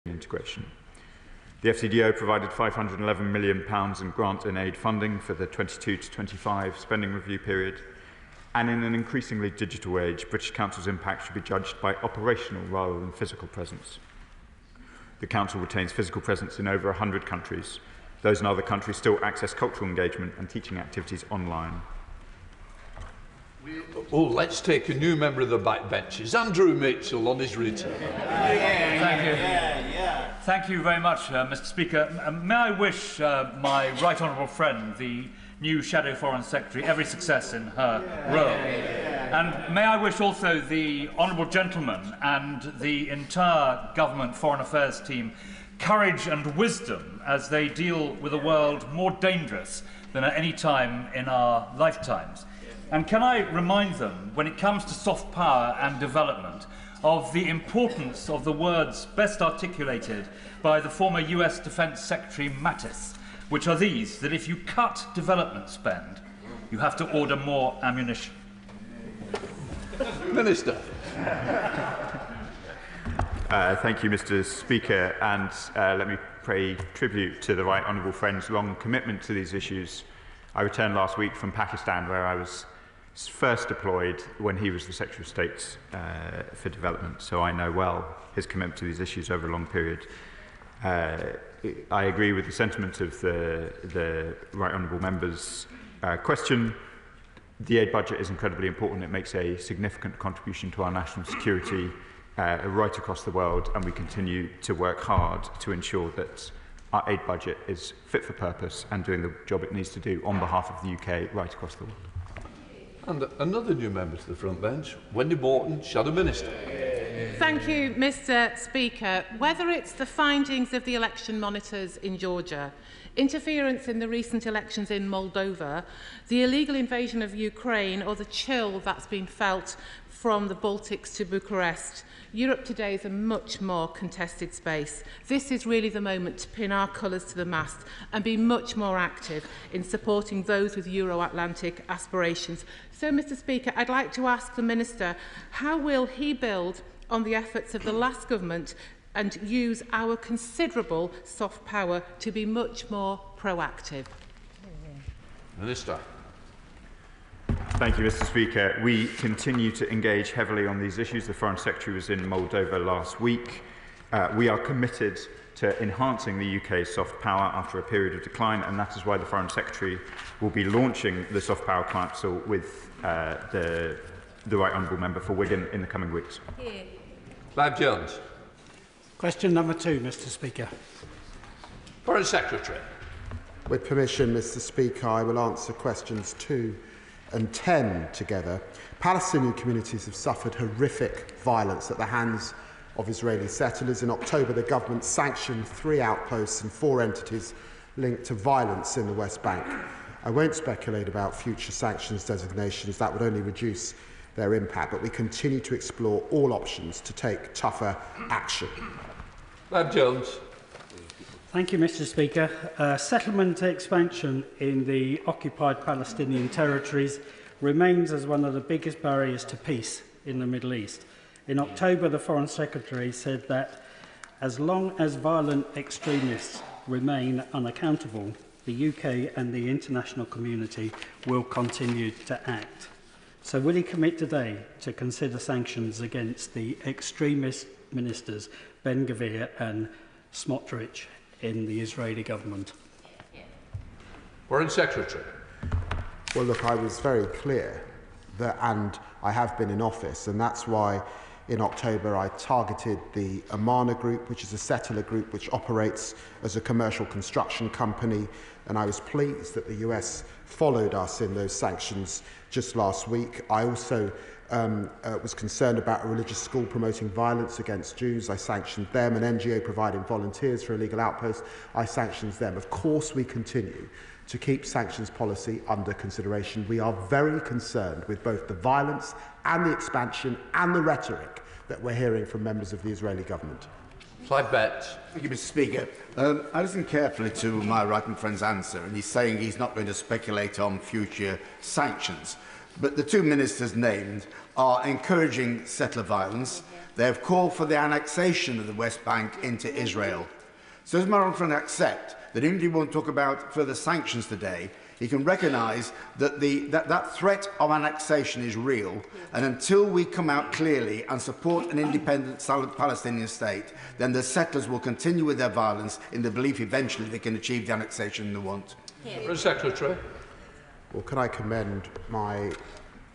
integration. The FCDO provided £511 million in grant and aid funding for the 22 to 25 spending review period, and in an increasingly digital age, British Council's impact should be judged by operational rather than physical presence. The Council retains physical presence in over 100 countries. Those in other countries still access cultural engagement and teaching activities online. Let's take a new member of the backbenches, Andrew Mitchell, on his return. Thank you. Thank you very much, Mr. Speaker. May I wish my right honourable friend, the new Shadow Foreign Secretary, every success in her role. And may I wish also the honourable gentleman and the entire government foreign affairs team courage and wisdom as they deal with a world more dangerous than at any time in our lifetimes. And can I remind them, when it comes to soft power and development, of the importance of the words best articulated by the former US Defence Secretary Mattis, which are these: that if you cut development spend, you have to order more ammunition. Minister. Thank you, Mr. Speaker, and let me pay tribute to the Right Honourable Friend's long commitment to these issues. I returned last week from Pakistan, where I was first deployed when he was the Secretary of State for Development, so I know well his commitment to these issues over a long period. I agree with the sentiment of the Right Honourable Member's question. The aid budget is incredibly important. It makes a significant contribution to our national security right across the world, and we continue to work hard to ensure that our aid budget is fit for purpose and doing the job it needs to do on behalf of the UK right across the world. And another new member to the front bench, Wendy Morton, Shadow Minister. Thank you, Mr. Speaker. Whether it's the findings of the election monitors in Georgia, interference in the recent elections in Moldova, the illegal invasion of Ukraine, or the chill that's been felt from the Baltics to Bucharest, Europe today is a much more contested space. This is really the moment to pin our colours to the mast and be much more active in supporting those with Euro-Atlantic aspirations. So, Mr. Speaker, I'd like to ask the Minister, how will he build on the efforts of the last government and use our considerable soft power to be much more proactive? Minister. Thank you, Mr. Speaker. We continue to engage heavily on these issues. The Foreign Secretary was in Moldova last week. We are committed to enhancing the UK's soft power after a period of decline, and that is why the Foreign Secretary will be launching the Soft Power Council with the Right Honourable Member for Wigan in the coming weeks. Clive Jones. Question number 2, Mr. Speaker. Foreign Secretary. With permission, Mr. Speaker, I will answer questions 2 and 10 together. Palestinian communities have suffered horrific violence at the hands of Israeli settlers. In October, the government sanctioned 3 outposts and 4 entities linked to violence in the West Bank. I won't speculate about future sanctions designations. That would only reduce their impact, but we continue to explore all options to take tougher action. Clive Jones. Thank you, Mr. Speaker. Settlement expansion in the occupied Palestinian territories remains as one of the biggest barriers to peace in the Middle East. In October, the Foreign Secretary said that as long as violent extremists remain unaccountable, the UK and the international community will continue to act. So will he commit today to consider sanctions against the extremist ministers Ben-Gvir and Smotrich in the Israeli government? Foreign Secretary. Well, look, I was very clear that, and I have been in office, and that's why in October I targeted the Amana Group, which is a settler group which operates as a commercial construction company, and I was pleased that the US followed us in those sanctions just last week. I also was concerned about a religious school promoting violence against Jews. I sanctioned them. An NGO providing volunteers for illegal outposts. I sanctioned them. Of course, we continue to keep sanctions policy under consideration. We are very concerned with both the violence and the expansion and the rhetoric that we're hearing from members of the Israeli government. Clive Betts. Thank you, Mr. Speaker. I listened carefully to my right and friend's answer, and he's saying he's not going to speculate on future sanctions. But the 2 ministers named are encouraging settler violence, They have called for the annexation of the West Bank into Israel. So does my honourable friend accept that even if he won't talk about further sanctions today, he can recognise that that threat of annexation is real, and until we come out clearly and support an independent Palestinian state, then the settlers will continue with their violence in the belief eventually they can achieve the annexation they want. Secretary. Well, can I commend my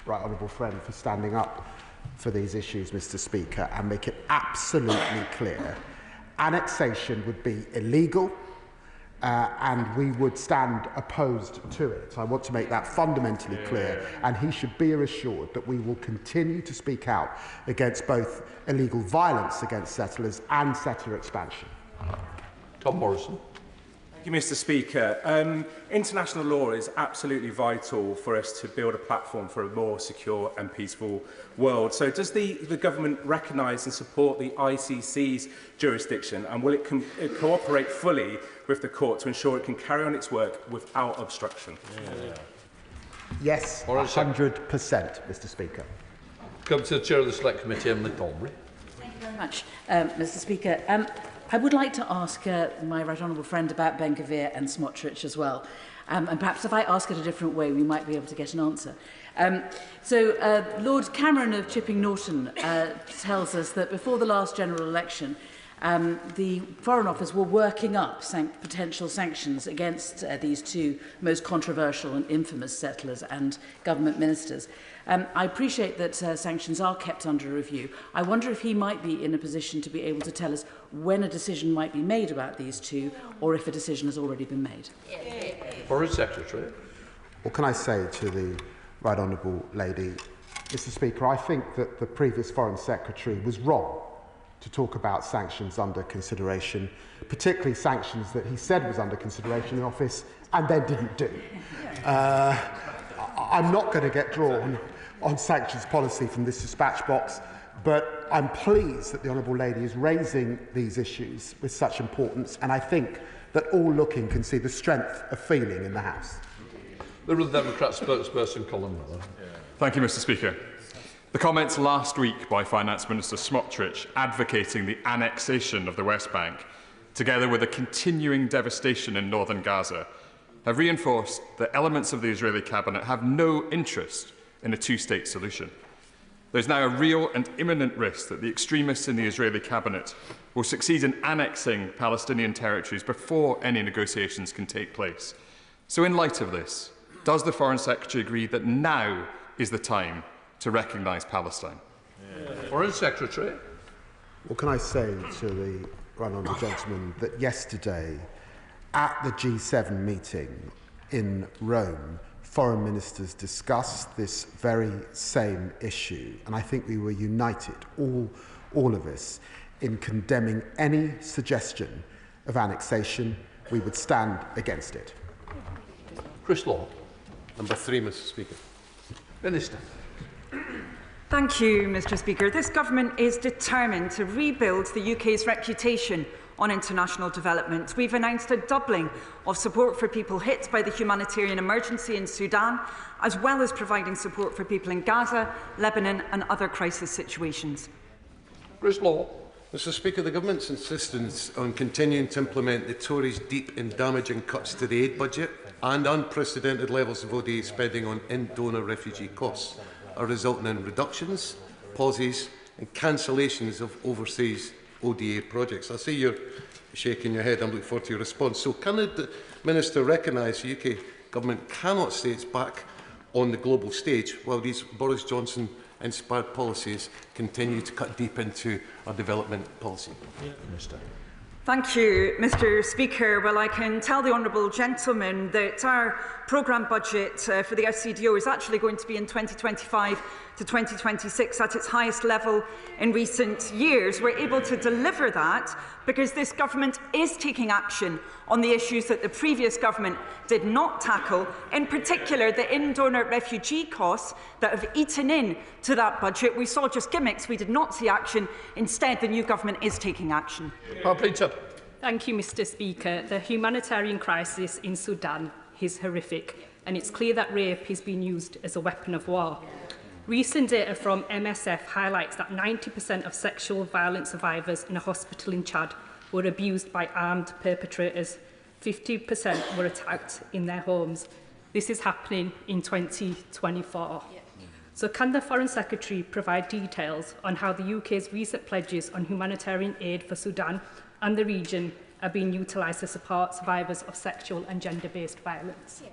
right honourable friend for standing up for these issues, Mr. Speaker, and make it absolutely clear. Annexation would be illegal, and we would stand opposed to it. I want to make that fundamentally clear, and he should be assured that we will continue to speak out against both illegal violence against settlers and settler expansion. Tom Morrison. Thank you, Mr. Speaker. International law is absolutely vital for us to build a platform for a more secure and peaceful world. So does the government recognise and support the ICC's jurisdiction, and will it cooperate fully with the court to ensure it can carry on its work without obstruction? Yes, 100%, Mr. Speaker. Come to the Chair of the Select Committee, Emily Thornbury. Thank you very much, Mr. Speaker. I would like to ask my right honourable friend about Ben-Gvir and Smotrich as well. And perhaps if I ask it a different way, we might be able to get an answer. Lord Cameron of Chipping Norton tells us that before the last general election, the Foreign Office were working up potential sanctions against these two most controversial and infamous settlers and government ministers. I appreciate that sanctions are kept under review. I wonder if he might be in a position to be able to tell us when a decision might be made about these two, or if a decision has already been made. Foreign Secretary. What can I say to the right honourable lady? Mr. Speaker, I think that the previous Foreign Secretary was wrong to talk about sanctions under consideration, particularly sanctions that he said was under consideration in office and then didn't do. I'm not going to get drawn on sanctions policy from this dispatch box, but I'm pleased that the honourable lady is raising these issues with such importance, and I think that all looking can see the strength of feeling in the House. Liberal Democrat spokesperson Colin Miller. Thank you, Mr. Speaker. The comments last week by Finance Minister Smotrich advocating the annexation of the West Bank, together with the continuing devastation in northern Gaza, have reinforced that elements of the Israeli cabinet have no interest in a two-state solution. There is now a real and imminent risk that the extremists in the Israeli cabinet will succeed in annexing Palestinian territories before any negotiations can take place. So in light of this, does the Foreign Secretary agree that now is the time to recognise Palestine? Foreign Secretary. What can I say to the right honourable gentleman that yesterday at the G7 meeting in Rome, foreign ministers discussed this very same issue, and I think we were united, all of us, in condemning any suggestion of annexation. We would stand against it. Chris Law. Number 3, Mr. Speaker. Minister. Thank you, Mr. Speaker. This government is determined to rebuild the UK's reputation on international development. We've announced a doubling of support for people hit by the humanitarian emergency in Sudan, as well as providing support for people in Gaza, Lebanon and other crisis situations. Chris Law. Mr. Speaker, the government's insistence on continuing to implement the Tories' deep and damaging cuts to the aid budget and unprecedented levels of ODA spending on in-donor refugee costs are resulting in reductions, pauses and cancellations of overseas ODA projects. I see you're shaking your head. I'm looking forward to your response. So can the Minister recognise the UK government cannot say it's back on the global stage while these Boris Johnson-inspired policies continue to cut deep into our development policy? Minister. Thank you, Mr. Speaker. Well, I can tell the honourable gentleman that our programme budget for the FCDO is actually going to be in 2025 to 2026 at its highest level in recent years. We're able to deliver that because this government is taking action on the issues that the previous government did not tackle, in particular the in-donor refugee costs that have eaten into that budget. We saw just gimmicks, we did not see action. Instead, the new government is taking action. Thank you, Mr. Speaker. The humanitarian crisis in Sudan is horrific, and it's clear that rape is being used as a weapon of war. Recent data from MSF highlights that 90% of sexual violence survivors in a hospital in Chad were abused by armed perpetrators. 50% were attacked in their homes. This is happening in 2024. So can the Foreign Secretary provide details on how the UK's recent pledges on humanitarian aid for Sudan and the region are being utilised to support survivors of sexual and gender-based violence?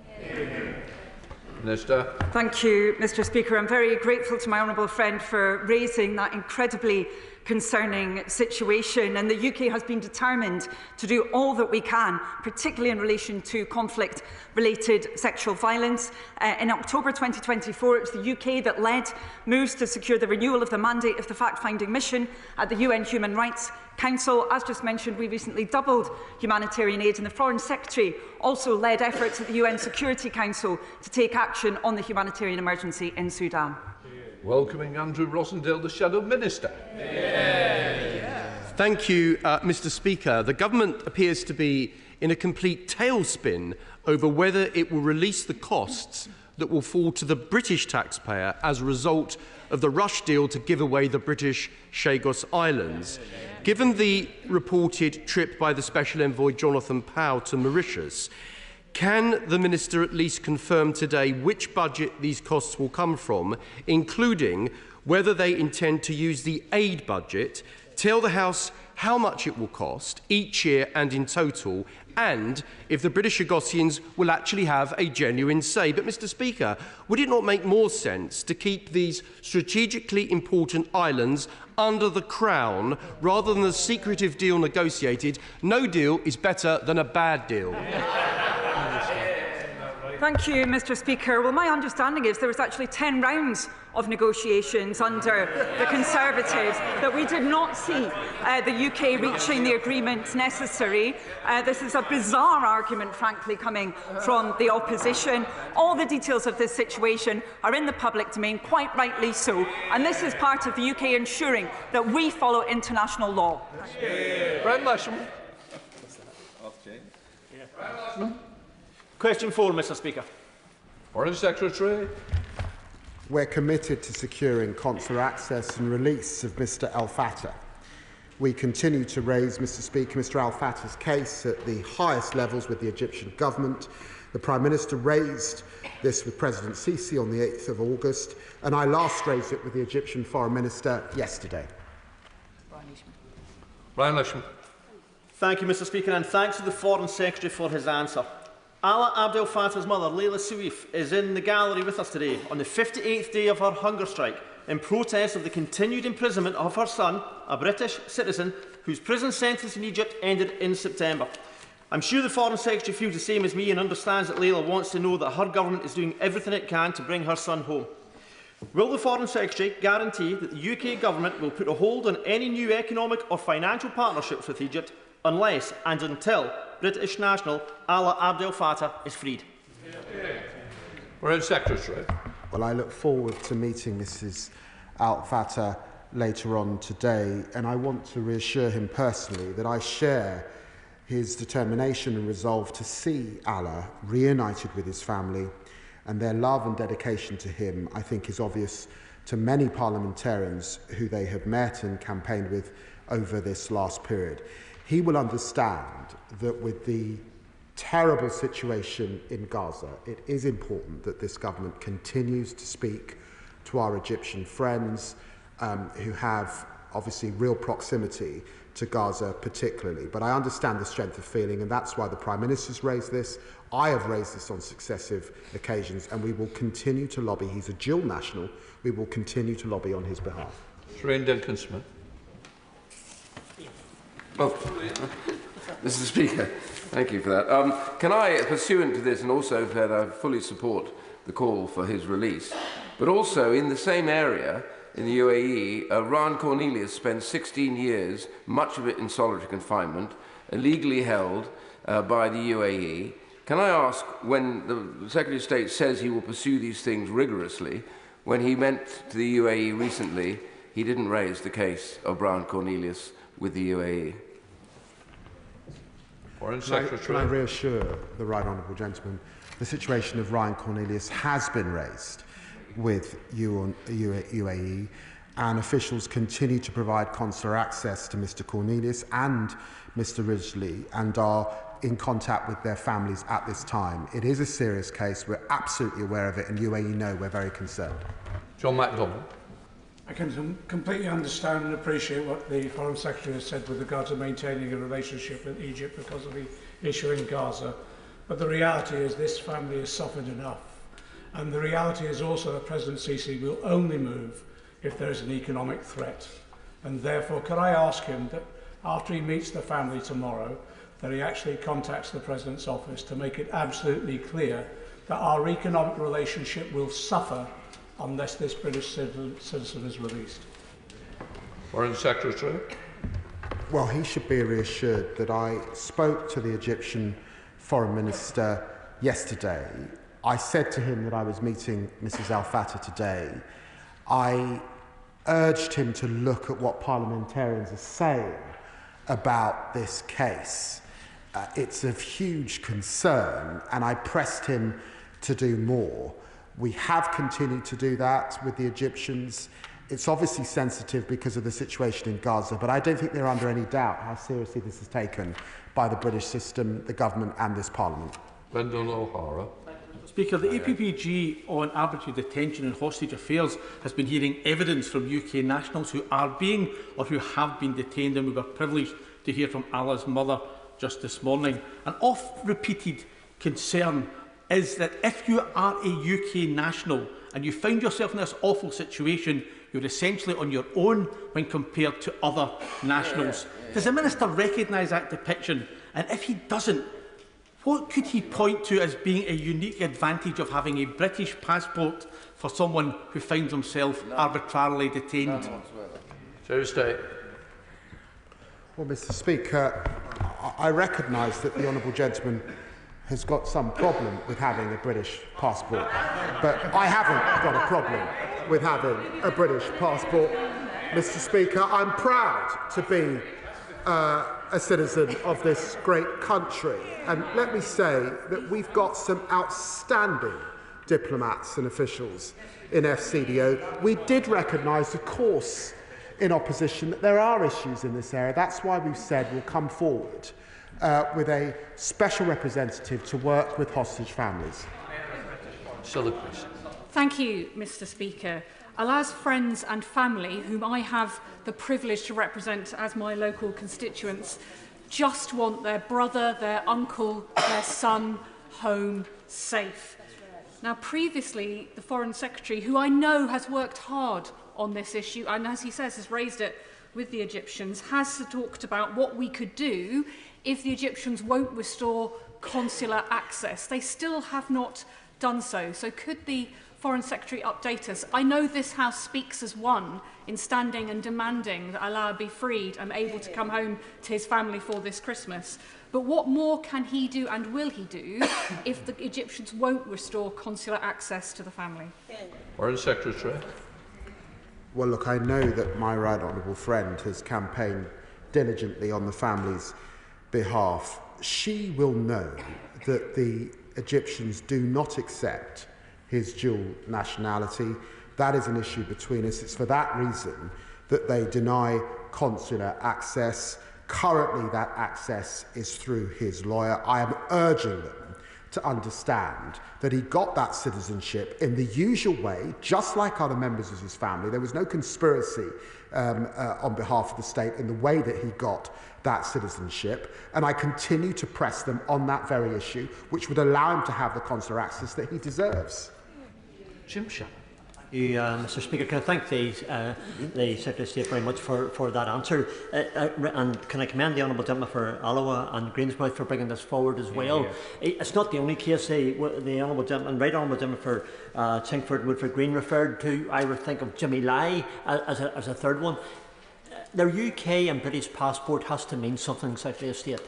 Minister. Thank you, Mr. Speaker. I'm very grateful to my honourable friend for raising that incredibly concerning situation, and the UK has been determined to do all that we can, particularly in relation to conflict-related sexual violence. In October 2024, it was the UK that led moves to secure the renewal of the mandate of the fact-finding mission at the UN Human Rights Council. As just mentioned, we recently doubled humanitarian aid, and the Foreign Secretary also led efforts at the UN Security Council to take action on the humanitarian emergency in Sudan. Welcoming Andrew Rossendale, the Shadow Minister. Thank you, Mr. Speaker. The government appears to be in a complete tailspin over whether it will release the costs that will fall to the British taxpayer as a result of the rush deal to give away the British Chagos Islands. Given the reported trip by the Special Envoy Jonathan Powell to Mauritius, can the Minister at least confirm today which budget these costs will come from, including whether they intend to use the aid budget, tell the House how much it will cost each year and in total, and if the British Chagossians will actually have a genuine say? But, Mr. Speaker, would it not make more sense to keep these strategically important islands under the Crown rather than the secretive deal negotiated? No deal is better than a bad deal. Thank you, Mr. Speaker. Well, my understanding is there was actually 10 rounds of negotiations under the Conservatives, that we did not see the UK reaching the agreement necessary. This is a bizarre argument, frankly, coming from the opposition. All the details of this situation are in the public domain, quite rightly so, and this is part of the UK ensuring that we follow international law. Brian Lasham. Question 4, Mr. Speaker. Foreign Secretary. We're committed to securing consular access and release of Mr Al Fatah. We continue to raise, Mr. Speaker, Mr Al Fatah's case at the highest levels with the Egyptian government. The Prime Minister raised this with President Sisi on the 8th of August, and I last raised it with the Egyptian Foreign Minister yesterday. Brian Lasham. Thank you, Mr. Speaker, and thanks to the Foreign Secretary for his answer. Ala Abdel Fattah's mother, Leila Suif, is in the gallery with us today on the 58th day of her hunger strike in protest of the continued imprisonment of her son, a British citizen whose prison sentence in Egypt ended in September. I'm sure the Foreign Secretary feels the same as me and understands that Leila wants to know that her government is doing everything it can to bring her son home. Will the Foreign Secretary guarantee that the UK government will put a hold on any new economic or financial partnerships with Egypt unless and until British national Ala Abdel Fattah is freed? Foreign Secretary. Well, I look forward to meeting Mrs Al Fatah later on today, and I want to reassure him personally that I share his determination and resolve to see Ala reunited with his family, and their love and dedication to him, I think, is obvious to many parliamentarians who they have met and campaigned with over this last period. He will understand that with the terrible situation in Gaza, it is important that this government continues to speak to our Egyptian friends who have obviously real proximity to Gaza particularly. But I understand the strength of feeling, and that's why the Prime Minister's raised this. I have raised this on successive occasions, and we will continue to lobby. He's a dual national. We will continue to lobby on his behalf. Shrine Duncan-Smith. Well, Mr. Speaker, thank you for that. Can I, pursuant to this, and also that I fully support the call for his release, but also in the same area, in the UAE, Ryan Cornelius spent 16 years, much of it in solitary confinement, illegally held by the UAE. Can I ask, when the Secretary of State says he will pursue these things rigorously, when he went to the UAE recently, he didn't raise the case of Brian Cornelius with the UAE? Foreign Secretary. Can I reassure the right honourable gentleman, the situation of Ryan Cornelius has been raised with UAE, and officials continue to provide consular access to Mr. Cornelius and Mr. Ridgely and are in contact with their families at this time. It is a serious case. We're absolutely aware of it, and UAE know we're very concerned. John MacDonald. I can completely understand and appreciate what the Foreign Secretary has said with regard to maintaining a relationship with Egypt because of the issue in Gaza. But the reality is this family has suffered enough. And the reality is also that President Sisi will only move if there is an economic threat. And therefore, could I ask him that after he meets the family tomorrow, that he actually contacts the President's office to make it absolutely clear that our economic relationship will suffer unless this British citizen is released. Foreign Secretary. Well, he should be reassured that I spoke to the Egyptian Foreign Minister yesterday. I said to him that I was meeting Mrs. Al-Fattah today. I urged him to look at what parliamentarians are saying about this case. It's of huge concern, and I pressed him to do more. We have continued to do that with the Egyptians. It's obviously sensitive because of the situation in Gaza, but I don't think they're under any doubt how seriously this is taken by the British system, the government and this Parliament. Lyndon O'Hara. Speaker, the APPG on arbitrary detention and hostage affairs has been hearing evidence from UK nationals who are being or who have been detained, and we were privileged to hear from Allah's mother just this morning. An oft-repeated concern is that if you are a UK national and you find yourself in this awful situation, you're essentially on your own when compared to other nationals. Does the Minister recognise that depiction? And if he doesn't, what could he point to as being a unique advantage of having a British passport for someone who finds himself arbitrarily detained? Tuesday. Well, Mr. Speaker, I recognise that the honourable gentleman has got some problem with having a British passport, but I haven't got a problem with having a British passport, Mr. Speaker. I'm proud to be a citizen of this great country, and let me say that we've got some outstanding diplomats and officials in FCDO. We did recognise, of course, in opposition, that there are issues in this area. That's why we've said we'll come forward with a special representative to work with hostage families. Thank you, Mr. Speaker. Allah's friends and family, whom I have the privilege to represent as my local constituents, just want their brother, their uncle, their son home safe. Now, previously, the Foreign Secretary, who I know has worked hard on this issue, and as he says, has raised it with the Egyptians, has talked about what we could do if the Egyptians won't restore consular access. They still have not done so. So could the Foreign Secretary update us? I know this House speaks as one in standing and demanding that Allah be freed and able to come home to his family for this Christmas. But what more can he do and will he do if the Egyptians won't restore consular access to the family? Foreign Secretary. Well, look, I know that my right honourable friend has campaigned diligently on the family's behalf. She will know that the Egyptians do not accept his dual nationality. That is an issue between us. It's for that reason that they deny consular access. Currently, that access is through his lawyer. I am urging them to understand that he got that citizenship in the usual way, just like other members of his family. There was no conspiracy on behalf of the state in the way that he got that citizenship, and I continue to press them on that very issue, which would allow him to have the consular access that he deserves. Jim Shepard. Mr. Speaker, can I thank the Secretary of State very much for that answer, and can I commend the Honourable Gentleman for Alloa and Greensmouth for bringing this forward as well. It's not the only case the Honourable Gentleman, Right Honourable Gentleman for Chingford and Woodford Green referred to. I would think of Jimmy Lai as a third one. Their UK and British passport has to mean something, Secretary of State.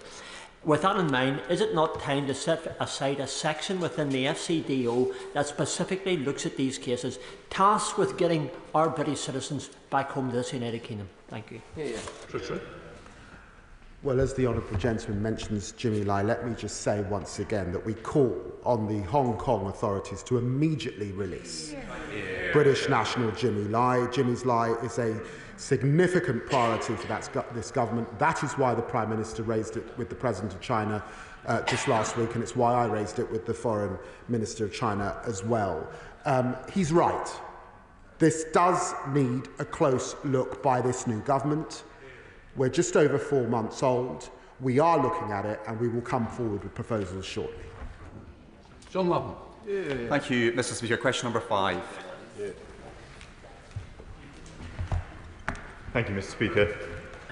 With that in mind, is it not time to set aside a section within the FCDO that specifically looks at these cases, tasked with getting our British citizens back home to this United Kingdom? Thank you. Well, as the honourable gentleman mentions Jimmy Lai, let me just say once again that we call on the Hong Kong authorities to immediately release British national Jimmy Lai. Jimmy's Lai is a significant priority for this government. That is why the Prime Minister raised it with the President of China just last week, and it's why I raised it with the Foreign Minister of China as well. He's right. This does need a close look by this new government. We're just over 4 months old. We are looking at it, and we will come forward with proposals shortly. John Lavin. Thank you, Mr. Speaker. Question number 5. Thank you, Mr. Speaker.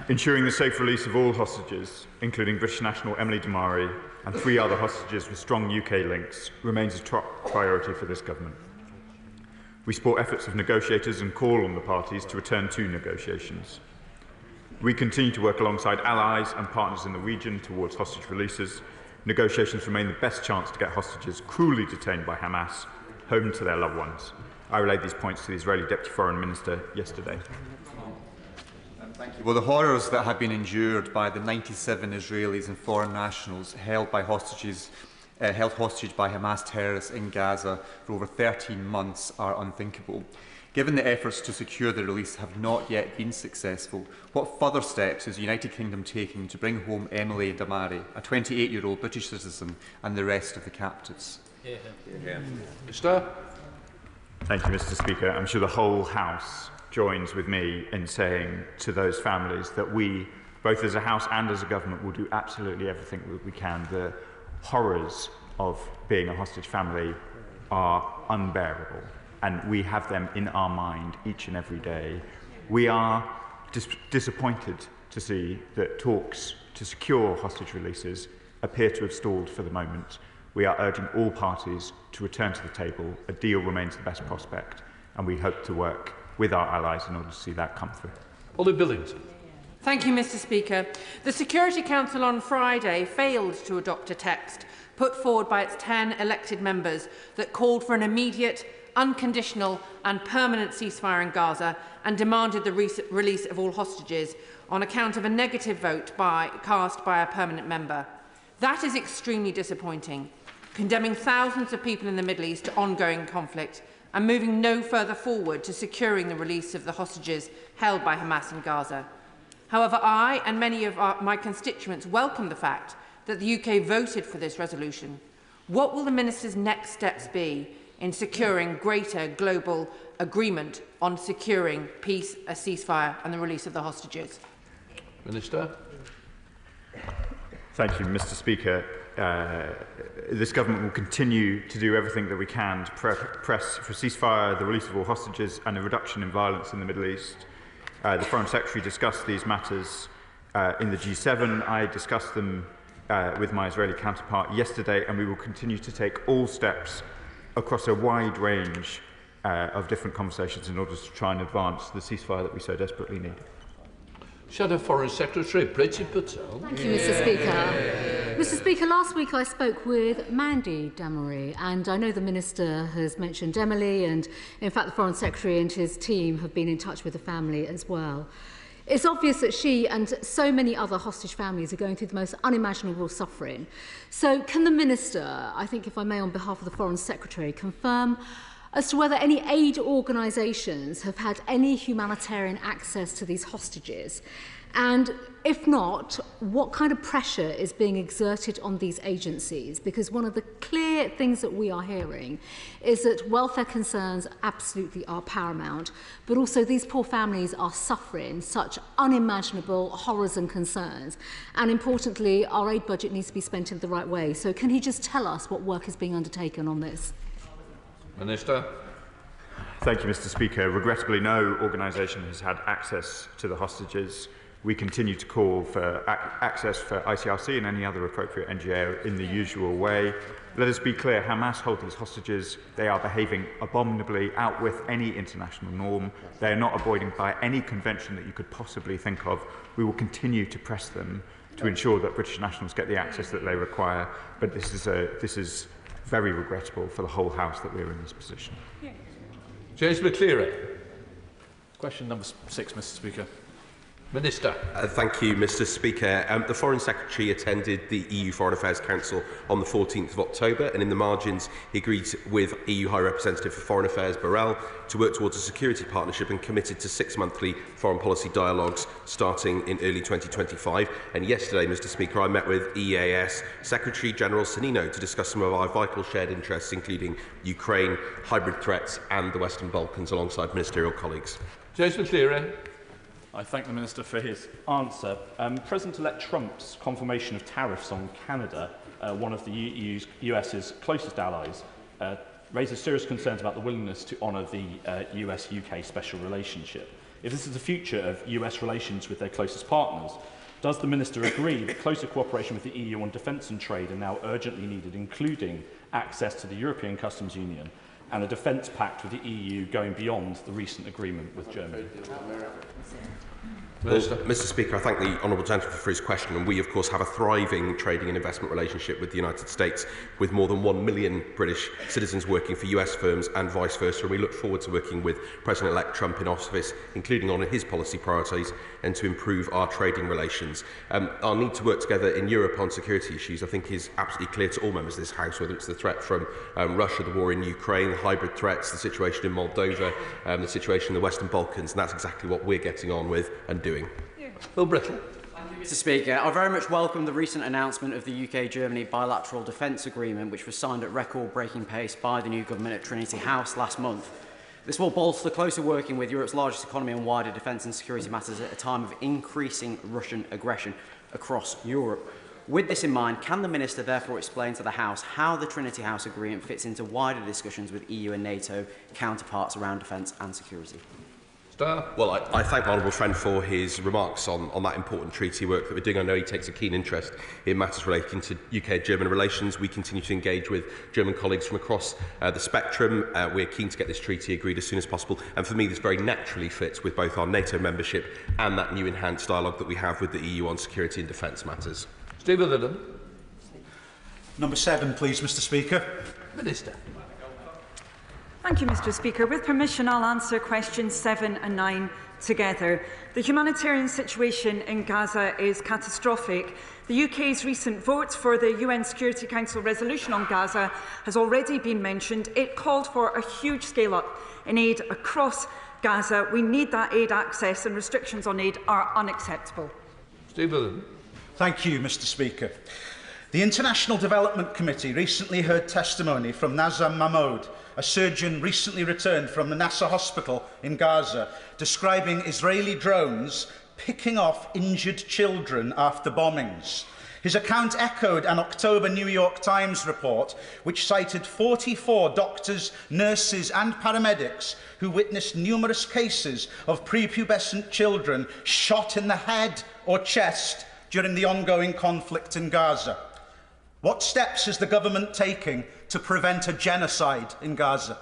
Ensuring the safe release of all hostages, including British national Emily Damari and 3 other hostages with strong UK links, remains a top priority for this government. We support efforts of negotiators and call on the parties to return to negotiations. We continue to work alongside allies and partners in the region towards hostage releases. Negotiations remain the best chance to get hostages cruelly detained by Hamas home to their loved ones. I relayed these points to the Israeli Deputy Foreign Minister yesterday. Thank you. Well, the horrors that have been endured by the 97 Israelis and foreign nationals held hostage by Hamas terrorists in Gaza for over 13 months are unthinkable. Given the efforts to secure the release have not yet been successful, what further steps is the United Kingdom taking to bring home Emily Damari, a 28-year-old British citizen, and the rest of the captives? Mr. Thank you, Mr. Speaker. I'm sure the whole House joins with me in saying to those families that we, both as a House and as a government, will do absolutely everything that we can. The horrors of being a hostage family are unbearable, and we have them in our mind each and every day. We are disappointed to see that talks to secure hostage releases appear to have stalled for the moment. We are urging all parties to return to the table. A deal remains the best prospect, and we hope to work with our allies in order to see that come through. Ollie Billington. Thank you, Mr. Speaker. The Security Council on Friday failed to adopt a text put forward by its 10 elected members that called for an immediate, unconditional and permanent ceasefire in Gaza and demanded the release of all hostages on account of a negative vote cast by a permanent member. That is extremely disappointing, condemning thousands of people in the Middle East to ongoing conflict and moving no further forward to securing the release of the hostages held by Hamas in Gaza. However, I and many of my constituents welcome the fact that the UK voted for this resolution. What will the Minister's next steps be in securing greater global agreement on securing peace, a ceasefire and the release of the hostages? Minister. Thank you, Mr. Speaker. This government will continue to do everything that we can to press for ceasefire, the release of all hostages and a reduction in violence in the Middle East. The Foreign Secretary discussed these matters in the G7. I discussed them with my Israeli counterpart yesterday, and we will continue to take all steps across a wide range of different conversations in order to try and advance the ceasefire that we so desperately need. Shadow Foreign Secretary Priti Patel. Thank you, Mr. Speaker. Mr. Speaker, last week I spoke with Mandy Damari, and I know the Minister has mentioned Emily, and in fact the Foreign Secretary and his team have been in touch with the family as well. It's obvious that she and so many other hostage families are going through the most unimaginable suffering. So can the Minister, I think if I may on behalf of the Foreign Secretary, confirm as to whether any aid organisations have had any humanitarian access to these hostages? And if not, what kind of pressure is being exerted on these agencies? Because one of the clear things that we are hearing is that welfare concerns absolutely are paramount, but also these poor families are suffering such unimaginable horrors and concerns. And importantly, our aid budget needs to be spent in the right way. So can he just tell us what work is being undertaken on this? Minister. Thank you, Mr. Speaker. Regrettably, no organisation has had access to the hostages. We continue to call for access for ICRC and any other appropriate NGO in the usual way. Let us be clear, Hamas hold these hostages. They are behaving abominably, out with any international norm. They are not abiding by any convention that you could possibly think of. We will continue to press them to ensure that British nationals get the access that they require. But this is very regrettable for the whole House that we're in this position. James McCleary. Question number 6, Mr. Speaker. Minister. Thank you, Mr. Speaker. The Foreign Secretary attended the EU Foreign Affairs Council on the 14th of October, and in the margins he agreed with EU High Representative for Foreign Affairs Borrell to work towards a security partnership and committed to 6 monthly foreign policy dialogues starting in early 2025. And yesterday, Mr. Speaker, I met with EAS Secretary General Sonino to discuss some of our vital shared interests, including Ukraine, hybrid threats and the Western Balkans, alongside ministerial colleagues. Jason Cleary. I thank the Minister for his answer. President-elect Trump's confirmation of tariffs on Canada, one of the US's closest allies, raises serious concerns about the willingness to honour the US-UK special relationship. If this is the future of US relations with their closest partners, does the Minister agree that closer cooperation with the EU on defence and trade are now urgently needed, including access to the European Customs Union and a defence pact with the EU going beyond the recent agreement with Germany? Well, Mr. Speaker, I thank the honourable gentleman for his question, and we of course have a thriving trading and investment relationship with the United States, with more than 1 million British citizens working for US firms and vice versa, and we look forward to working with President-elect Trump in office, including on his policy priorities, and to improve our trading relations. Our need to work together in Europe on security issues, I think, is absolutely clear to all members of this House, whether it's the threat from Russia, the war in Ukraine, the hybrid threats, the situation in Moldova, the situation in the Western Balkans, and that's exactly what we're getting on with and doing. Phil Brittle. Mr. Speaker, I very much welcome the recent announcement of the UK-Germany bilateral defence agreement, which was signed at record-breaking pace by the new government at Trinity House last month. This will bolster closer working with Europe's largest economy on wider defence and security matters at a time of increasing Russian aggression across Europe. With this in mind, can the Minister therefore explain to the House how the Trinity House agreement fits into wider discussions with EU and NATO counterparts around defence and security? Well, I thank the honourable friend for his remarks on that important treaty work that we're doing. I know he takes a keen interest in matters relating to UK-German relations. We continue to engage with German colleagues from across the spectrum. We're keen to get this treaty agreed as soon as possible. And for me, this very naturally fits with both our NATO membership and that new enhanced dialogue that we have with the EU on security and defence matters. Stephen Little. Number 7, please, Mr. Speaker. Minister. Thank you, Mr. Speaker. With permission, I'll answer questions 7 and 9 together. The humanitarian situation in Gaza is catastrophic. The UK's recent vote for the UN Security Council resolution on Gaza has already been mentioned. It called for a huge scale-up in aid across Gaza. We need that aid access, and restrictions on aid are unacceptable. Stephen. Thank you, Mr. Speaker. The International Development Committee recently heard testimony from Nazem Mahmoud, a surgeon recently returned from the Nasser hospital in Gaza, describing Israeli drones picking off injured children after bombings. His account echoed an October New York Times report which cited 44 doctors, nurses and paramedics who witnessed numerous cases of prepubescent children shot in the head or chest during the ongoing conflict in Gaza. What steps is the government taking to prevent a genocide in Gaza?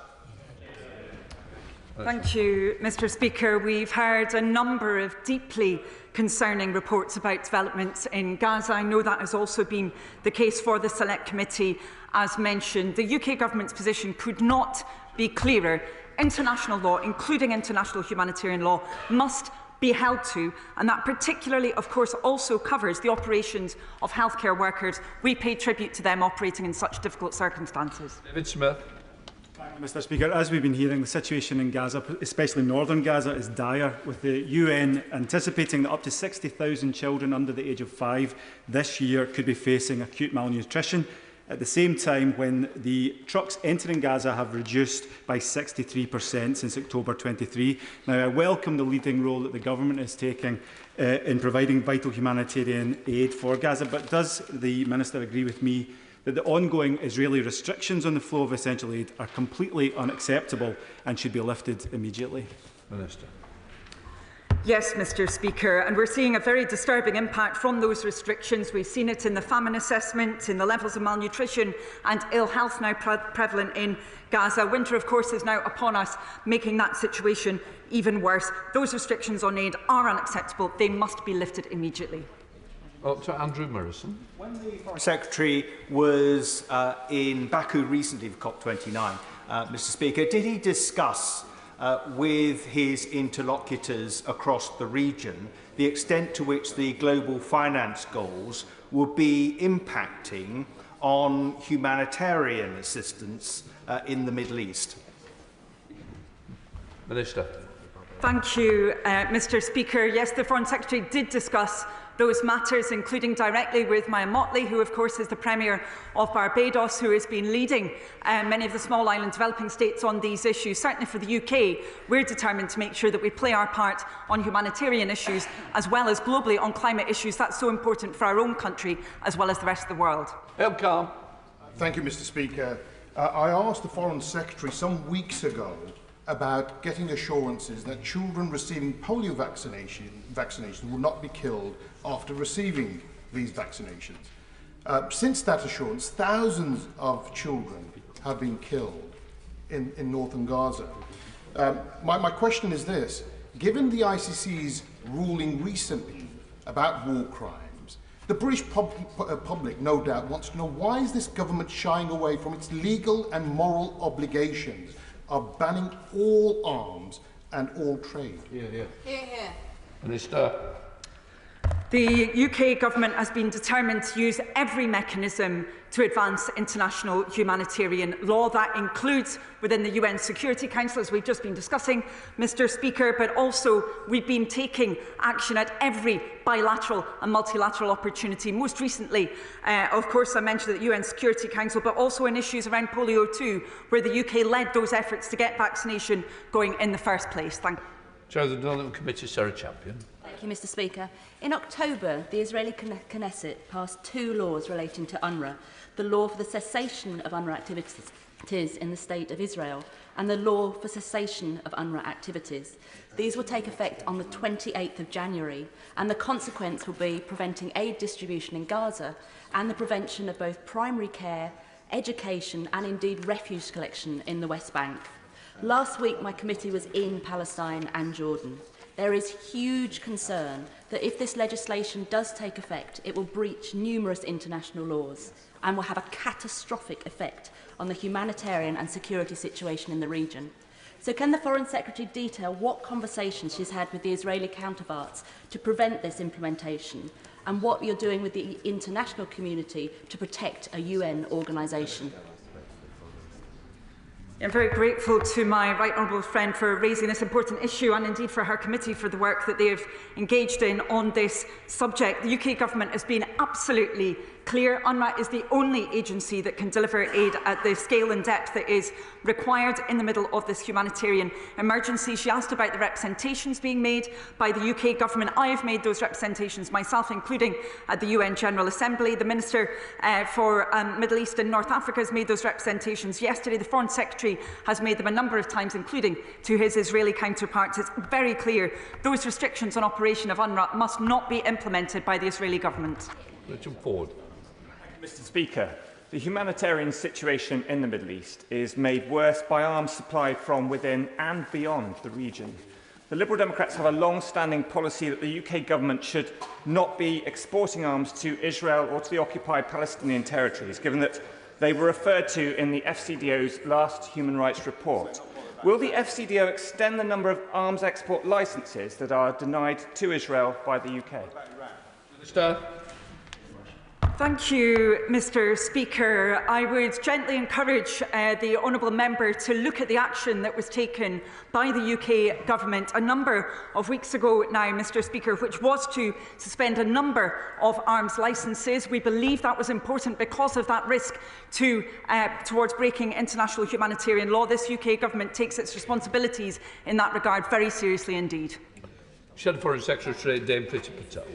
Thank you, Mr. Speaker. We've heard a number of deeply concerning reports about developments in Gaza. I know that has also been the case for the Select Committee, as mentioned. The UK government's position could not be clearer. International law, including international humanitarian law, must be held to, and that particularly, of course, also covers the operations of healthcare workers. We pay tribute to them operating in such difficult circumstances. David Smith. Thank you, Mr. Speaker. As we've been hearing, the situation in Gaza, especially northern Gaza, is dire, with the UN anticipating that up to 60,000 children under the age of 5 this year could be facing acute malnutrition. At the same time, when the trucks entering Gaza have reduced by 63% since October 23. Now, I welcome the leading role that the government is taking in providing vital humanitarian aid for Gaza, but does the Minister agree with me that the ongoing Israeli restrictions on the flow of essential aid are completely unacceptable and should be lifted immediately? Minister. Yes, Mr. Speaker, and we're seeing a very disturbing impact from those restrictions. We've seen it in the famine assessment, in the levels of malnutrition and ill health now prevalent in Gaza. Winter, of course, is now upon us, making that situation even worse. Those restrictions on aid are unacceptable. They must be lifted immediately. Up to Andrew Morrison. When the Foreign Secretary was in Baku recently for COP29, Mr. Speaker, did he discuss with his interlocutors across the region the extent to which the global finance goals will be impacting on humanitarian assistance in the Middle East? Minister. Thank you, Mr. Speaker. Yes, the Foreign Secretary did discuss those matters, including directly with Maya Motley, who of course is the Premier of Barbados, who has been leading many of the small island developing states on these issues. Certainly for the UK, we're determined to make sure that we play our part on humanitarian issues as well as globally on climate issues. That's so important for our own country as well as the rest of the world. Thank you, Mr. Speaker. I asked the Foreign Secretary some weeks ago about getting assurances that children receiving polio vaccinations will not be killed after receiving these vaccinations. Since that assurance, thousands of children have been killed in northern Gaza. My question is this. Given the ICC's ruling recently about war crimes, the British public no doubt wants to know, why is this government shying away from its legal and moral obligations of banning all arms and all trade? Minister. The UK government has been determined to use every mechanism to advance international humanitarian law. That includes within the UN Security Council, as we've just been discussing, Mr. Speaker, but also we've been taking action at every bilateral and multilateral opportunity. Most recently, of course, I mentioned the UN Security Council, but also in issues around polio too, where the UK led those efforts to get vaccination going in the first place. Thank you. Chair of the Development Committee, Sarah Champion. Thank you, Mr. Speaker. In October, the Israeli Knesset passed 2 laws relating to UNRWA, the law for the cessation of UNRWA activities in the State of Israel and the law for cessation of UNRWA activities. These will take effect on the 28th of January, and the consequence will be preventing aid distribution in Gaza and the prevention of both primary care, education and indeed refuse collection in the West Bank. Last week, my committee was in Palestine and Jordan. There is huge concern that if this legislation does take effect, it will breach numerous international laws and will have a catastrophic effect on the humanitarian and security situation in the region. So can the Foreign Secretary detail what conversations she's had with the Israeli counterparts to prevent this implementation and what you're doing with the international community to protect a UN organisation? I'm very grateful to my right honourable friend for raising this important issue and indeed for her committee for the work that they have engaged in on this subject. The UK government has been absolutely clear. UNRWA is the only agency that can deliver aid at the scale and depth that is required in the middle of this humanitarian emergency. She asked about the representations being made by the UK government. I have made those representations myself, including at the UN General Assembly. The Minister for Middle East and North Africa has made those representations yesterday. The Foreign Secretary has made them a number of times, including to his Israeli counterparts. It's very clear those restrictions on operation of UNRWA must not be implemented by the Israeli government. Richard Ford. Mr. Speaker, the humanitarian situation in the Middle East is made worse by arms supplied from within and beyond the region. The Liberal Democrats have a long-standing policy that the UK government should not be exporting arms to Israel or to the occupied Palestinian territories, given that they were referred to in the FCDO's last human rights report. Will the FCDO extend the number of arms export licences that are denied to Israel by the UK? Minister. Thank you, Mr. Speaker. I would gently encourage the honourable member to look at the action that was taken by the UK government a number of weeks ago now, Mr. Speaker, which was to suspend a number of arms licences. We believe that was important because of that risk towards breaking international humanitarian law. This UK government takes its responsibilities in that regard very seriously indeed. Foreign Secretary Dame Priti Patel.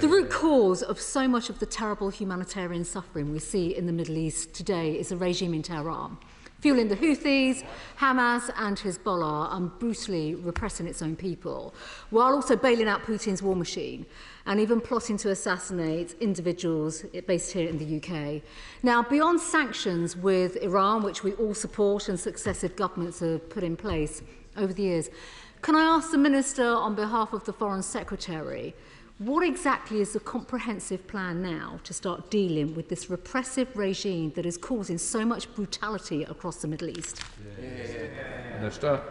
The root cause of so much of the terrible humanitarian suffering we see in the Middle East today is the regime in Tehran, fueling the Houthis, Hamas and Hezbollah, and brutally repressing its own people, while also bailing out Putin's war machine and even plotting to assassinate individuals based here in the UK. Now, beyond sanctions with Iran, which we all support and successive governments have put in place over the years, can I ask the Minister, on behalf of the Foreign Secretary, what exactly is the comprehensive plan now to start dealing with this repressive regime that is causing so much brutality across the Middle East? Minister.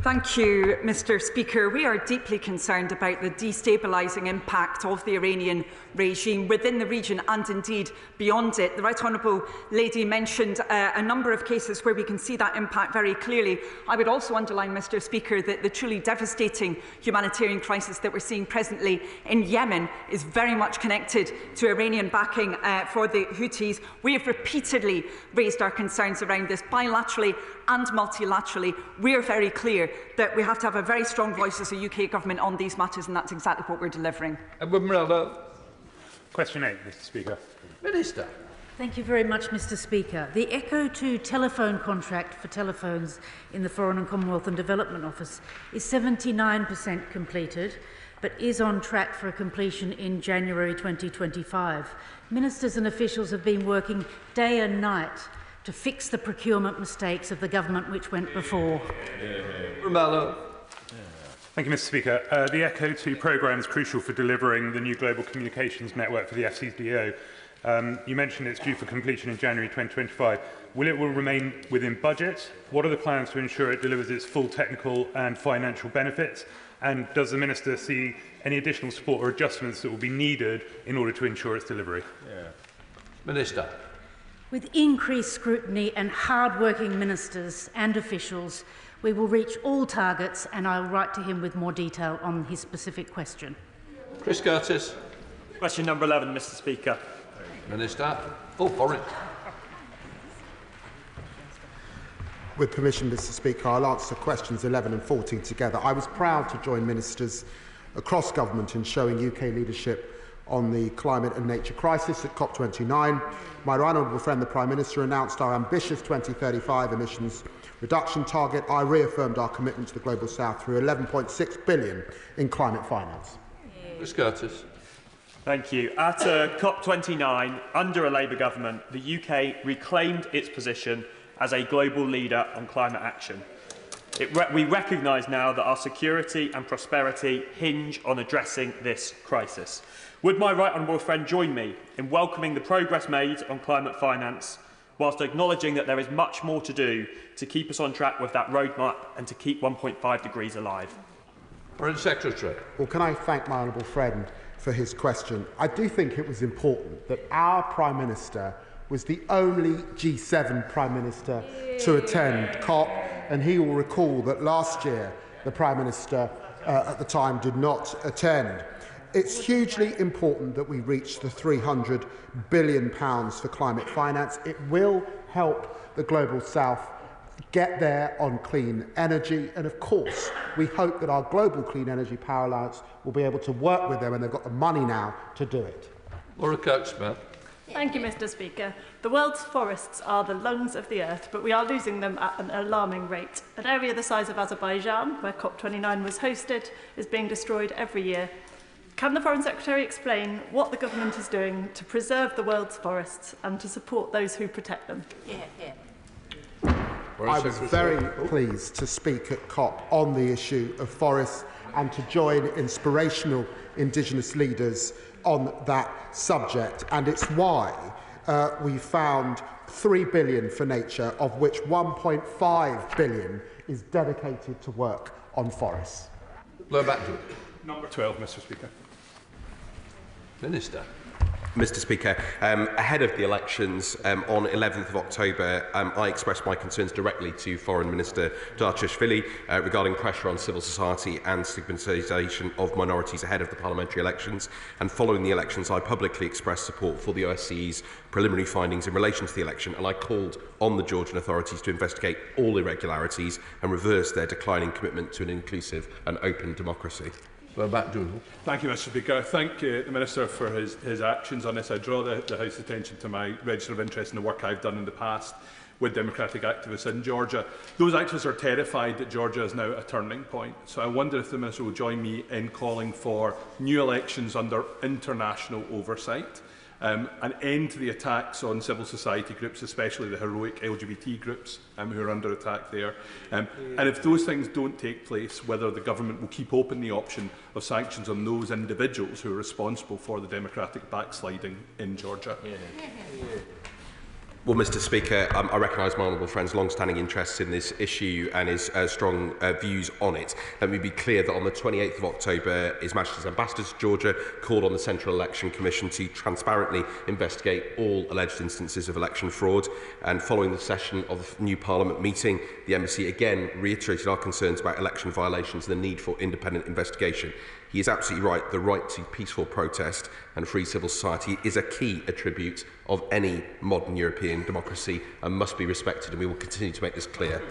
Thank you, Mr Speaker. We are deeply concerned about the destabilising impact of the Iranian regime within the region and indeed beyond it. The Right Honourable Lady mentioned a number of cases where we can see that impact very clearly. I would also underline, Mr Speaker, that the truly devastating humanitarian crisis that we're seeing presently in Yemen is very much connected to Iranian backing for the Houthis. We have repeatedly raised our concerns around this bilaterally and multilaterally. We are very clear that we have to have a very strong voice as a UK government on these matters, and that's exactly what we're delivering. Question 8, Mr Speaker. Minister. Thank you very much, Mr Speaker. The Echo 2 telephone contract for telephones in the Foreign and Commonwealth and Development Office is 79% completed, but is on track for completion in January 2025. Ministers and officials have been working day and night to fix the procurement mistakes of the government which went before. Thank you, Mr Speaker. The ECHO 2 programme is crucial for delivering the new global communications network for the FCDO. You mentioned it's due for completion in January 2025. Will it remain within budget? What are the plans to ensure it delivers its full technical and financial benefits? And does the Minister see any additional support or adjustments that will be needed in order to ensure its delivery? Minister. With increased scrutiny and hard-working ministers and officials, we will reach all targets, and I will write to him with more detail on his specific question. Chris Curtis. Question number 11, Mr Speaker. Minister. Oh, Warren. With permission, Mr Speaker, I'll answer questions 11 and 14 together. I was proud to join ministers across government in showing UK leadership on the climate and nature crisis at COP29. My right honourable friend, the Prime Minister, announced our ambitious 2035 emissions reduction target. I reaffirmed our commitment to the Global South through £11.6 billion in climate finance. Chris Curtis. Thank you. At COP29, under a Labour government, the UK reclaimed its position as a global leader on climate action. We recognise now that our security and prosperity hinge on addressing this crisis. Would my right honourable friend join me in welcoming the progress made on climate finance, whilst acknowledging that there is much more to do to keep us on track with that roadmap and to keep 1.5 degrees alive? Foreign Secretary. Well, can I thank my honourable friend for his question? I do think it was important that our Prime Minister was the only G7 Prime Minister to attend COP, and he will recall that last year the Prime Minister at the time did not attend. It's hugely important that we reach the £300 billion for climate finance. It will help the Global South get there on clean energy, and of course we hope that our Global Clean Energy Power Alliance will be able to work with them, and they've got the money now to do it. Laura Coates-Smith. Thank you, Mr Speaker. The world's forests are the lungs of the earth, but we are losing them at an alarming rate. An area the size of Azerbaijan, where COP29 was hosted, is being destroyed every year. Can the Foreign Secretary explain what the government is doing to preserve the world's forests and to support those who protect them? I was very pleased to speak at COP on the issue of forests and to join inspirational Indigenous leaders on that subject, and it's why we found £3 billion for nature, of which £1.5 billion is dedicated to work on forests. Number 12, Mr Speaker. Minister. Mr Speaker, ahead of the elections on 11th of October, I expressed my concerns directly to Foreign Minister Darchashvili regarding pressure on civil society and stigmatisation of minorities ahead of the parliamentary elections. And following the elections, I publicly expressed support for the OSCE's preliminary findings in relation to the election, and I called on the Georgian authorities to investigate all irregularities and reverse their declining commitment to an inclusive and open democracy. Thank you, Mr Speaker. I thank the Minister for his actions on this. I draw the House's attention to my register of interest in the work I've done in the past with democratic activists in Georgia. Those activists are terrified that Georgia is now a turning point. So I wonder if the Minister will join me in calling for new elections under international oversight, an end to the attacks on civil society groups, especially the heroic LGBT groups who are under attack there. And if those things don't take place, whether the government will keep open the option of sanctions on those individuals who are responsible for the democratic backsliding in Georgia. Well, Mr. Speaker, I recognise my honourable friend's long-standing interest in this issue and his strong views on it. Let me be clear that on the 28th of October, His Majesty's Ambassador to Georgia called on the Central Election Commission to transparently investigate all alleged instances of election fraud. And following the session of the new Parliament meeting, the Embassy again reiterated our concerns about election violations and the need for independent investigation. He is absolutely right. The right to peaceful protest and free civil society is a key attribute of any modern European democracy and must be respected, and we will continue to make this clear.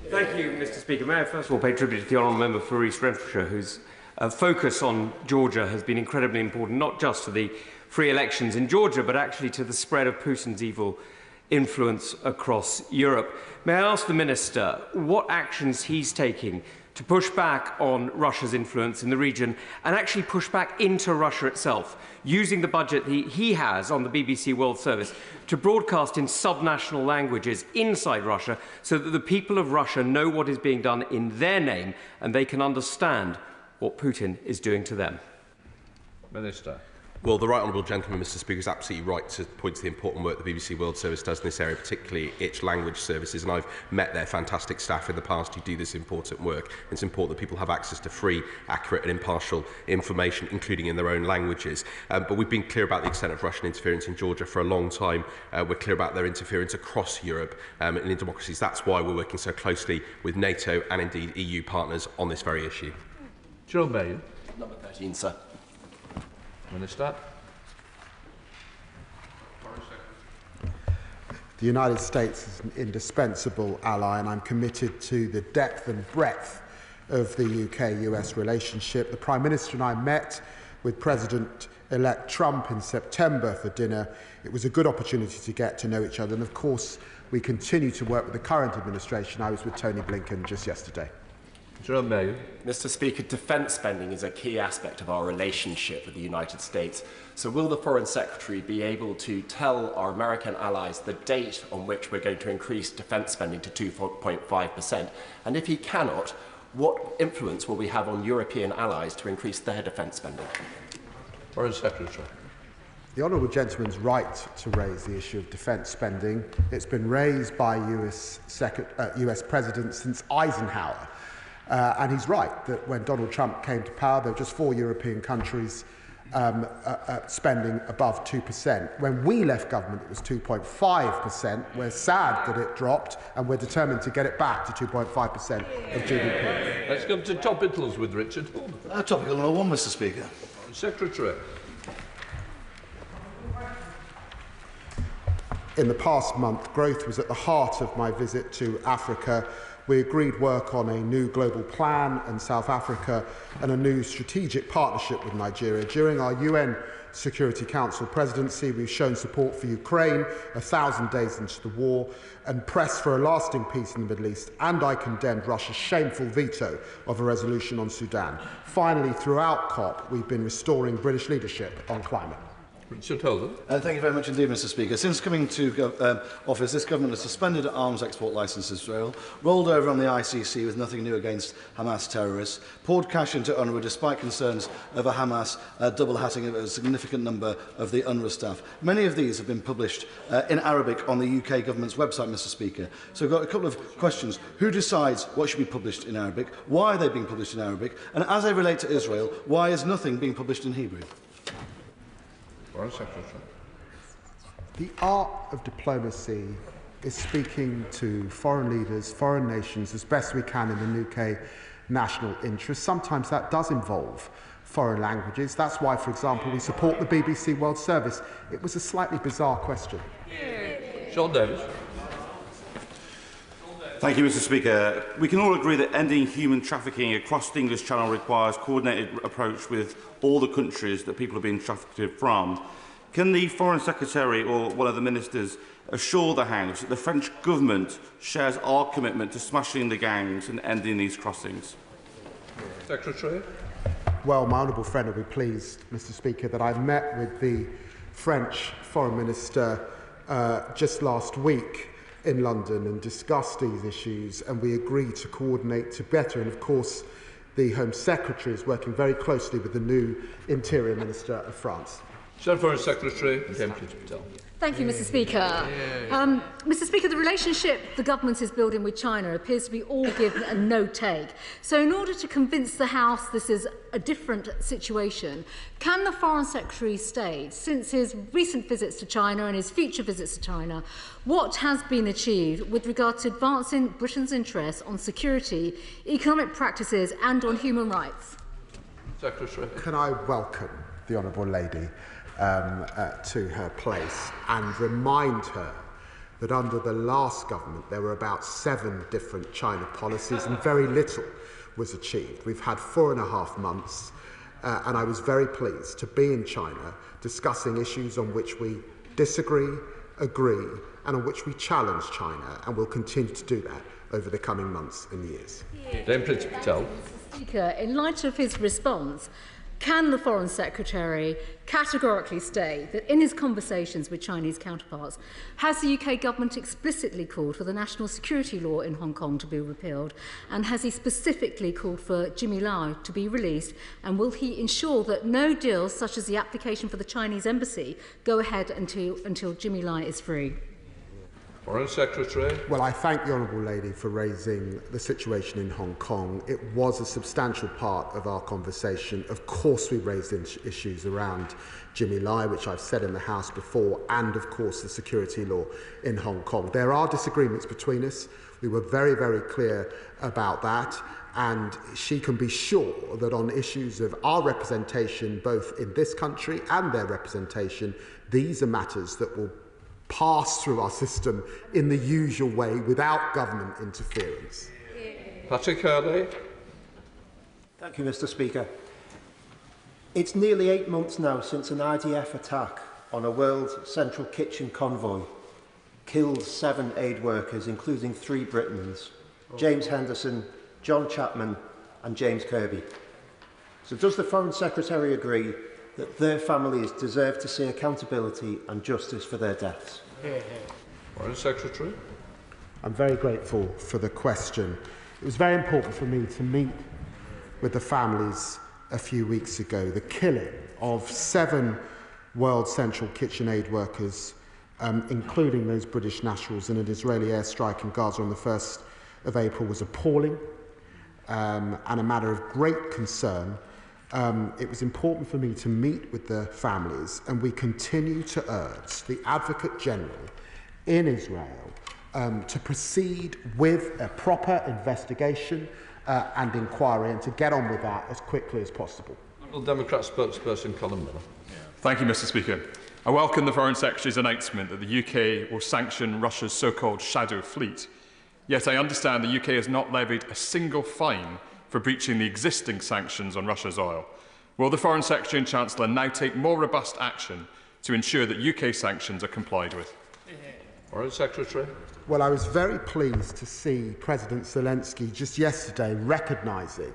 Thank you, Mr. Speaker. May I first of all pay tribute to the honourable member for East Renfrewshire, whose focus on Georgia has been incredibly important, not just to the free elections in Georgia, but actually to the spread of Putin's evil influence across Europe. May I ask the Minister what actions he's taking to push back on Russia's influence in the region and actually push back into Russia itself, using the budget he has on the BBC World Service to broadcast in subnational languages inside Russia so that the people of Russia know what is being done in their name and they can understand what Putin is doing to them. Minister. Well, the right honourable gentleman, Mr. Speaker, is absolutely right to point to the important work the BBC World Service does in this area, particularly its language services. And I've met their fantastic staff in the past who do this important work. It's important that people have access to free, accurate and impartial information, including in their own languages. But we've been clear about the extent of Russian interference in Georgia for a long time. We're clear about their interference across Europe and in democracies. That's why we're working so closely with NATO and indeed EU partners on this very issue. Gerald Mayo. Number 13, sir. Minister. The United States is an indispensable ally, and I'm committed to the depth and breadth of the UK-US relationship. The Prime Minister and I met with President-elect Trump in September for dinner. It was a good opportunity to get to know each other, and of course we continue to work with the current administration. I was with Tony Blinken just yesterday. Mr. Speaker, defence spending is a key aspect of our relationship with the United States. So will the Foreign Secretary be able to tell our American allies the date on which we're going to increase defence spending to 2.5%? And if he cannot, what influence will we have on European allies to increase their defence spending? Foreign Secretary. The honourable gentleman's right to raise the issue of defence spending. It's been raised by US Presidents since Eisenhower. And he's right that when Donald Trump came to power, there were just 4 European countries spending above 2%. When we left government, it was 2.5%. We're sad that it dropped, and we're determined to get it back to 2.5% of GDP. Let's come to topicals with Richard. Topical number 1, Mr. Speaker. Secretary. In the past month, growth was at the heart of my visit to Africa. We agreed work on a new global plan in South Africa and a new strategic partnership with Nigeria. During our UN Security Council presidency, we've shown support for Ukraine 1,000 days into the war and pressed for a lasting peace in the Middle East, and I condemned Russia's shameful veto of a resolution on Sudan. Finally, throughout COP, we've been restoring British leadership on climate. Richard Holden. Thank you very much indeed, Mr. Speaker. Since coming to office, this government has suspended arms export licences to Israel, rolled over on the ICC with nothing new against Hamas terrorists, poured cash into UNRWA despite concerns over Hamas double-hatting a significant number of the UNRWA staff. Many of these have been published in Arabic on the UK government's website, Mr. Speaker. So I've got a couple of questions. Who decides what should be published in Arabic? Why are they being published in Arabic? And as they relate to Israel, why is nothing being published in Hebrew? Foreign Secretary. The art of diplomacy is speaking to foreign leaders, foreign nations, as best we can in the UK national interest. Sometimes that does involve foreign languages. That's why, for example, we support the BBC World Service. It was a slightly bizarre question. Sean Davis. Thank you, Mr. Speaker. We can all agree that ending human trafficking across the English Channel requires a coordinated approach with all the countries that people are being trafficked from. Can the Foreign Secretary or one of the ministers assure the House that the French government shares our commitment to smashing the gangs and ending these crossings? Secretary. Well, my honourable friend will be pleased, Mr. Speaker, that I met with the French Foreign Minister just last week in London and discussed these issues, and we agreed to coordinate to better. And of course, the Home Secretary is working very closely with the new Interior Minister of France. Foreign Secretary, James Patel. Thank you, Mr. Speaker. Mr. Speaker, the relationship the government is building with China appears to be all give and no take. So in order to convince the House this is a different situation, can the Foreign Secretary state, since his recent visits to China and his future visits to China, what has been achieved with regard to advancing Britain's interests on security, economic practices and on human rights? Secretary. Can I welcome the Honourable Lady to her place and remind her that under the last government there were about 7 different China policies and very little was achieved. We've had 4.5 months and I was very pleased to be in China discussing issues on which we disagree, agree and on which we challenge China, and will continue to do that over the coming months and years. James Patel. Mr. Speaker, in light of his response, can the Foreign Secretary categorically state that in his conversations with Chinese counterparts, has the UK government explicitly called for the national security law in Hong Kong to be repealed, and has he specifically called for Jimmy Lai to be released, and will he ensure that no deals such as the application for the Chinese embassy go ahead until Jimmy Lai is free? Foreign Secretary. Well, I thank the Honourable Lady for raising the situation in Hong Kong. It was a substantial part of our conversation. Of course, we raised issues around Jimmy Lai, which I've said in the House before, and of course the security law in Hong Kong. There are disagreements between us. We were very, very clear about that. And she can be sure that on issues of our representation, both in this country and their representation, these are matters that will pass through our system in the usual way without government interference. Patrick Hurley. Thank you, Mr. Speaker. It's nearly 8 months now since an IDF attack on a World Central Kitchen convoy killed 7 aid workers, including 3 Britons, James Henderson, John Chapman and James Kirby. So does the Foreign Secretary agree that their families deserve to see accountability and justice for their deaths? Foreign Secretary. I'm very grateful for the question. It was very important for me to meet with the families a few weeks ago. The killing of 7 World Central Kitchen aid workers, including those British nationals, in an Israeli airstrike in Gaza on the 1st of April was appalling and a matter of great concern. It was important for me to meet with the families, and we continue to urge the Advocate General in Israel to proceed with a proper investigation and inquiry, and to get on with that as quickly as possible. Democrat spokesperson Colin Miller. Thank you, Mr. Speaker. I welcome the Foreign Secretary's announcement that the UK will sanction Russia's so-called shadow fleet. Yet I understand the UK has not levied a single fine for breaching the existing sanctions on Russia's oil. Will the Foreign Secretary and Chancellor now take more robust action to ensure that UK sanctions are complied with? Foreign Secretary. Well, I was very pleased to see President Zelensky just yesterday recognising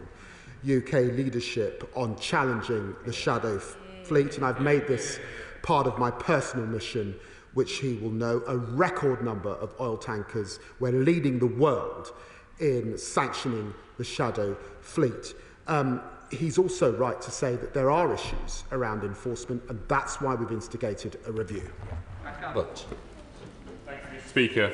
UK leadership on challenging the shadow fleet, and I've made this part of my personal mission, which he will know. A record number of oil tankers. We're leading the world in sanctioning the shadow fleet. He's also right to say that there are issues around enforcement, and that's why we've instigated a review. But Speaker,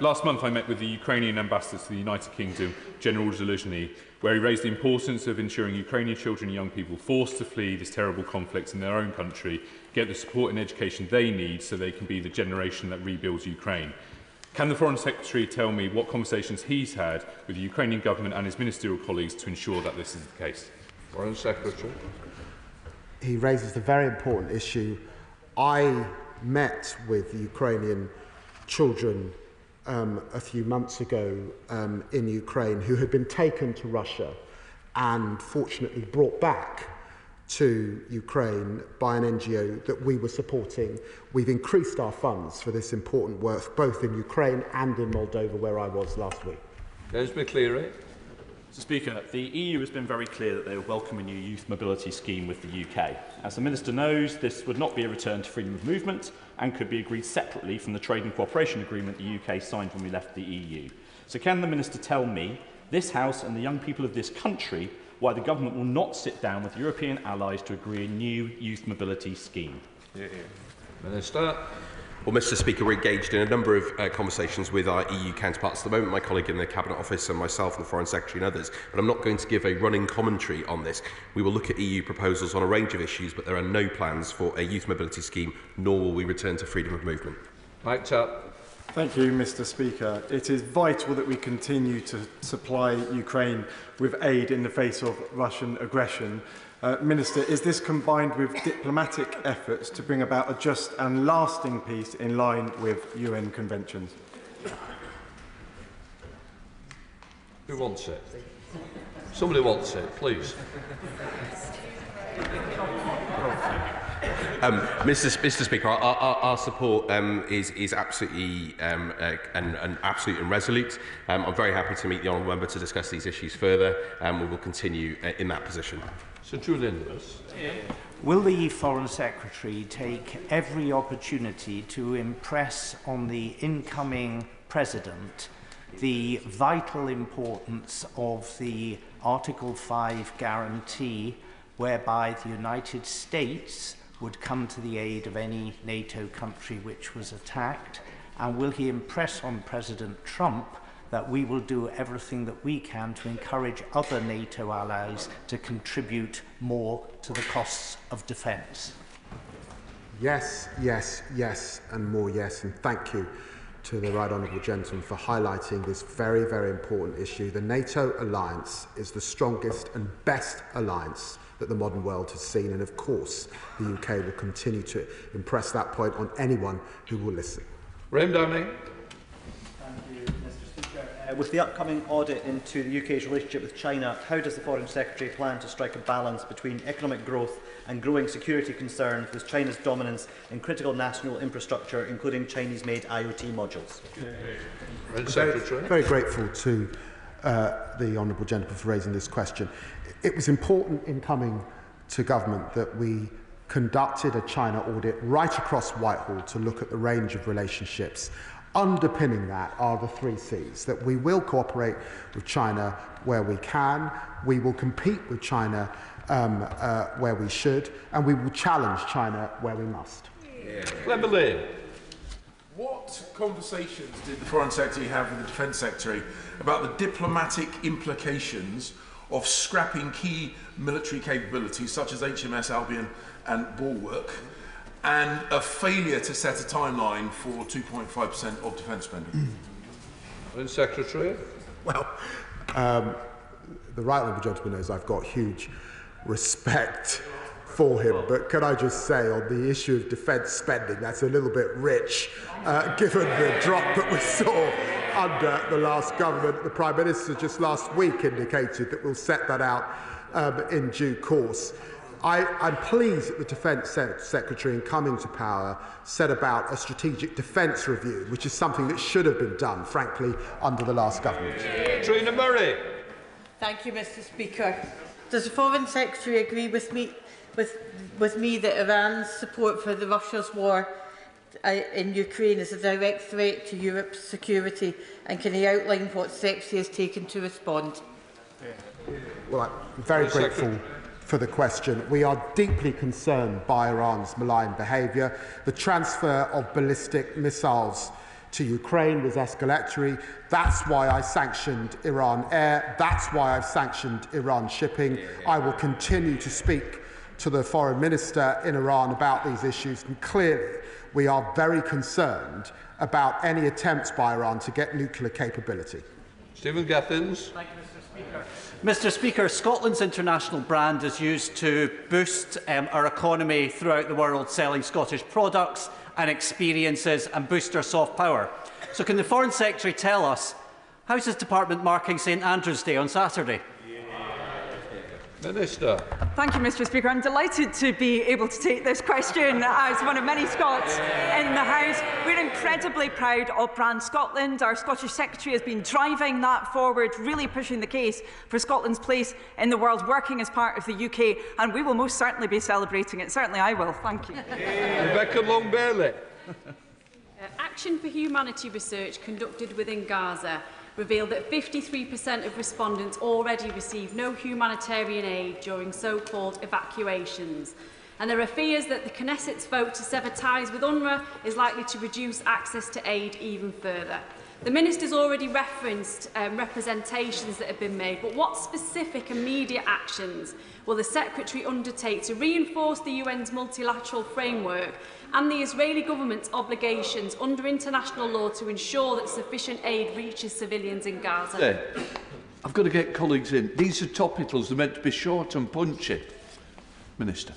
last month I met with the Ukrainian ambassador to the United Kingdom, General Zaluzhny, where he raised the importance of ensuring Ukrainian children and young people forced to flee this terrible conflict in their own country get the support and education they need so they can be the generation that rebuilds Ukraine. Can the Foreign Secretary tell me what conversations he's had with the Ukrainian government and his ministerial colleagues to ensure that this is the case? Foreign Secretary. He raises a very important issue. I met with the Ukrainian children a few months ago in Ukraine who had been taken to Russia and fortunately brought back to Ukraine by an NGO that we were supporting. We've increased our funds for this important work, both in Ukraine and in Moldova, where I was last week. James McCleary. Mr. Speaker, the EU has been very clear that they will welcome a new youth mobility scheme with the UK. As the Minister knows, this would not be a return to freedom of movement and could be agreed separately from the trade and cooperation agreement the UK signed when we left the EU. So can the Minister tell me, this House and the young people of this country, why the government will not sit down with European allies to agree a new youth mobility scheme? Minister. Well, Mr. Speaker, we're engaged in a number of conversations with our EU counterparts at the moment, my colleague in the Cabinet Office and myself and the Foreign Secretary and others, but I'm not going to give a running commentary on this. We will look at EU proposals on a range of issues, but there are no plans for a youth mobility scheme, nor will we return to freedom of movement. Mike Tutt. Thank you, Mr. Speaker. It is vital that we continue to supply Ukraine with aid in the face of Russian aggression. Minister, is this combined with diplomatic efforts to bring about a just and lasting peace in line with UN conventions? Who wants it? Somebody wants it, please. Mr. Speaker, our support is absolutely absolute and resolute. I'm very happy to meet the honourable member to discuss these issues further, and we will continue in that position. Sir Julian Lewis. Will the Foreign Secretary take every opportunity to impress on the incoming President the vital importance of the Article 5 guarantee, whereby the United States would come to the aid of any NATO country which was attacked? And will he impress on President Trump that we will do everything that we can to encourage other NATO allies to contribute more to the costs of defence? Yes, yes, yes, and more yes, and thank you to the Right Honourable Gentleman for highlighting this very, very important issue. The NATO alliance is the strongest and best alliance that the modern world has seen, and of course the UK will continue to impress that point on anyone who will listen. Graham Downey. With the upcoming audit into the UK's relationship with China, how does the Foreign Secretary plan to strike a balance between economic growth and growing security concerns with China's dominance in critical national infrastructure, including Chinese-made IoT modules? Very grateful to the Honourable Gentleman for raising this question. It was important in coming to government that we conducted a China audit right across Whitehall to look at the range of relationships. Underpinning that are the 3 Cs, that we will cooperate with China where we can, we will compete with China where we should, and we will challenge China where we must. Cleverly. What conversations did the Foreign Secretary have with the Defence Secretary about the diplomatic implications of scrapping key military capabilities such as HMS Albion and Bulwark, and a failure to set a timeline for 2.5% of defence spending? Secretary. Well, the Right Honourable Gentleman knows I've got huge respect for him, but can I just say on the issue of defence spending, that's a little bit rich, given the drop that we saw under the last government. The Prime Minister just last week indicated that we'll set that out in due course. I'm pleased that the Defence Secretary, in coming to power, set about a strategic defence review, which is something that should have been done, frankly, under the last government. Trina Murray. Thank you, Mr. Speaker. Does the Foreign Secretary agree with me that Iran's support for Russia's war in Ukraine is a direct threat to Europe's security, and can he outline what steps he has taken to respond? Well, I'm very grateful for the question. We are deeply concerned by Iran's malign behaviour. The transfer of ballistic missiles to Ukraine was escalatory. That's why I sanctioned Iran Air. That's why I've sanctioned Iran shipping. I will continue to speak to the Foreign Minister in Iran about these issues, and clearly we are very concerned about any attempts by Iran to get nuclear capability. Stephen Gaffins. Thank you, Mr. Speaker. Mr. Speaker, Scotland's international brand is used to boost our economy throughout the world, selling Scottish products and experiences and boost our soft power. So can the Foreign Secretary tell us, how's his department marking St Andrew's Day on Saturday? Minister. Thank you, Mr. Speaker. I'm delighted to be able to take this question as one of many Scots in the House. We're incredibly proud of Brand Scotland. Our Scottish Secretary has been driving that forward, really pushing the case for Scotland's place in the world, working as part of the UK, and we will most certainly be celebrating it. Certainly I will. Thank you. Rebecca Long-Bailey. Action for Humanity research conducted within Gaza revealed that 53% of respondents already received no humanitarian aid during so-called evacuations. and there are fears that the Knesset's vote to sever ties with UNRWA is likely to reduce access to aid even further. The Minister's already referenced representations that have been made, but what specific immediate actions will the Secretary undertake to reinforce the UN's multilateral framework and the Israeli government's obligations under international law to ensure that sufficient aid reaches civilians in Gaza? I've got to get colleagues in. These are topicals. They're meant to be short and punchy. Minister.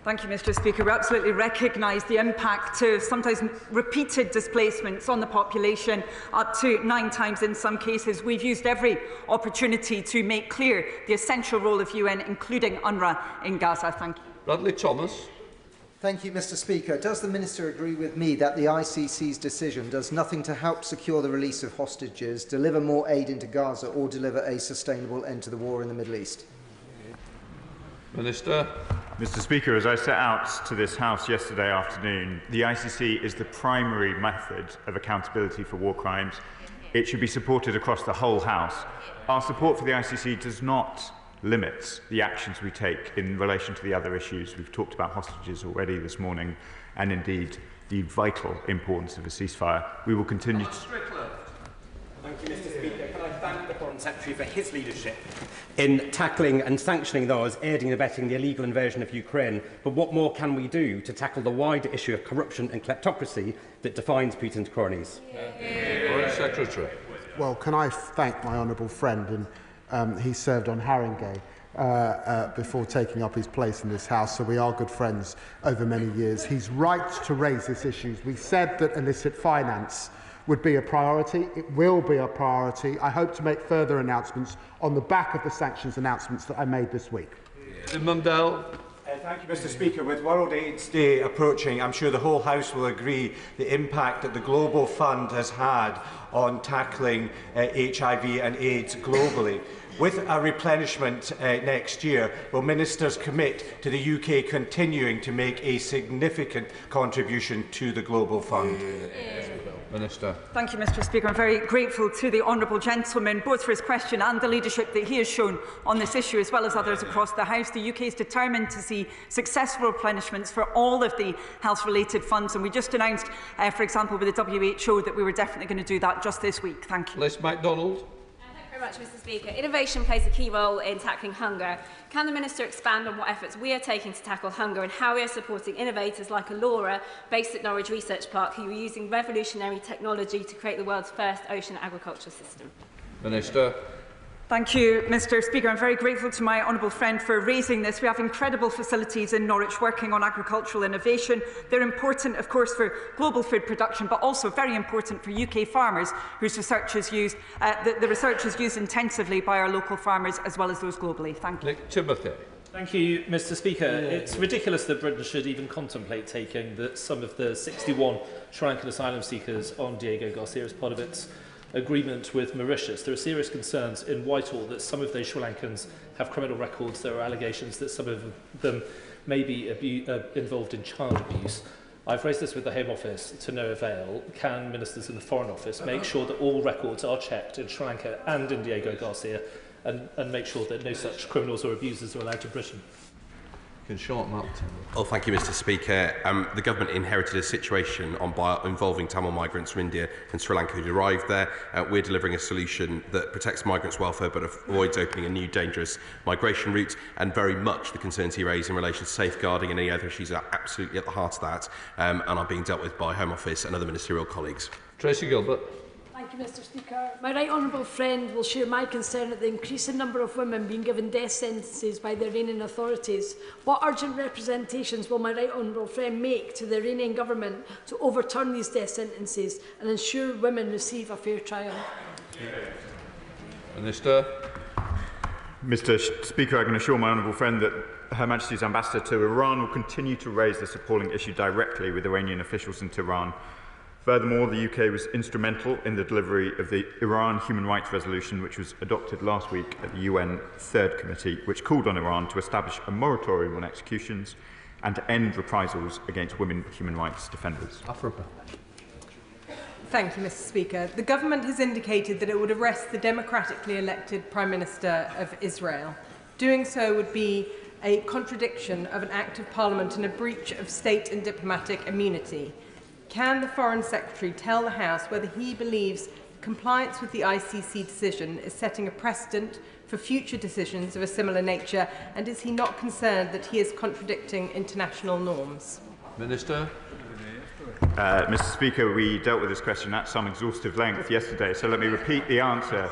Thank you, Mr. Speaker. We absolutely recognise the impact of sometimes repeated displacements on the population, up to 9 times in some cases. We've used every opportunity to make clear the essential role of UN, including UNRWA, in Gaza. Thank you. Bradley Thomas. Thank you, Mr. Speaker. Does the Minister agree with me that the ICC's decision does nothing to help secure the release of hostages, deliver more aid into Gaza, or deliver a sustainable end to the war in the Middle East? Minister. Mr. Speaker, as I set out to this House yesterday afternoon, the ICC is the primary method of accountability for war crimes. It should be supported across the whole House. Our support for the ICC does not limit the actions we take in relation to the other issues. We've talked about hostages already this morning, and indeed the vital importance of a ceasefire. We will continue to... Thank you, Mr. Speaker. Can I thank the Foreign Secretary for his leadership in tackling and sanctioning those aiding and abetting the illegal invasion of Ukraine? But what more can we do to tackle the wider issue of corruption and kleptocracy that defines Putin's cronies? Foreign Secretary. Well, can I thank my honourable friend, and he served on Haringey before taking up his place in this House, so we are good friends over many years. He's right to raise this issue. We said that illicit finance would be a priority. It will be a priority. I hope to make further announcements on the back of the sanctions announcements that I made this week. Mundell. Thank you, Mr. Speaker. With World AIDS Day approaching, I'm sure the whole House will agree the impact that the Global Fund has had on tackling HIV and AIDS globally. With a replenishment next year, will ministers commit to the UK continuing to make a significant contribution to the Global Fund? Minister. Thank you, Mr. Speaker. I'm very grateful to the honourable gentleman, both for his question and the leadership that he has shown on this issue, as well as others across the House. The UK is determined to see successful replenishments for all of the health-related funds, and we just announced, for example, with the WHO, that we were definitely going to do that just this week. Thank you. Liz MacDonald. Thank you very much, Mr. Speaker. Innovation plays a key role in tackling hunger. Can the Minister expand on what efforts we are taking to tackle hunger and how we are supporting innovators like Alora, based at Norwich Research Park, who are using revolutionary technology to create the world's first ocean agriculture system? Minister. Thank you, Mr. Speaker. I'm very grateful to my honourable friend for raising this. We have incredible facilities in Norwich working on agricultural innovation. They're important, of course, for global food production, but also very important for UK farmers, whose research is used. The research is used intensively by our local farmers as well as those globally. Thank you. Nick Timothy. Thank you, Mr. Speaker. It's ridiculous that Britain should even contemplate taking some of the 61 Sri Lankan asylum seekers on Diego Garcia as part of its agreement with Mauritius. There are serious concerns in Whitehall that some of those Sri Lankans have criminal records. There are allegations that some of them may be involved in child abuse. I've raised this with the Home Office to no avail. Can ministers in the Foreign Office make sure that all records are checked in Sri Lanka and in Diego Garcia and make sure that no such criminals or abusers are allowed to Britain? Well, thank you, Mr. Speaker. The government inherited a situation involving Tamil migrants from India and Sri Lanka who arrived there. We're delivering a solution that protects migrants' welfare but avoids opening a new dangerous migration route, and very much the concerns he raised in relation to safeguarding and any other issues are absolutely at the heart of that and are being dealt with by Home Office and other ministerial colleagues. Tracy Gilbert. Thank you, Mr. Speaker. My right honourable friend will share my concern at the increasing number of women being given death sentences by the Iranian authorities. What urgent representations will my right honourable friend make to the Iranian government to overturn these death sentences and ensure women receive a fair trial? Minister. Mr. Speaker, I can assure my honourable friend that Her Majesty's Ambassador to Iran will continue to raise this appalling issue directly with Iranian officials in Tehran. Furthermore, the UK was instrumental in the delivery of the Iran Human Rights Resolution, which was adopted last week at the UN Third Committee, which called on Iran to establish a moratorium on executions and to end reprisals against women human rights defenders. Africa. Thank you, Mr. Speaker. The government has indicated that it would arrest the democratically elected Prime Minister of Israel. Doing so would be a contradiction of an Act of Parliament and a breach of state and diplomatic immunity. Can the Foreign Secretary tell the House whether he believes compliance with the ICC decision is setting a precedent for future decisions of a similar nature, and is he not concerned that he is contradicting international norms? Minister. Mr. Speaker, we dealt with this question at some exhaustive length yesterday, so let me repeat the answer.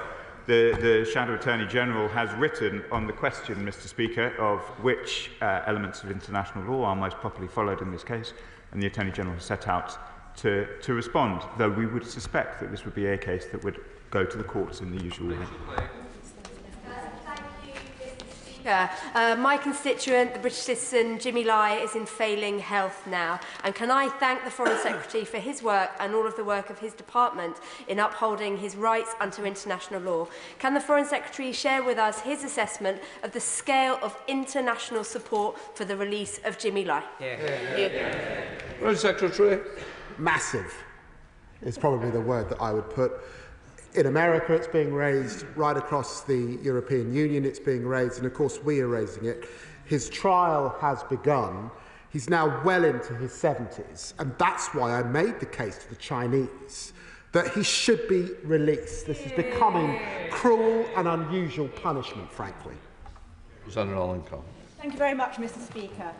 The Shadow Attorney General has written on the question, Mr. Speaker, of which elements of international law are most properly followed in this case, and the Attorney General has set out to respond, though we would suspect that this would be a case that would go to the courts in the usual way. My constituent, the British citizen Jimmy Lai, is in failing health now. And can I thank the Foreign Secretary for his work and all of the work of his department in upholding his rights under international law? Can the Foreign Secretary share with us his assessment of the scale of international support for the release of Jimmy Lai? Foreign Secretary. Massive is probably the word that I would put. In America, it's being raised right across the European Union. It's being raised, and of course, we are raising it. His trial has begun. He's now well into his 70s, and that's why I made the case to the Chinese that he should be released. This is becoming cruel and unusual punishment, frankly. Senator Alencar. Thank you very much, Mr. Speaker.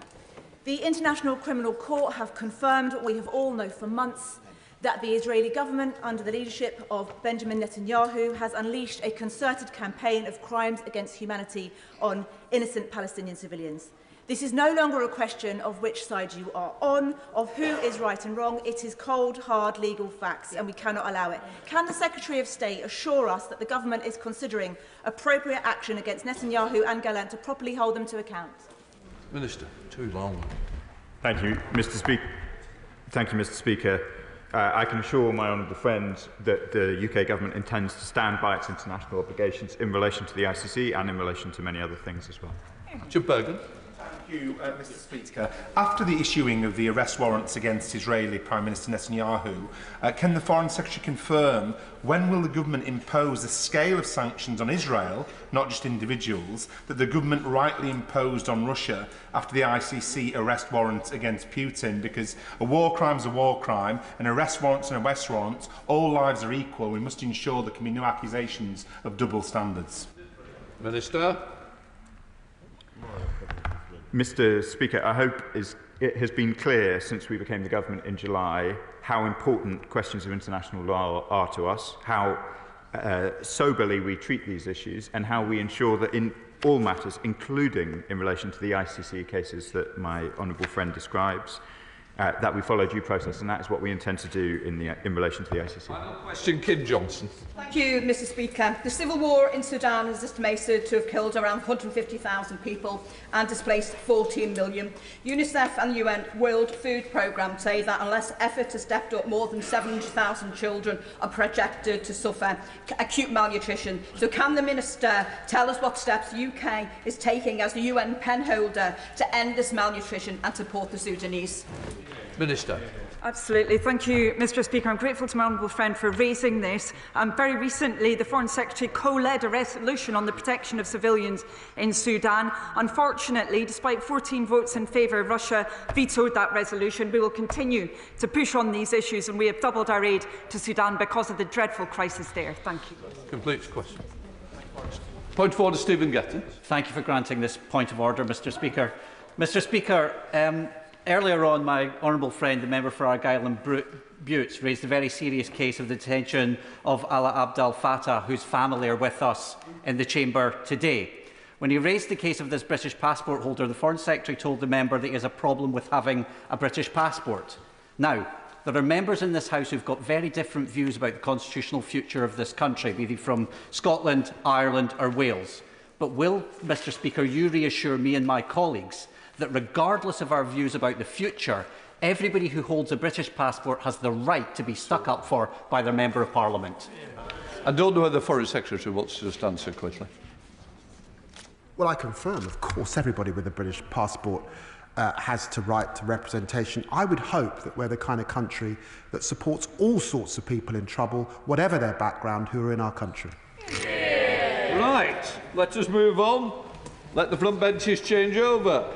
The International Criminal Court have confirmed what we have all known for months, that the Israeli government, under the leadership of Benjamin Netanyahu, has unleashed a concerted campaign of crimes against humanity on innocent Palestinian civilians. This is no longer a question of which side you are on, of who is right and wrong. It is cold, hard legal facts, and we cannot allow it. Can the Secretary of State assure us that the government is considering appropriate action against Netanyahu and Gallant to properly hold them to account? Minister, too long. Thank you, Mr. Speaker. Thank you, Mr. Speaker. I can assure my honourable friend that the UK government intends to stand by its international obligations in relation to the ICC and in relation to many other things as well. Jim Bergen. Thank you, Mr. Speaker. After the issuing of the arrest warrants against Israeli Prime Minister Netanyahu, can the Foreign Secretary confirm when will the government impose the scale of sanctions on Israel, not just individuals, that the government rightly imposed on Russia after the ICC arrest warrant against Putin? Because a war crime is a war crime, and arrest warrants and arrest warrants, all lives are equal. We must ensure there can be no accusations of double standards. Minister. Mr. Speaker, I hope it has been clear since we became the government in July how important questions of international law are to us, how soberly we treat these issues, and how we ensure that in all matters, including in relation to the ICC cases that my honourable friend describes, that we follow due process, and that is what we intend to do in relation to the ICC. Final question, Kim Johnson. Thank you, Mr. Speaker. The civil war in Sudan is estimated to have killed around 150,000 people and displaced 14 million. UNICEF and the UN World Food Programme say that unless efforts are stepped up, more than 700,000 children are projected to suffer acute malnutrition. So can the Minister tell us what steps the UK is taking as the UN penholder to end this malnutrition and support the Sudanese? Minister. Absolutely. Thank you, Mr. Speaker. I'm grateful to my honourable friend for raising this. Very recently, the Foreign Secretary co-led a resolution on the protection of civilians in Sudan. Unfortunately, despite 14 votes in favour, Russia vetoed that resolution. We will continue to push on these issues, and we have doubled our aid to Sudan because of the dreadful crisis there. Thank you. Completes question. Point of order, Stephen Gettin. Thank you for granting this point of order, Mr. Speaker. Mr. Speaker, earlier on, my honourable friend, the member for Argyll and Butes, raised a very serious case of the detention of Alaa Abd al-Fattah, whose family are with us in the chamber today. When he raised the case of this British passport holder, the Foreign Secretary told the member that he has a problem with having a British passport. Now, there are members in this House who have got very different views about the constitutional future of this country, be they from Scotland, Ireland or Wales. But will, Mr. Speaker, you reassure me and my colleagues that regardless of our views about the future, everybody who holds a British passport has the right to be stuck up for by their Member of Parliament? I don't know whether the Foreign Secretary wants to just answer quickly. Well, I confirm, of course, everybody with a British passport has the right to representation. I would hope that we're the kind of country that supports all sorts of people in trouble, whatever their background, who are in our country. Right, let us move on. Let the front benches change over.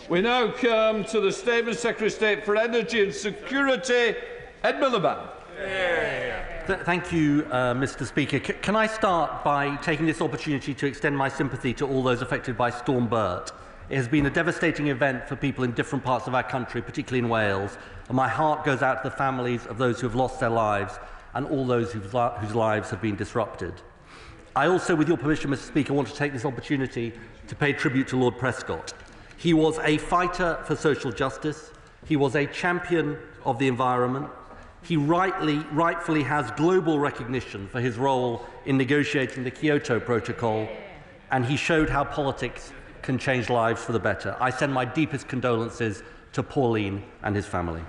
We now come to the Statement Secretary of State for Energy and Security, Ed Miliband. Thank you, Mr. Speaker. Can I start by taking this opportunity to extend my sympathy to all those affected by Storm Bert? It has been a devastating event for people in different parts of our country, particularly in Wales, and my heart goes out to the families of those who have lost their lives and all those whose lives have been disrupted. I also, with your permission, Mr. Speaker, want to take this opportunity to pay tribute to Lord Prescott. He was a fighter for social justice. He was a champion of the environment. He rightfully has global recognition for his role in negotiating the Kyoto Protocol, and he showed how politics can change lives for the better. I send my deepest condolences to Pauline and his family.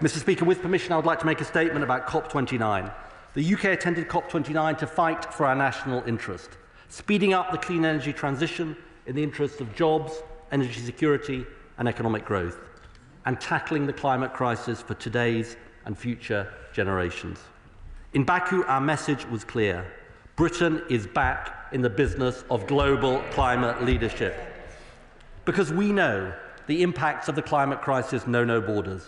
Mr. Speaker, with permission, I would like to make a statement about COP29. The UK attended COP29 to fight for our national interest, speeding up the clean energy transition in the interest of jobs, energy security and economic growth, and tackling the climate crisis for today's and future generations. In Baku, our message was clear. Britain is back in the business of global climate leadership. Because we know the impacts of the climate crisis know no borders.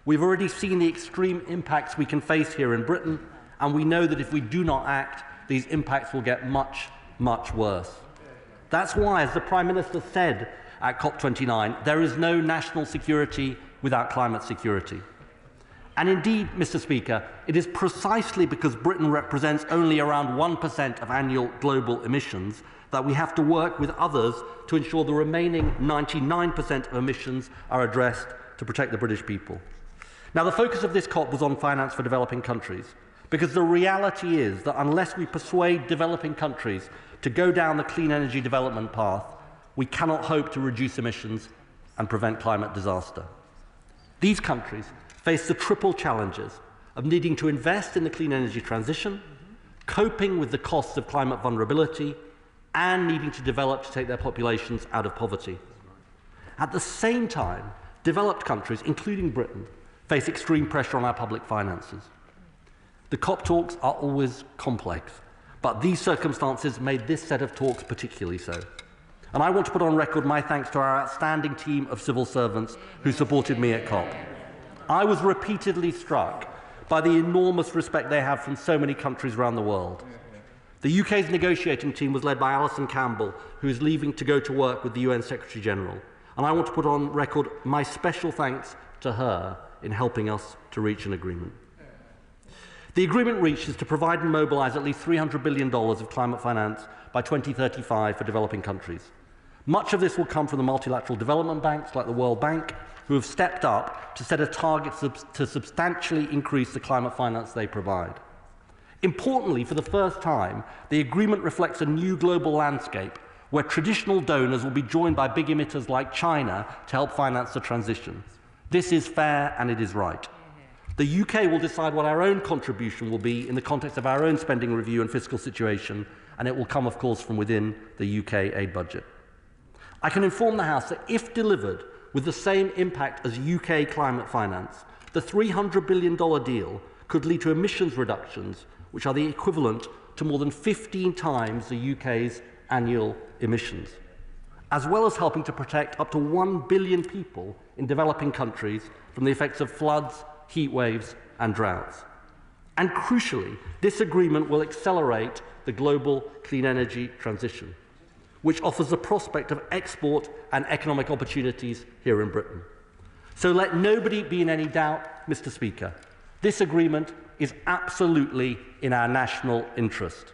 We've already seen the extreme impacts we can face here in Britain, and we know that if we do not act, these impacts will get much, much worse. That's why, as the Prime Minister said at COP29, there is no national security without climate security. And indeed, Mr. Speaker, it is precisely because Britain represents only around 1% of annual global emissions that we have to work with others to ensure the remaining 99% of emissions are addressed to protect the British people. Now, the focus of this COP was on finance for developing countries, because the reality is that unless we persuade developing countries to go down the clean energy development path, we cannot hope to reduce emissions and prevent climate disaster. These countries face the triple challenges of needing to invest in the clean energy transition, coping with the costs of climate vulnerability, and needing to develop to take their populations out of poverty. At the same time, developed countries, including Britain, face extreme pressure on our public finances. The COP talks are always complex, but these circumstances made this set of talks particularly so. And I want to put on record my thanks to our outstanding team of civil servants who supported me at COP. I was repeatedly struck by the enormous respect they have from so many countries around the world. The UK's negotiating team was led by Alison Campbell, who is leaving to go to work with the UN Secretary-General. And I want to put on record my special thanks to her in helping us to reach an agreement. The agreement reached is to provide and mobilise at least $300 billion of climate finance by 2035 for developing countries. Much of this will come from the multilateral development banks like the World Bank, who have stepped up to set a target to substantially increase the climate finance they provide. Importantly, for the first time, the agreement reflects a new global landscape where traditional donors will be joined by big emitters like China to help finance the transition. This is fair and it is right. The UK will decide what our own contribution will be in the context of our own spending review and fiscal situation, and it will come, of course, from within the UK aid budget. I can inform the House that if delivered with the same impact as UK climate finance, the $300 billion deal could lead to emissions reductions which are the equivalent to more than 15 times the UK's annual emissions, as well as helping to protect up to 1 billion people in developing countries from the effects of floods, heat waves and droughts. And crucially, this agreement will accelerate the global clean energy transition, which offers the prospect of export and economic opportunities here in Britain. So let nobody be in any doubt, Mr. Speaker, this agreement is absolutely in our national interest.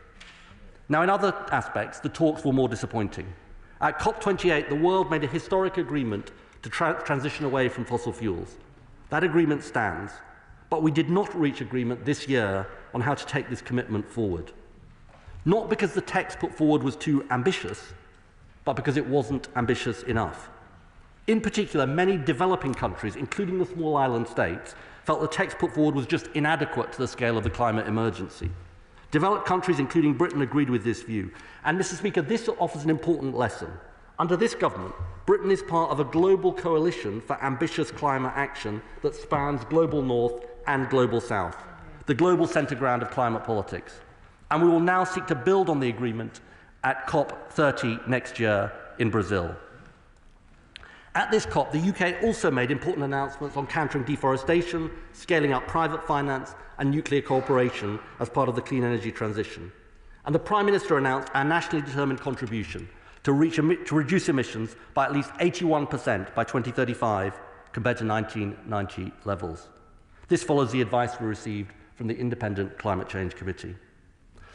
Now, in other aspects, the talks were more disappointing. At COP28, the world made a historic agreement to transition away from fossil fuels. That agreement stands, but we did not reach agreement this year on how to take this commitment forward. Not because the text put forward was too ambitious, but because it wasn't ambitious enough. In particular, many developing countries, including the small island states, felt the text put forward was just inadequate to the scale of the climate emergency. Developed countries, including Britain, agreed with this view. And, Mr. Speaker, this offers an important lesson. Under this government, Britain is part of a global coalition for ambitious climate action that spans global north and global south, the global centre ground of climate politics. And we will now seek to build on the agreement at COP30 next year in Brazil. At this COP, the UK also made important announcements on countering deforestation, scaling up private finance and nuclear cooperation as part of the clean energy transition. And the Prime Minister announced our nationally determined contribution to reduce emissions by at least 81% by 2035 compared to 1990 levels. This follows the advice we received from the Independent Climate Change Committee.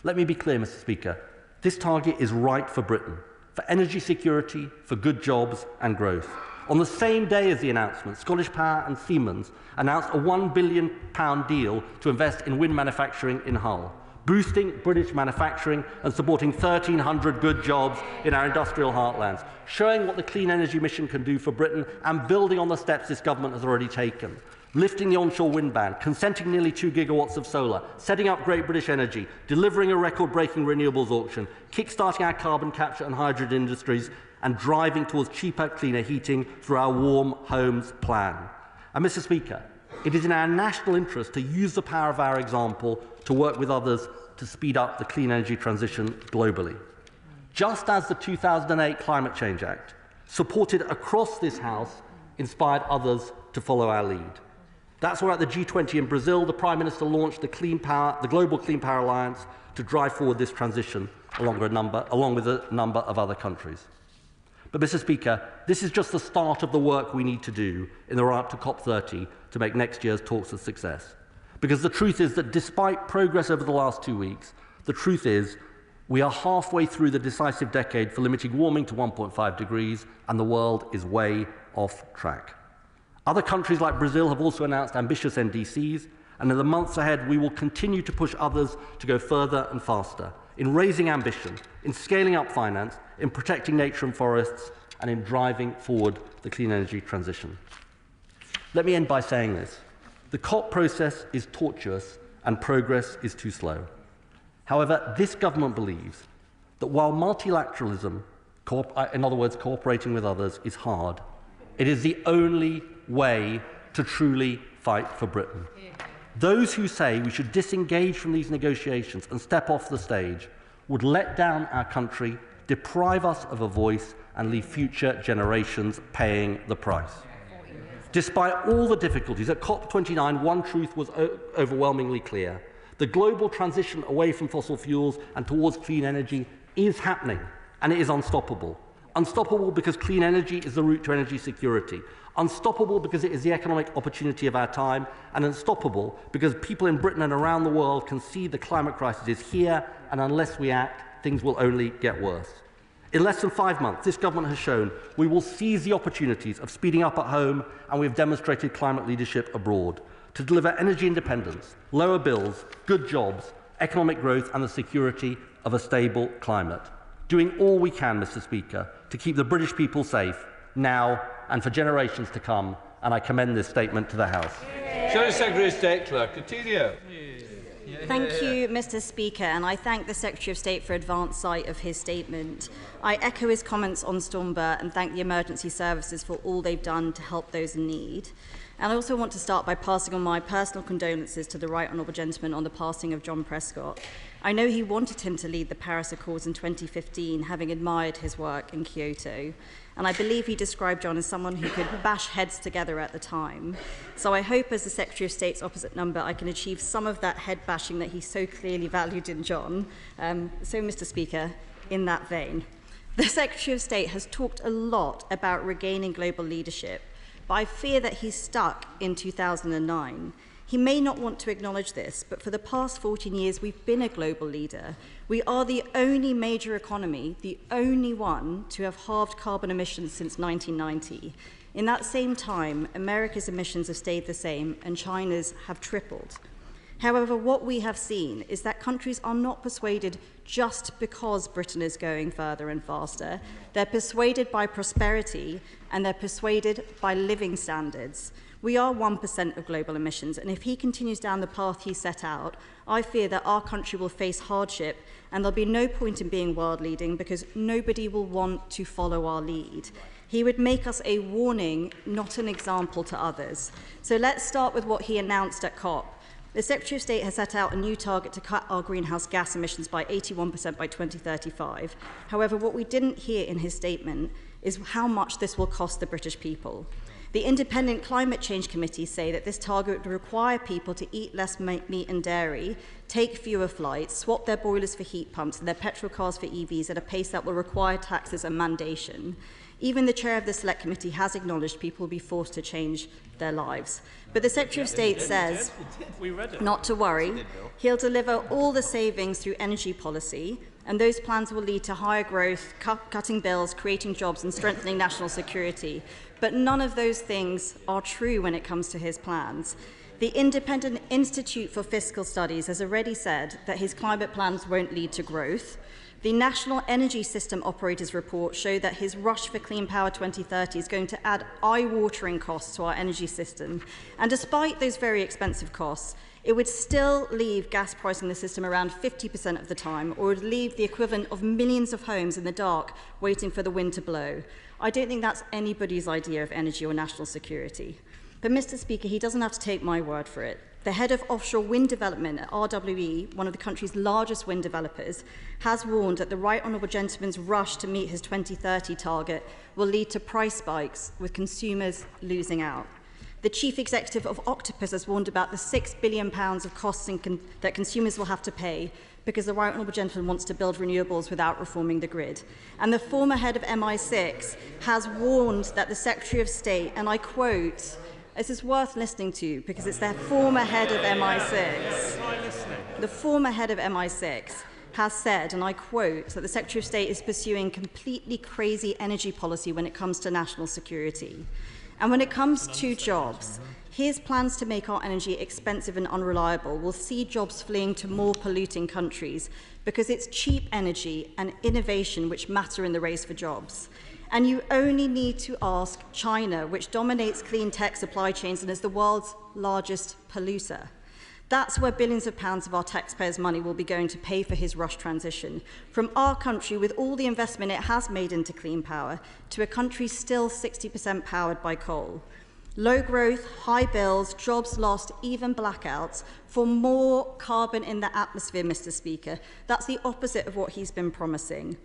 Let me be clear, Mr. Speaker, this target is right for Britain, for energy security, for good jobs and growth. On the same day as the announcement, Scottish Power and Siemens announced a £1 billion deal to invest in wind manufacturing in Hull, boosting British manufacturing and supporting 1,300 good jobs in our industrial heartlands, showing what the clean energy mission can do for Britain and building on the steps this government has already taken. Lifting the onshore wind ban, consenting nearly 2 gigawatts of solar, setting up Great British Energy, delivering a record-breaking renewables auction, kick-starting our carbon capture and hydrogen industries, and driving towards cheaper, cleaner heating through our Warm Homes plan. And, Mr. Speaker, it is in our national interest to use the power of our example to work with others to speed up the clean energy transition globally. Just as the 2008 Climate Change Act, supported across this House, inspired others to follow our lead. That's why at the G20 in Brazil, the Prime Minister launched the Global Clean Power Alliance to drive forward this transition along with a number of other countries. But, Mr. Speaker, this is just the start of the work we need to do in the run-up to COP30 to make next year's talks a success. Because the truth is that despite progress over the last 2 weeks, the truth is we are halfway through the decisive decade for limiting warming to 1.5 degrees, and the world is way off track. Other countries like Brazil have also announced ambitious NDCs, and in the months ahead we will continue to push others to go further and faster in raising ambition, in scaling up finance, in protecting nature and forests, and in driving forward the clean energy transition. Let me end by saying this. The COP process is tortuous and progress is too slow. However, this government believes that while multilateralism, in other words, cooperating with others, is hard, it is the only way to truly fight for Britain. Those who say we should disengage from these negotiations and step off the stage would let down our country, deprive us of a voice, and leave future generations paying the price. Despite all the difficulties, at COP29, one truth was overwhelmingly clear. The global transition away from fossil fuels and towards clean energy is happening, and it is unstoppable. Unstoppable because clean energy is the route to energy security. Unstoppable because it is the economic opportunity of our time, and unstoppable because people in Britain and around the world can see the climate crisis is here, and unless we act, things will only get worse. In less than 5 months, this government has shown we will seize the opportunities of speeding up at home, and we have demonstrated climate leadership abroad to deliver energy independence, lower bills, good jobs, economic growth, and the security of a stable climate. Doing all we can, Mr. Speaker, to keep the British people safe now and for generations to come, and I commend this statement to the House. Shadow Secretary of State, Clerk Coutinho. Thank you, Mr. Speaker, and I thank the Secretary of State for advance sight of his statement. I echo his comments on Stormbird and thank the emergency services for all they've done to help those in need. And I also want to start by passing on my personal condolences to the Right Honourable Gentleman on the passing of John Prescott. I know he wanted him to lead the Paris Accords in 2015, having admired his work in Kyoto. And I believe he described John as someone who could bash heads together at the time. So I hope, as the Secretary of State's opposite number, I can achieve some of that head bashing that he so clearly valued in John. So, Mr. Speaker, in that vein, the Secretary of State has talked a lot about regaining global leadership, but I fear that he's stuck in 2009. He may not want to acknowledge this, but for the past 14 years, we've been a global leader. We are the only major economy, the only one to have halved carbon emissions since 1990. In that same time, America's emissions have stayed the same and China's have tripled. However, what we have seen is that countries are not persuaded just because Britain is going further and faster. They're persuaded by prosperity, and they're persuaded by living standards. We are 1% of global emissions, and if he continues down the path he set out, I fear that our country will face hardship, and there'll be no point in being world leading because nobody will want to follow our lead. He would make us a warning, not an example to others. So let's start with what he announced at COP. The Secretary of State has set out a new target to cut our greenhouse gas emissions by 81% by 2035. However, what we didn't hear in his statement is how much this will cost the British people. The Independent Climate Change Committee say that this target would require people to eat less meat and dairy, take fewer flights, swap their boilers for heat pumps and their petrol cars for EVs at a pace that will require taxes and mandation. Even the chair of the Select Committee has acknowledged people will be forced to change their lives. But the Secretary of State says not to worry. He'll deliver all the savings through energy policy, and those plans will lead to higher growth, cutting bills, creating jobs and strengthening national security. But none of those things are true when it comes to his plans. The Independent Institute for Fiscal Studies has already said that his climate plans won't lead to growth. The National Energy System Operators Report showed that his rush for Clean Power 2030 is going to add eye-watering costs to our energy system. And despite those very expensive costs, it would still leave gas pricing the system around 50% of the time, or would leave the equivalent of millions of homes in the dark waiting for the wind to blow. I don't think that's anybody's idea of energy or national security. But Mr. Speaker, he doesn't have to take my word for it. The head of offshore wind development at RWE, one of the country's largest wind developers, has warned that the Right Honourable Gentleman's rush to meet his 2030 target will lead to price spikes, with consumers losing out. The chief executive of Octopus has warned about the £6 billion of costs that consumers will have to pay because the Right Honourable Gentleman wants to build renewables without reforming the grid. And the former head of MI6 has warned that the Secretary of State, and I quote, this is worth listening to because it's their former head of MI6. The former head of MI6 has said, and I quote, that the Secretary of State is pursuing completely crazy energy policy when it comes to national security. And when it comes to jobs, his plans to make our energy expensive and unreliable will see jobs fleeing to more polluting countries because it's cheap energy and innovation which matter in the race for jobs. And you only need to ask China, which dominates clean tech supply chains and is the world's largest polluter. That's where billions of pounds of our taxpayers' money will be going to pay for his rush transition, from our country with all the investment it has made into clean power to a country still 60% powered by coal. Low growth, high bills, jobs lost, even blackouts, for more carbon in the atmosphere, Mr. Speaker. That's the opposite of what he's been promising.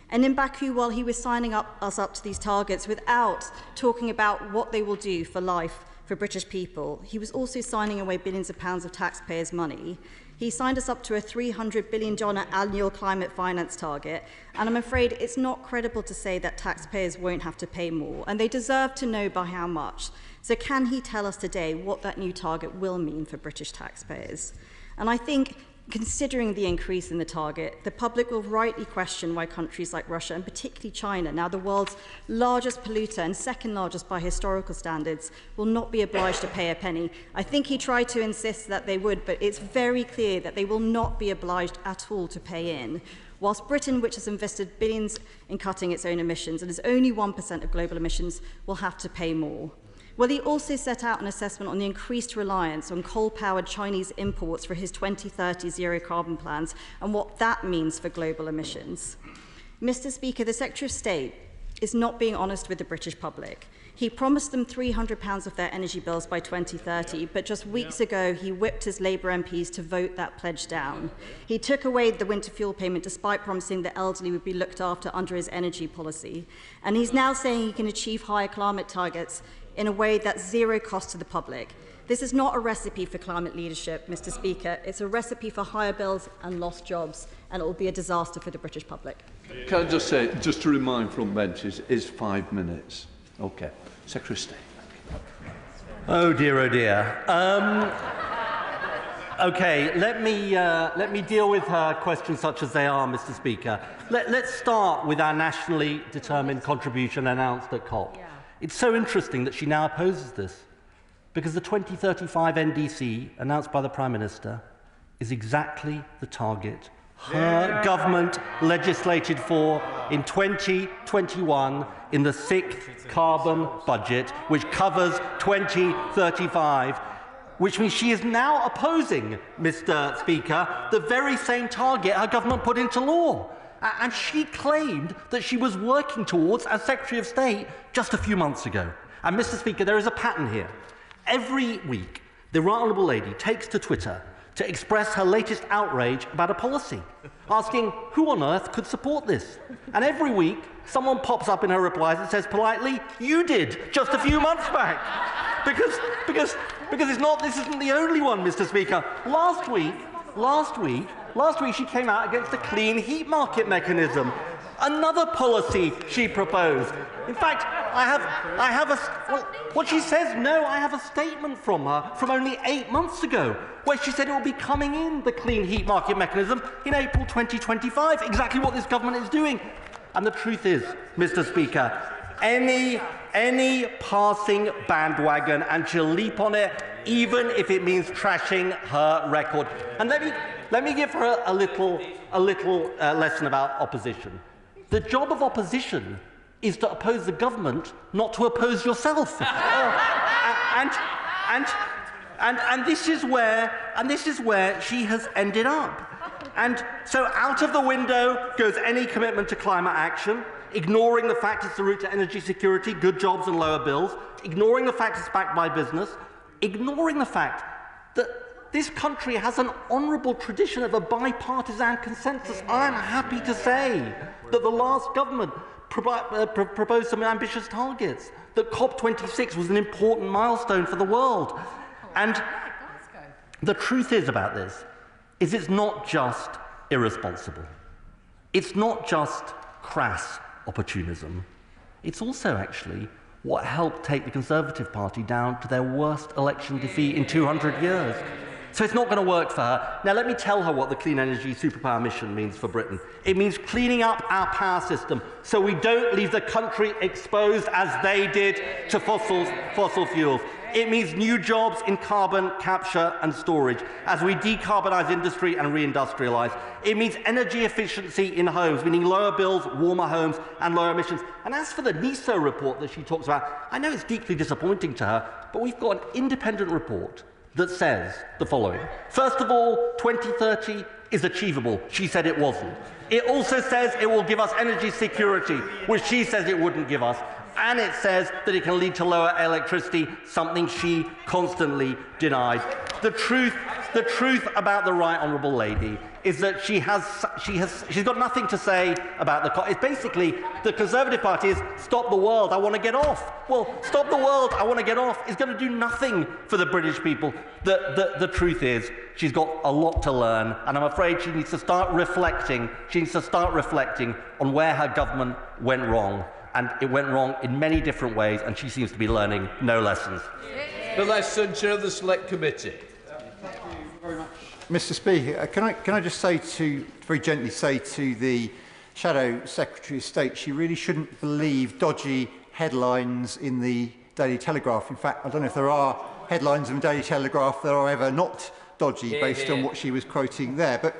And in Baku, while he was signing us up to these targets without talking about what they will do for life for British people, he was also signing away billions of pounds of taxpayers' money. He signed us up to a $300 billion annual climate finance target, and I'm afraid it's not credible to say that taxpayers won't have to pay more, and they deserve to know by how much. So can he tell us today what that new target will mean for British taxpayers? And I think, considering the increase in the target, the public will rightly question why countries like Russia, and particularly China, now the world's largest polluter and second largest by historical standards, will not be obliged to pay a penny. I think he tried to insist that they would, but it's very clear that they will not be obliged at all to pay in. Whilst Britain, which has invested billions in cutting its own emissions and is only 1% of global emissions, will have to pay more. Well, he also set out an assessment on the increased reliance on coal-powered Chinese imports for his 2030 zero-carbon plans and what that means for global emissions. Mr. Speaker, the Secretary of State is not being honest with the British public. He promised them £300 of their energy bills by 2030, but just weeks ago he whipped his Labour MPs to vote that pledge down. He took away the winter fuel payment despite promising the elderly would be looked after under his energy policy. And he's now saying he can achieve higher climate targets in a way that's zero cost to the public. This is not a recipe for climate leadership, Mr. Speaker. It's a recipe for higher bills and lost jobs, and it will be a disaster for the British public. Can I just say, just to remind front benches, is 5 minutes. Okay. Secretary of State. Oh dear, oh dear. Okay, let me deal with her questions such as they are, Mr. Speaker. Let's start with our nationally determined contribution announced at COP. It's so interesting that she now opposes this. because the 2035 NDC, announced by the Prime Minister, is exactly the target her government legislated for in 2021 in the 6th carbon budget, which covers 2035, which means she is now opposing, Mr. Speaker, the very same target her government put into law. And she claimed that she was working towards as Secretary of State just a few months ago. And, Mr. Speaker, there is a pattern here. Every week, the Right Honourable Lady takes to Twitter to express her latest outrage about a policy, asking who on earth could support this. And every week, someone pops up in her replies and says politely, "You did, just a few months back." Because it's not, this isn't the only one, Mr. Speaker. Last week she came out against the clean heat market mechanism, another policy she proposed. In fact, I have what she says, no, I have a statement from her from only 8 months ago, where she said it will be coming in, the clean heat market mechanism, in April 2025, exactly what this government is doing. And the truth is, Mr. Speaker, any passing bandwagon, and she'll leap on it, even if it means trashing her record. And let me give her a little lesson about opposition. The job of opposition is to oppose the government, not to oppose yourself. And this is where she has ended up. And so out of the window goes any commitment to climate action, ignoring the fact it's the route to energy security, good jobs and lower bills, ignoring the fact it's backed by business, ignoring the fact that this country has an honourable tradition of a bipartisan consensus. I'm happy to say that the last government proposed some ambitious targets, that COP26 was an important milestone for the world. And the truth is about this, is it's not just irresponsible. It's not just crass opportunism. It's also actually what helped take the Conservative Party down to their worst election defeat in 200 years. So it's not going to work for her. Now, let me tell her what the Clean Energy Superpower Mission means for Britain. It means cleaning up our power system so we don't leave the country exposed as they did to fossil fuels. It means new jobs in carbon capture and storage as we decarbonise industry and reindustrialise. It means energy efficiency in homes, meaning lower bills, warmer homes and lower emissions. And as for the NESO report that she talks about, I know it's deeply disappointing to her, but we've got an independent report that says the following. First of all, 2030 is achievable. She said it wasn't. It also says it will give us energy security, which she says it wouldn't give us. And it says that it can lead to lower electricity, something she constantly denied. The truth about the Right Honourable Lady is that she's got nothing to say about the. It's basically the Conservative Party is stop the world, I want to get off. Well, stop the world, I want to get off is going to do nothing for the British people. The truth is she's got a lot to learn, and I'm afraid she needs to start reflecting. She needs to start reflecting on where her government went wrong. And it went wrong in many different ways, and she seems to be learning no lessons. The lesson, Chair of the Select Committee. Thank you very much. Mr. Speaker, can I just say very gently say to the Shadow Secretary of State, she really shouldn't believe dodgy headlines in the Daily Telegraph. In fact, I don't know if there are headlines in the Daily Telegraph that are ever not dodgy based on what she was quoting there. But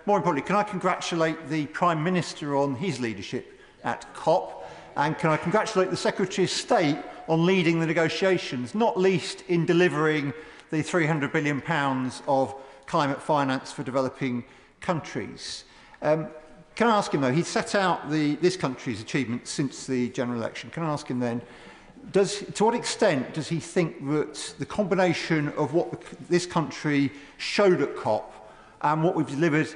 more importantly, can I congratulate the Prime Minister on his leadership at COP? And can I congratulate the Secretary of State on leading the negotiations, not least in delivering the £300 billion of climate finance for developing countries. Can I ask him, though, he set out this country's achievements since the general election. Can I ask him then, to what extent does he think that the combination of what this country showed at COP and what we've delivered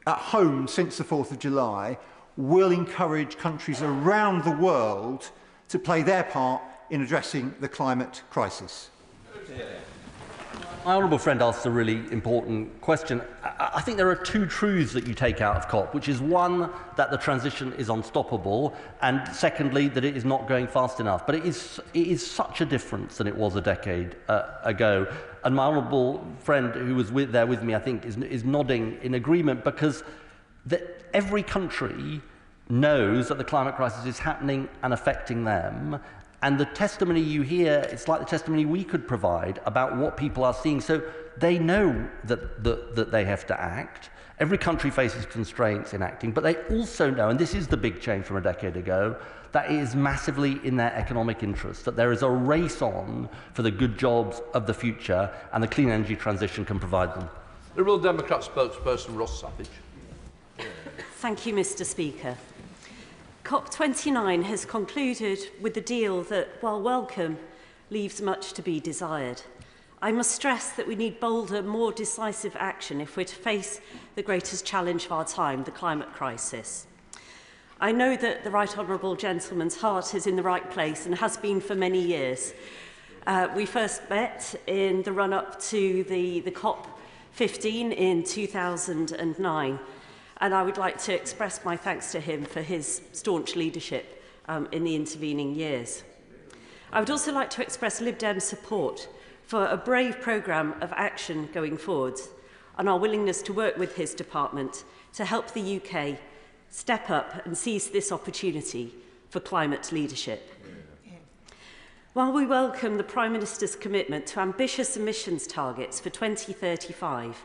at home since the 4th of July will encourage countries around the world to play their part in addressing the climate crisis? My honourable friend asked a really important question. I think there are two truths that you take out of COP, which is one, that the transition is unstoppable, and secondly, that it is not going fast enough. But it is such a difference than it was a decade ago. And my honourable friend who was there with me, I think, is nodding in agreement, because every country knows that the climate crisis is happening and affecting them. And the testimony you hear, it's like the testimony we could provide about what people are seeing. So they know that they have to act. Every country faces constraints in acting, but they also know, and this is the big change from a decade ago, that it is massively in their economic interest, that there is a race on for the good jobs of the future, and the clean energy transition can provide them. Liberal Democrat spokesperson Ross Savage. Thank you, Mr. Speaker. COP29 has concluded with a deal that, while welcome, leaves much to be desired. I must stress that we need bolder, more decisive action if we're to face the greatest challenge of our time, the climate crisis. I know that the Right Honourable Gentleman's heart is in the right place and has been for many years. We first met in the run-up to the COP15 in 2009, and I would like to express my thanks to him for his staunch leadership in the intervening years. I would also like to express Lib Dem's support for a brave programme of action going forward and our willingness to work with his department to help the UK step up and seize this opportunity for climate leadership. While we welcome the Prime Minister's commitment to ambitious emissions targets for 2035,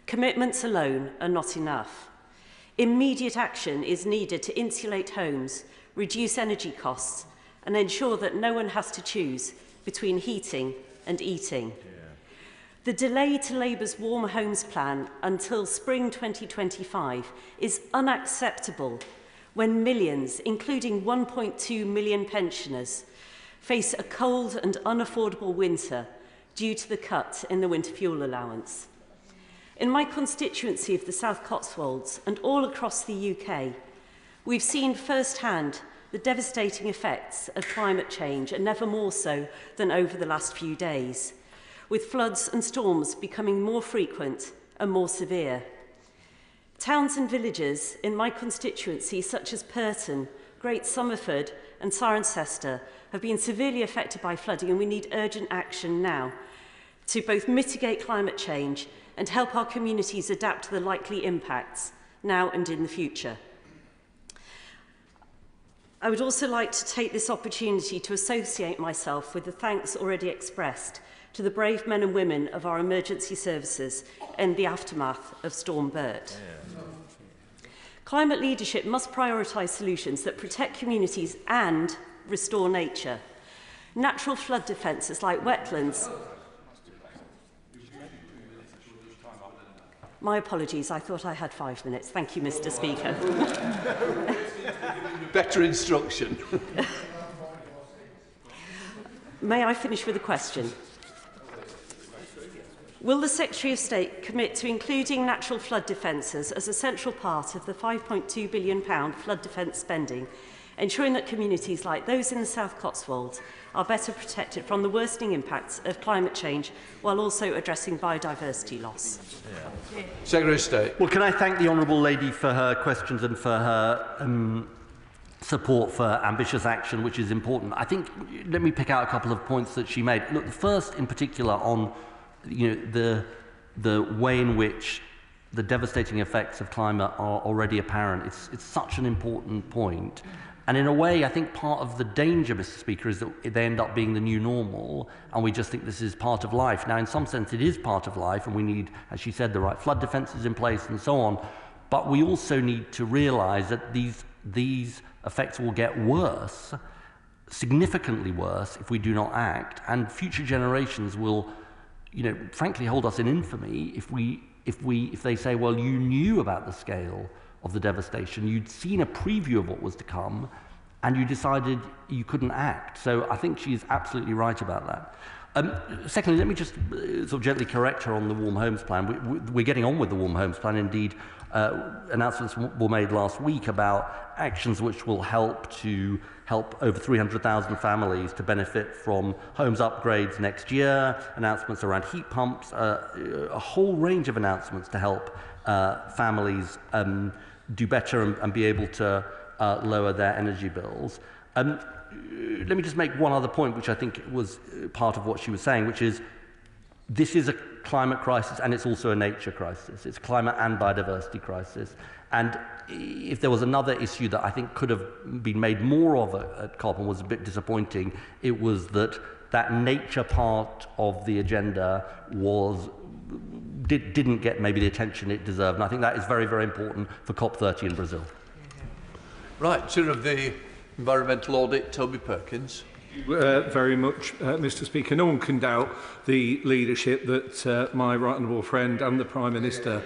commitments alone are not enough. Immediate action is needed to insulate homes, reduce energy costs, and ensure that no one has to choose between heating and eating. The delay to Labour's Warm Homes Plan until spring 2025 is unacceptable when millions, including 1.2 million pensioners, face a cold and unaffordable winter due to the cut in the winter fuel allowance. In my constituency of the South Cotswolds and all across the UK, we've seen firsthand the devastating effects of climate change, and never more so than over the last few days, with floods and storms becoming more frequent and more severe. Towns and villages in my constituency, such as Purton, Great Somerford and Cirencester, have been severely affected by flooding, and we need urgent action now to both mitigate climate change and help our communities adapt to the likely impacts now and in the future. I would also like to take this opportunity to associate myself with the thanks already expressed to the brave men and women of our emergency services in the aftermath of Storm Bert. Climate leadership must prioritise solutions that protect communities and restore nature. Natural flood defences like wetlands. My apologies, I thought I had 5 minutes. Thank you, Mr. Speaker. Better instruction. May I finish with a question? Will the Secretary of State commit to including natural flood defences as a central part of the £5.2 billion flood defence spending, ensuring that communities like those in the South Cotswolds are better protected from the worsening impacts of climate change while also addressing biodiversity loss? Secretary of State. Well, can I thank the Honourable Lady for her questions and for her support for ambitious action, which is important. I think, let me pick out a couple of points that she made. Look, the first in particular on the way in which the devastating effects of climate are already apparent. It's such an important point. And in a way, I think part of the danger, Mr. Speaker, is that they end up being the new normal, and we just think this is part of life. Now, in some sense, it is part of life, and we need, as she said, the right flood defences in place and so on. But we also need to realise that these effects will get worse, significantly worse, if we do not act, and future generations will, frankly, hold us in infamy if they say, well, you knew about the scale of the devastation, you'd seen a preview of what was to come, and you decided you couldn't act. So I think she's absolutely right about that. Secondly, let me just sort of gently correct her on the Warm Homes Plan. We're getting on with the Warm Homes Plan. Indeed, announcements were made last week about actions which will help over 300,000 families to benefit from homes upgrades next year, announcements around heat pumps, a whole range of announcements to help families do better and be able to lower their energy bills. Let me just make one other point, which I think was part of what she was saying, which is this is a climate crisis and it's also a nature crisis. It's a climate and biodiversity crisis. And if there was another issue that I think could have been made more of at COP and was a bit disappointing, it was that nature part of the agenda didn't get maybe the attention it deserved. And I think that is very, very important for COP30 in Brazil. Right, Chair of the Environmental Audit, Toby Perkins. Very much, Mr. Speaker. No one can doubt the leadership that my right honourable friend and the Prime Minister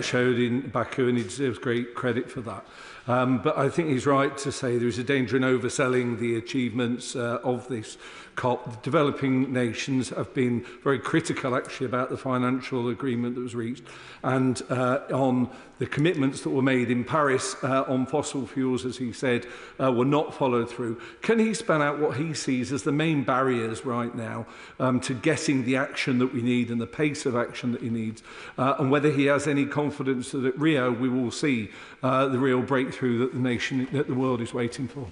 showed in Baku, and he deserves great credit for that. But I think he's right to say there is a danger in overselling the achievements of this COP. The developing nations have been very critical, actually, about the financial agreement that was reached and on the commitments that were made in Paris on fossil fuels, as he said, were not followed through. Can he spell out what he sees as the main barriers right now to getting the action that we need and the pace of action that he needs, and whether he has any confidence that at Rio we will see the real breakthrough that the world is waiting for?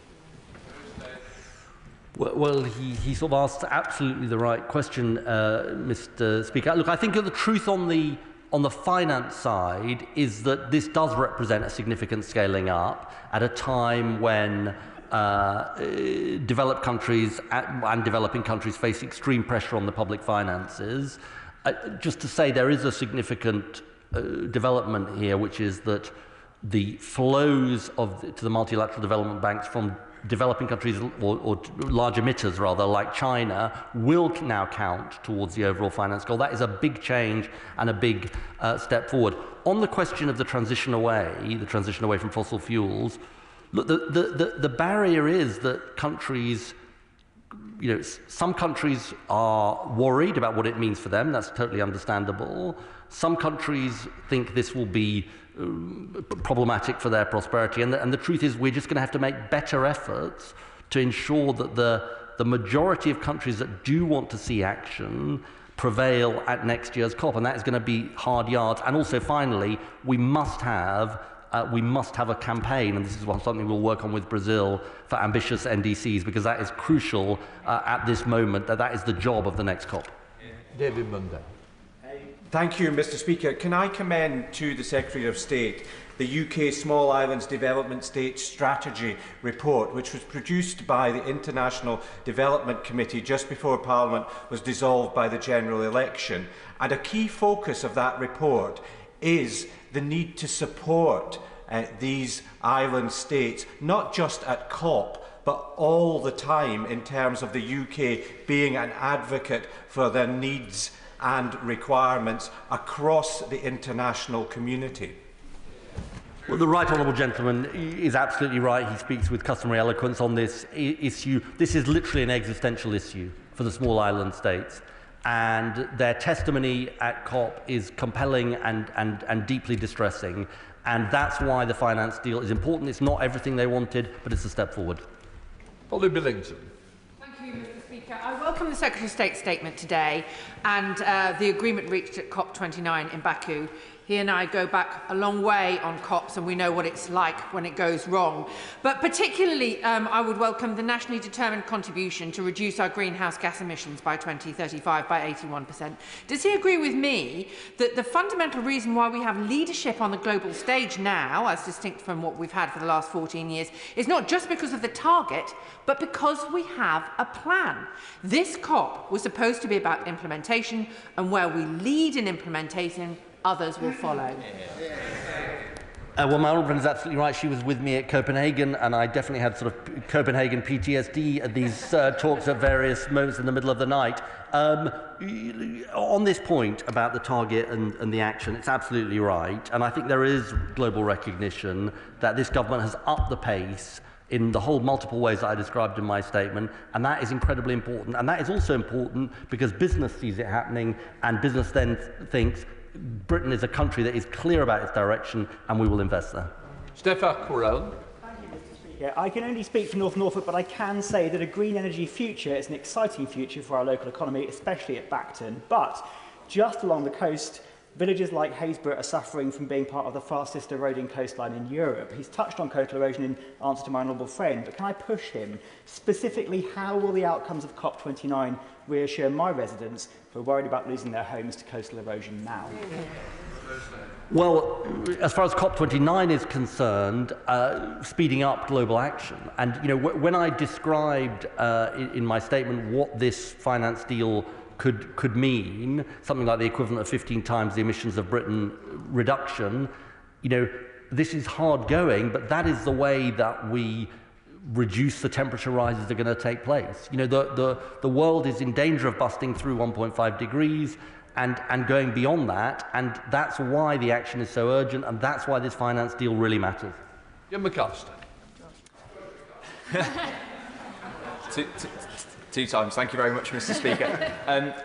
Well, he sort of asked absolutely the right question, Mr. Speaker. Look, I think the truth on the finance side is that this does represent a significant scaling up at a time when developed countries and developing countries face extreme pressure on the public finances. Just to say there is a significant development here, which is that the flows to the multilateral development banks from developing countries or large emitters rather like China will now count towards the overall finance goal. That is a big change and a big step forward. On the question of the transition away from fossil fuels, look, the barrier is that countries, some countries are worried about what it means for them. That's totally understandable. Some countries think this will be problematic for their prosperity. And the truth is we're just going to have to make better efforts to ensure that the majority of countries that do want to see action prevail at next year's COP. And that is going to be hard yards. And also, finally, we must have a campaign, and this is something we'll work on with Brazil, for ambitious NDCs, because that is crucial at this moment. That is the job of the next COP. David Munday. Thank you, Mr. Speaker. Can I commend to the Secretary of State the UK Small Islands Development State Strategy report, which was produced by the International Development Committee just before Parliament was dissolved by the general election. And a key focus of that report is the need to support these island states, not just at COP, but all the time in terms of the UK being an advocate for their needs and requirements across the international community. Well, the right honourable gentleman is absolutely right. He speaks with customary eloquence on this issue. This is literally an existential issue for the small island states. And their testimony at COP is compelling and deeply distressing. And that's why the finance deal is important. It's not everything they wanted, but it's a step forward. Polly Billington. Thank you, Mr. Speaker. I welcome the Secretary of State's statement today and the agreement reached at COP29 in Baku. He and I go back a long way on COPs, and we know what it's like when it goes wrong. But particularly, I would welcome the nationally determined contribution to reduce our greenhouse gas emissions by 2035 by 81%. Does he agree with me that the fundamental reason why we have leadership on the global stage now, as distinct from what we've had for the last 14 years, is not just because of the target, but because we have a plan? This COP was supposed to be about implementation, and where we lead in implementation, others will follow. Well, my honourable friend is absolutely right. She was with me at Copenhagen, and I definitely had sort of Copenhagen PTSD at these talks at various moments in the middle of the night. On this point about the target and the action, it's absolutely right. And I think there is global recognition that this government has upped the pace in the whole multiple ways that I described in my statement, and that is incredibly important. And that is also important because business sees it happening, and business then thinks Britain is a country that is clear about its direction, and we will invest there. Stefan Correll. Thank you, Mr. Speaker. I can only speak for North Norfolk, but I can say that a green energy future is an exciting future for our local economy, especially at Bacton. But just along the coast, Villages like Haysborough are suffering from being part of the fastest eroding coastline in Europe. He's touched on coastal erosion in answer to my honourable friend, but can I push him? Specifically, how will the outcomes of COP29 reassure my residents who are worried about losing their homes to coastal erosion now? Well, as far as COP29 is concerned, speeding up global action. And when I described in my statement what this finance deal could mean, something like the equivalent of 15 times the emissions of Britain reduction, this is hard going, but that is the way that we reduce the temperature rises that are going to take place. The world is in danger of busting through 1.5 degrees and going beyond that, and that's why the action is so urgent, and that's why this finance deal really matters. Jim McAllister. Two times. Thank you very much, Mr. Speaker.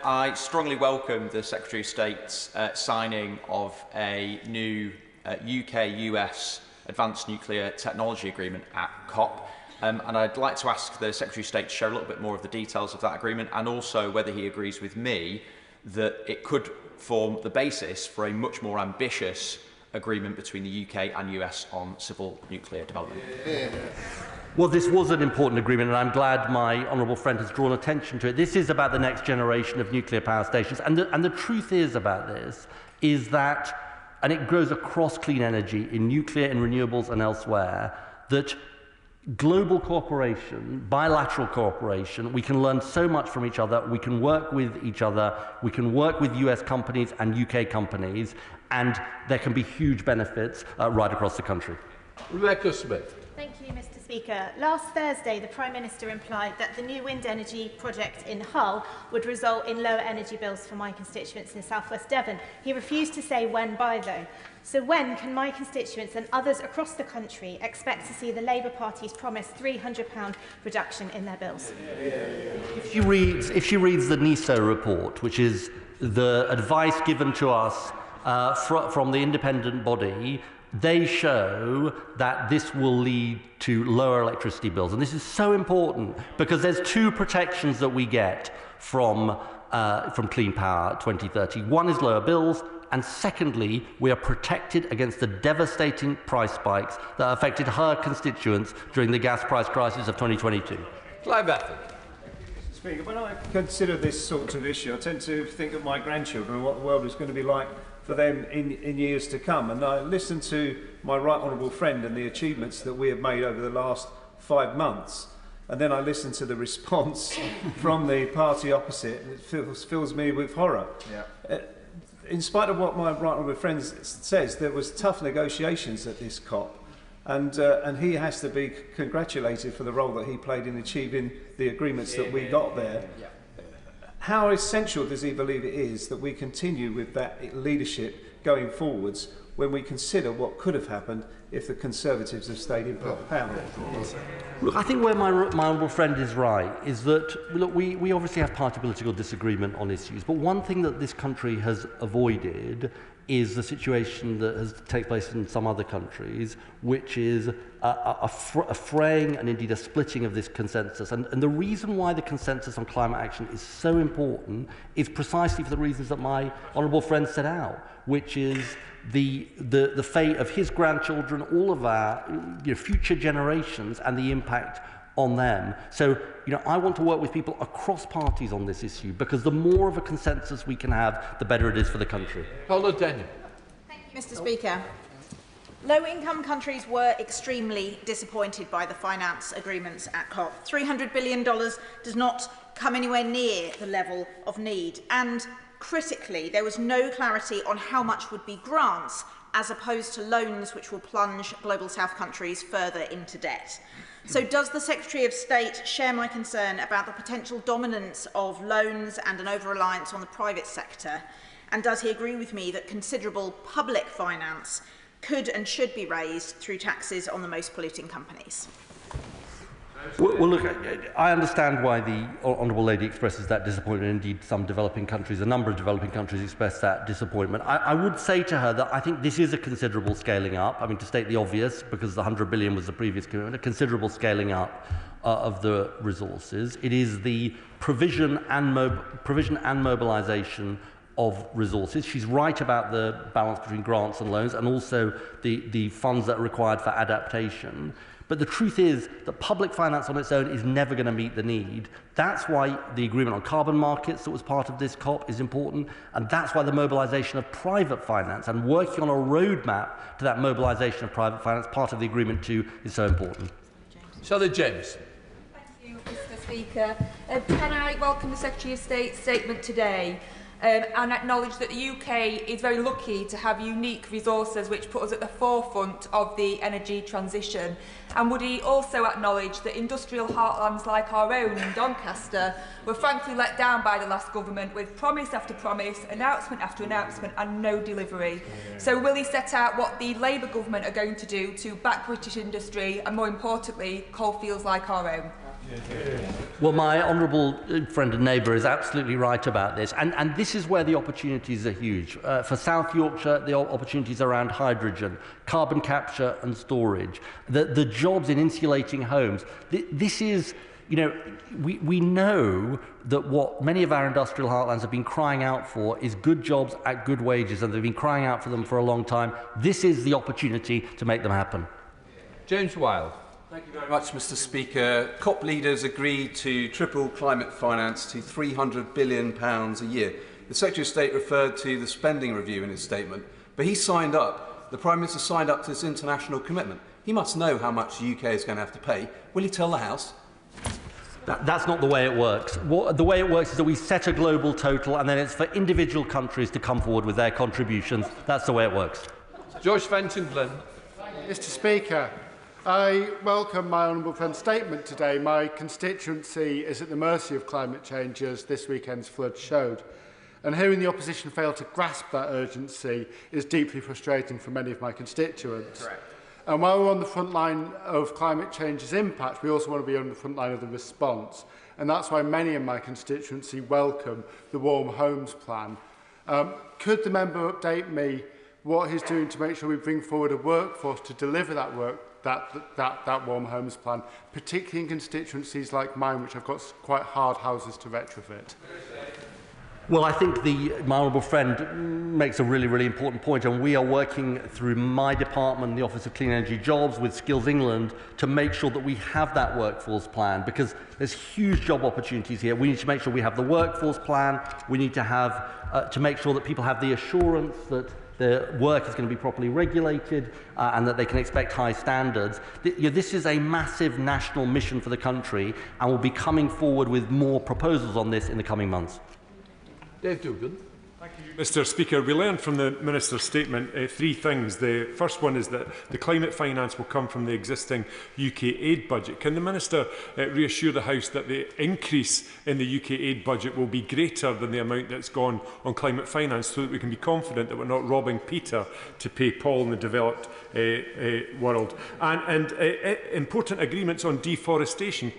I strongly welcome the Secretary of State's signing of a new UK-US Advanced Nuclear Technology Agreement at COP. And I'd like to ask the Secretary of State to share a little bit more of the details of that agreement, and also whether he agrees with me that it could form the basis for a much more ambitious agreement between the UK and US on civil nuclear development. Well, this was an important agreement, and I'm glad my honourable friend has drawn attention to it. This is about the next generation of nuclear power stations, and the truth is about this is that, and it grows across clean energy in nuclear, in renewables and elsewhere, that global cooperation, bilateral cooperation, we can learn so much from each other, we can work with each other, we can work with US companies and UK companies, and there can be huge benefits right across the country. Rebecca Smith. Thank you, Mr. Speaker. Last Thursday, the Prime Minister implied that the new wind energy project in Hull would result in lower energy bills for my constituents in South West Devon. He refused to say when by, though. So when can my constituents and others across the country expect to see the Labour Party's promised £300 reduction in their bills? If she reads the NISO report, which is the advice given to us from the independent body, they show that this will lead to lower electricity bills. And this is so important because there's two protections that we get from Clean Power 2030. One is lower bills, and secondly, we are protected against the devastating price spikes that affected her constituents during the gas price crisis of 2022. Clive Atherton. Speaker, when I consider this sort of issue, I tend to think of my grandchildren and what the world is going to be like for them in years to come. And I listen to my right honourable friend and the achievements that we have made over the last 5 months. And then I listen to the response from the party opposite, and it fills me with horror. Yeah. In spite of what my right honourable friend says, there was tough negotiations at this COP. And he has to be congratulated for the role that he played in achieving the agreements that we got there. Yeah. How essential does he believe it is that we continue with that leadership going forwards when we consider what could have happened if the Conservatives have stayed in power? Look, I think where my honourable friend is right is that, look, we obviously have party political disagreement on issues, but one thing that this country has avoided is the situation that has taken place in some other countries, which is a fraying and indeed a splitting of this consensus. And the reason why the consensus on climate action is so important is precisely for the reasons that my honourable friend set out, which is the fate of his grandchildren, all of our future generations, and the impact on them. So, I want to work with people across parties on this issue, because the more of a consensus we can have, the better it is for the country. Paula Daniel. Thank you, Mr. Speaker. Low-income countries were extremely disappointed by the finance agreements at COP. $300 billion does not come anywhere near the level of need. And critically, there was no clarity on how much would be grants as opposed to loans, which will plunge Global South countries further into debt. So does the Secretary of State share my concern about the potential dominance of loans and an over-reliance on the private sector? And does he agree with me that considerable public finance could and should be raised through taxes on the most polluting companies? Well, look, I understand why the Honourable Lady expresses that disappointment. Indeed, some developing countries, a number of developing countries express that disappointment. I would say to her that I think this is a considerable scaling up. I mean, to state the obvious, because the $100 billion was the previous commitment, a considerable scaling up of the resources. It is the provision and mobilisation of resources. She's right about the balance between grants and loans and also the funds that are required for adaptation. But the truth is that public finance on its own is never going to meet the need. That's why the agreement on carbon markets that was part of this COP is important, and that's why the mobilisation of private finance and working on a roadmap to that mobilisation of private finance, part of the agreement too, is so important. Sally James. Thank you, Mr. Speaker. Can I welcome the Secretary of State's statement today? And acknowledge that the UK is very lucky to have unique resources which put us at the forefront of the energy transition. And would he also acknowledge that industrial heartlands like our own in Doncaster were frankly let down by the last government with promise after promise, announcement after announcement and no delivery? So will he set out what the Labour government are going to do to back British industry and, more importantly, coalfields like our own? Well, my honourable friend and neighbour is absolutely right about this, and this is where the opportunities are huge. For South Yorkshire, the opportunities around hydrogen, carbon capture and storage, the jobs in insulating homes. This is, you know, we know that what many of our industrial heartlands have been crying out for is good jobs at good wages, and they've been crying out for them for a long time. This is the opportunity to make them happen. James Wilde. Thank you very much, Mr. Speaker. COP leaders agreed to triple climate finance to £300 billion a year. The Secretary of State referred to the spending review in his statement, but he signed up, the Prime Minister signed up to this international commitment. He must know how much the UK is going to have to pay. Will he tell the House? That's not the way it works. The way it works is that we set a global total and then it's for individual countries to come forward with their contributions. That's the way it works. George Fenton Glenn. Mr. Speaker, I welcome my honourable friend's statement today. My constituency is at the mercy of climate change, as this weekend's flood showed. And hearing the opposition fail to grasp that urgency is deeply frustrating for many of my constituents. Correct. And while we're on the front line of climate change's impact, we also want to be on the front line of the response. And that's why many in my constituency welcome the Warm Homes Plan. Could the member update me what he's doing to make sure we bring forward a workforce to deliver that work, that Warm Homes Plan, particularly in constituencies like mine, which have got quite hard houses to retrofit? Well, I think my honourable friend makes a really, really important point, and we are working through my department, the Office of Clean Energy Jobs, with Skills England, to make sure that we have that workforce plan, because there's huge job opportunities here. We need to make sure we have the workforce plan. We need to have to make sure that people have the assurance that their work is going to be properly regulated and that they can expect high standards. This is a massive national mission for the country, and we'll be coming forward with more proposals on this in the coming months. Dave Dugan. Thank you, Mr. Speaker. We learned from the Minister's statement three things. The first one is that the climate finance will come from the existing UK aid budget. Can the Minister reassure the House that the increase in the UK aid budget will be greater than the amount that's gone on climate finance, so that we can be confident that we're not robbing Peter to pay Paul in the developed world? And important agreements on deforestation.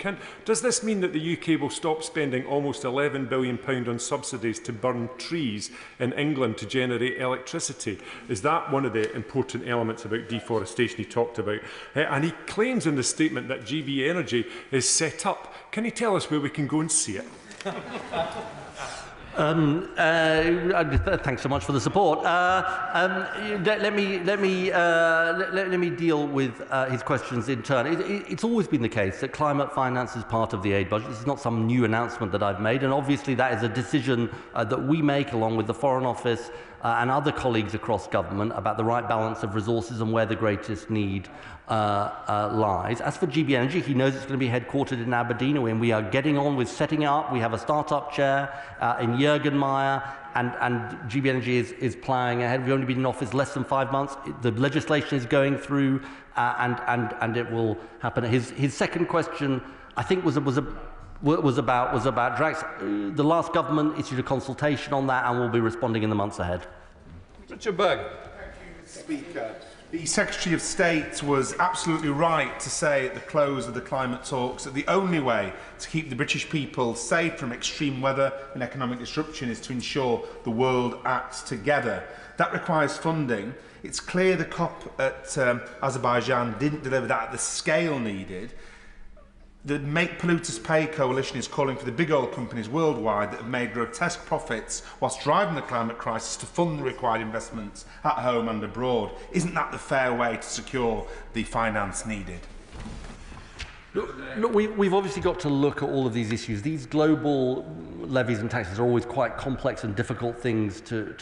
Does this mean that the UK will stop spending almost £11 billion on subsidies to burn trees in England to generate electricity? Is that one of the important elements about deforestation he talked about? And he claims in the statement that GB Energy is set up. Can you tell us where we can go and see it? Thanks so much for the support. Let me deal with his questions in turn. It's always been the case that climate finance is part of the aid budget. This is not some new announcement that I've made, and obviously that is a decision that we make along with the Foreign Office and other colleagues across government about the right balance of resources and where the greatest need lies. As for GB Energy, he knows it's going to be headquartered in Aberdeen, and we are getting on with setting it up. We have a start-up chair in Jürgen and GB Energy is ploughing ahead. We've only been in office less than 5 months. The legislation is going through, and it will happen. His second question, I think, was about Drax. The last government issued a consultation on that, and we'll be responding in the months ahead. Richard Berg. Thank you, Speaker. The Secretary of State was absolutely right to say at the close of the climate talks that the only way to keep the British people safe from extreme weather and economic disruption is to ensure the world acts together. That requires funding. It's clear the COP at Azerbaijan didn't deliver that at the scale needed. The Make Polluters Pay coalition is calling for the big oil companies worldwide that have made grotesque profits whilst driving the climate crisis to fund the required investments at home and abroad. Isn't that the fair way to secure the finance needed? Look, we've obviously got to look at all of these issues. These global levies and taxes are always quite complex and difficult things to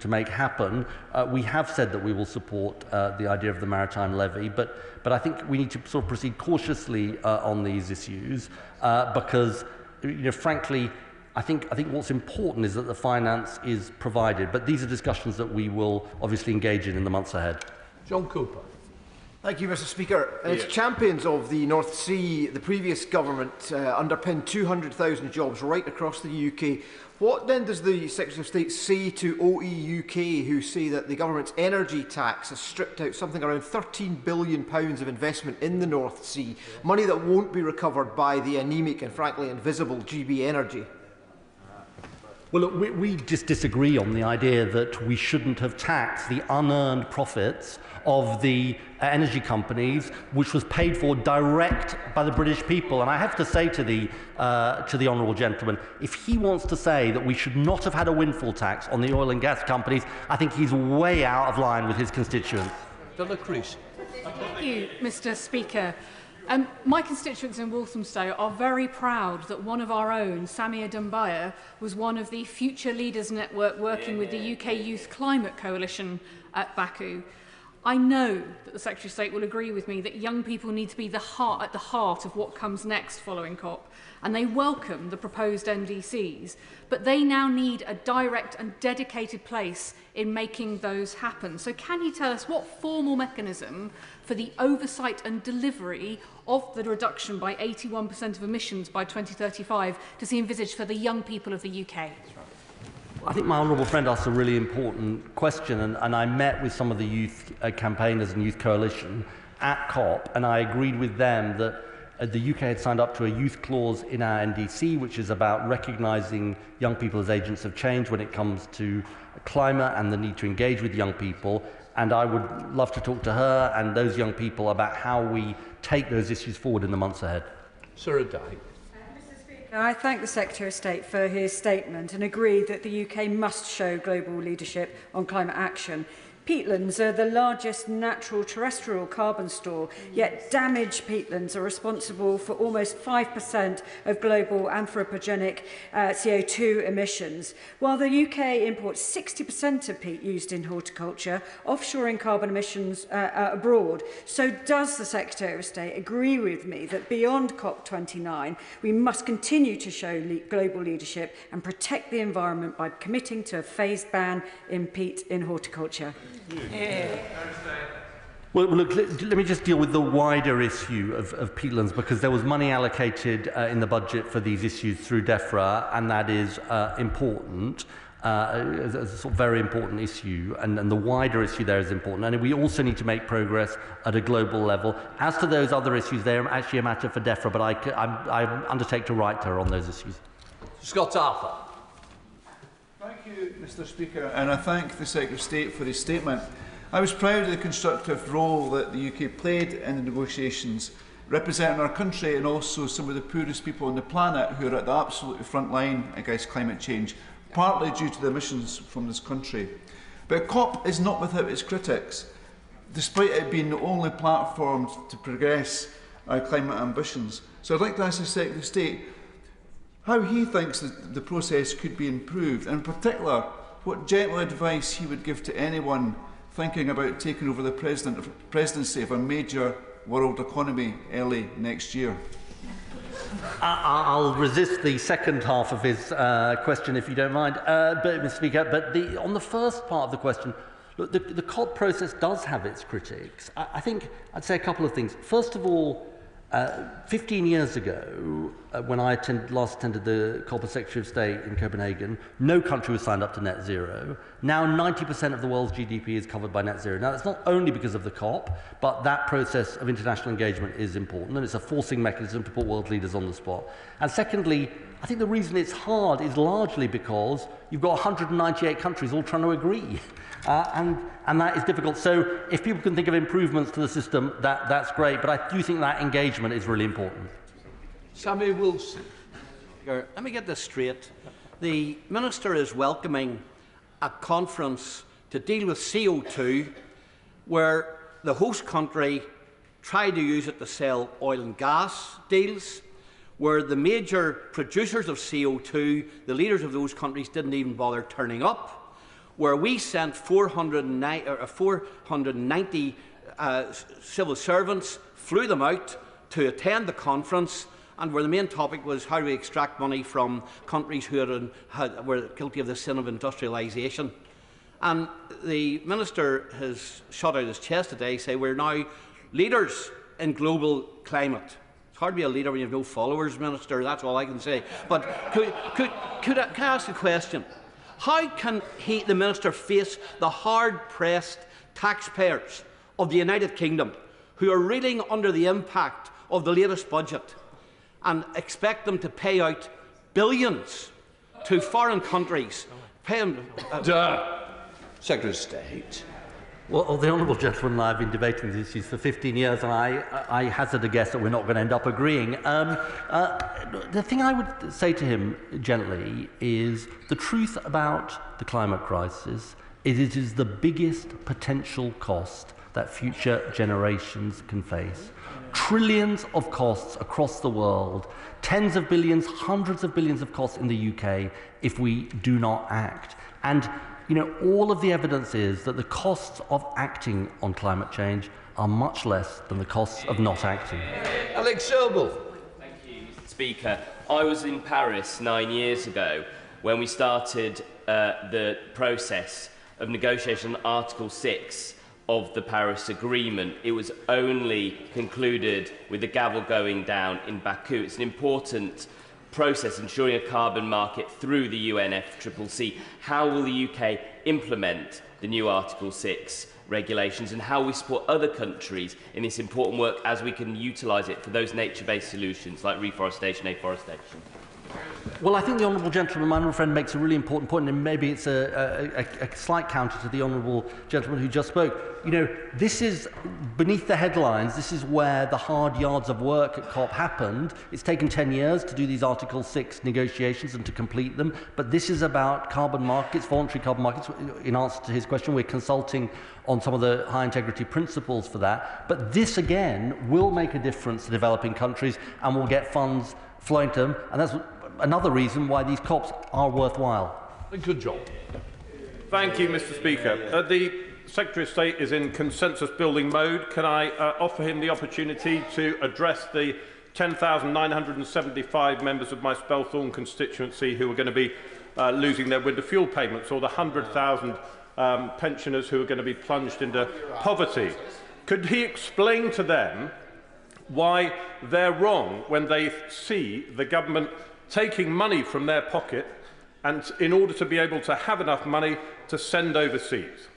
make happen. We have said that we will support the idea of the maritime levy, but I think we need to sort of proceed cautiously on these issues because, frankly, I think what's important is that the finance is provided. But these are discussions that we will obviously engage in the months ahead. John Cooper. Thank you, Mr. Speaker. As champions of the North Sea, the previous government underpinned 200,000 jobs right across the UK. What then does the Secretary of State say to OE UK, who say that the government's energy tax has stripped out something around £13 billion of investment in the North Sea, money that won't be recovered by the anaemic and frankly invisible GB Energy? Well, look, we just disagree on the idea that we shouldn't have taxed the unearned profits of the energy companies, which was paid for direct by the British people. And I have to say to the honourable gentleman, if he wants to say that we should not have had a windfall tax on the oil and gas companies, I think he's way out of line with his constituents. Donna Creasy. Thank you, Mr. Speaker. My constituents in Walthamstow are very proud that one of our own, Samir Dumbaya, was one of the Future Leaders Network working with the UK Youth Climate Coalition at Baku. I know that the Secretary of State will agree with me that young people need to be at the heart of what comes next following COP, and they welcome the proposed NDCs, but they now need a direct and dedicated place in making those happen. So can you tell us what formal mechanism for the oversight and delivery of the reduction by 81% of emissions by 2035 does he envisage for the young people of the UK? I think my honourable friend asked a really important question, and I met with some of the youth campaigners and youth coalition at COP, and I agreed with them that the UK had signed up to a youth clause in our NDC, which is about recognising young people as agents of change when it comes to climate and the need to engage with young people. And I would love to talk to her and those young people about how we take those issues forward in the months ahead. Sarah Dyke. I thank the Secretary of State for his statement and agree that the UK must show global leadership on climate action. Peatlands are the largest natural terrestrial carbon store, yet damaged peatlands are responsible for almost 5% of global anthropogenic CO2 emissions. While the UK imports 60% of peat used in horticulture, offshoring carbon emissions abroad. So does the Secretary of State agree with me that beyond COP29, we must continue to show global leadership and protect the environment by committing to a phased ban in peat in horticulture? Well, look, let me just deal with the wider issue of peatlands, because there was money allocated in the budget for these issues through DEFRA, and that is important, a sort of very important issue, and the wider issue there is important. And we also need to make progress at a global level. As to those other issues, they're actually a matter for DEFRA, but I undertake to write to her on those issues. Scott Arthur. Thank you, Mr. Speaker, and I thank the Secretary of State for his statement. I was proud of the constructive role that the UK played in the negotiations, representing our country and also some of the poorest people on the planet who are at the absolute front line against climate change, partly due to the emissions from this country. But COP is not without its critics, despite it being the only platform to progress our climate ambitions. So I'd like to ask the Secretary of State how he thinks that the process could be improved, and in particular, what gentle advice he would give to anyone thinking about taking over the presidency of a major world economy early next year. I'll resist the second half of his question, if you don't mind, Mr. Speaker. But on the first part of the question, look, the COP process does have its critics. I think I'd say a couple of things. First of all, 15 years ago, when I last attended the COP as Secretary of State in Copenhagen, no country was signed up to net zero. Now 90% of the world's GDP is covered by net zero. Now that's not only because of the COP, but that process of international engagement is important, and it's a forcing mechanism to put world leaders on the spot. And secondly, I think the reason it's hard is largely because you've got 198 countries all trying to agree. And that is difficult. So if people can think of improvements to the system, that's great. But I do think that engagement is really important. Sammy Wilson. Let me get this straight. The Minister is welcoming a conference to deal with CO2 where the host country tried to use it to sell oil and gas deals, where the major producers of CO2, the leaders of those countries, didn't even bother turning up, where we sent 490 civil servants, flew them out to attend the conference, and where the main topic was how do we extract money from countries who were guilty of the sin of industrialisation. And the Minister has shot out his chest today, saying we're now leaders in global climate. It's hard to be a leader when you have no followers, Minister, that's all I can say. But can I ask a question? How can the Minister face the hard-pressed taxpayers of the United Kingdom who are reeling under the impact of the latest budget and expect them to pay out billions to foreign countries? Secretary of State. Well, the honourable gentleman and I have been debating these issues for 15 years, and I hazard a guess that we're not going to end up agreeing. The thing I would say to him gently is the truth about the climate crisis is it is the biggest potential cost that future generations can face. Trillions of costs across the world, tens of billions, hundreds of billions of costs in the UK if we do not act. And you know, all of the evidence is that the costs of acting on climate change are much less than the costs of not acting. Alex Sobel. Thank you, Mr. Speaker. I was in Paris 9 years ago when we started the process of negotiation on Article 6 of the Paris Agreement. It was only concluded with the gavel going down in Baku. It's an important process ensuring a carbon market through the UNFCCC. How will the UK implement the new Article 6 regulations, and how will we support other countries in this important work as we can utilise it for those nature-based solutions like reforestation, afforestation? Well, I think the honourable gentleman, my honourable friend, makes a really important point, and maybe it's a slight counter to the honourable gentleman who just spoke. You know, this is beneath the headlines. This is where the hard yards of work at COP happened. It's taken 10 years to do these Article 6 negotiations and to complete them. But this is about carbon markets, voluntary carbon markets. In answer to his question, we're consulting on some of the high integrity principles for that. But this, again, will make a difference to developing countries and will get funds flowing to them. And that's another reason why these COPs are worthwhile. Good job. Thank you, Mr. Speaker. The Secretary of State is in consensus building mode. Can I offer him the opportunity to address the 10,975 members of my Spelthorne constituency who are going to be losing their winter fuel payments, or the 100,000 pensioners who are going to be plunged into poverty? Could he explain to them why they're wrong when they see the government taking money from their pocket and in order to be able to have enough money to send overseas?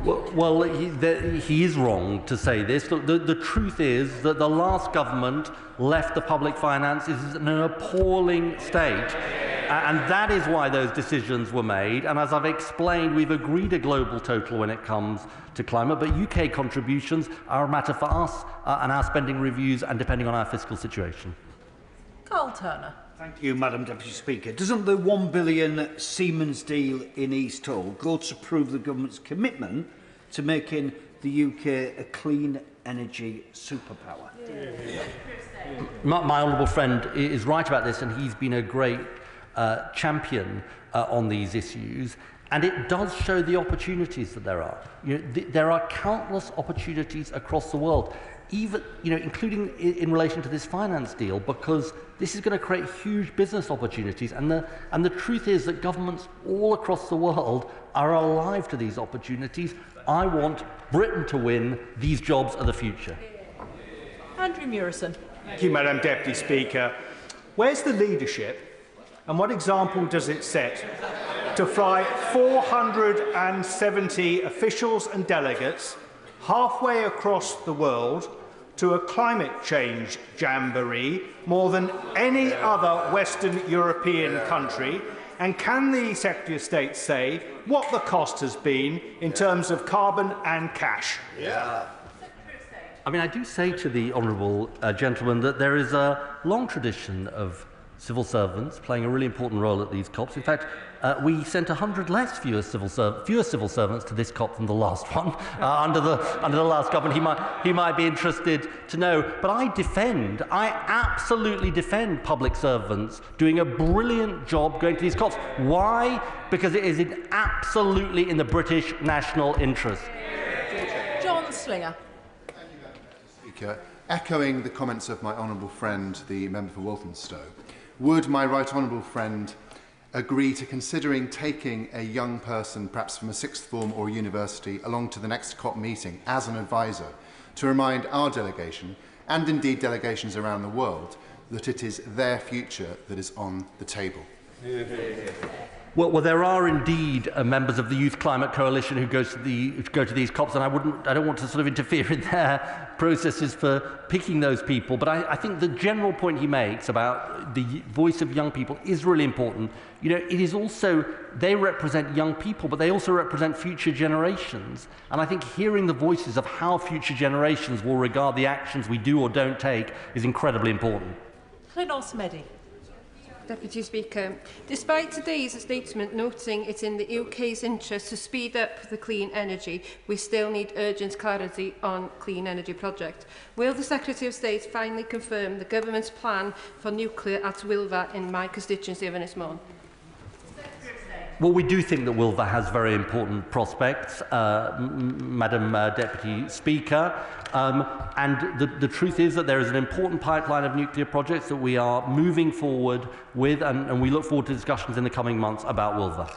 Well, he is wrong to say this. Look, the truth is that the last government left the public finances in an appalling state. And that is why those decisions were made. And as I've explained, we've agreed a global total when it comes to climate, but UK contributions are a matter for us and our spending reviews and depending on our fiscal situation. Carl Turner. Thank you, Madam Deputy Speaker. Doesn't the £1 billion Siemens deal in East Hull go to prove the government's commitment to making the UK a clean energy superpower? My honourable friend is right about this, and he's been a great champion on these issues. And it does show the opportunities that there are. You know, there are countless opportunities across the world, even, you know, including in relation to this finance deal, because this is going to create huge business opportunities. And the truth is that governments all across the world are alive to these opportunities. I want Britain to win. These jobs are the future. Andrew Murison. Thank you, Madam Deputy Speaker. Where's the leadership and what example does it set to fly 470 officials and delegates halfway across the world to a climate change jamboree more than any other Western European country? And can the Secretary of State say what the cost has been in terms of carbon and cash? Yeah. I mean, I do say to the honourable gentleman that there is a long tradition of civil servants playing a really important role at these COPs. In fact, we sent 100 fewer civil servants to this COP than the last one under the last government. He might be interested to know. But I absolutely defend public servants doing a brilliant job going to these COPs. Why? Because it is absolutely in the British national interest. John Slinger. Echoing the comments of my honourable friend, the member for Walthamstow, would my right honourable friend agree to considering taking a young person, perhaps from a sixth form or university, along to the next COP meeting as an advisor to remind our delegation, and indeed delegations around the world, that it is their future that is on the table? Well, there are indeed members of the Youth Climate Coalition who go to these COPs, and I don't want to sort of interfere in their processes for picking those people. But I think the general point he makes about the voice of young people is really important. You know, it is also, they represent young people, but they also represent future generations. And I think hearing the voices of how future generations will regard the actions we do or don't take is incredibly important. Llynnos Medi. Deputy Speaker, despite today's statement noting it in the UK's interest to speed up the clean energy, we still need urgent clarity on clean energy project. Will the Secretary of State finally confirm the government's plan for nuclear at Wilva in my constituency of Ynys Môn? Well, we do think that Wilva has very important prospects, Madam Deputy Speaker. And the truth is that there is an important pipeline of nuclear projects that we are moving forward with, and we look forward to discussions in the coming months about Wilva.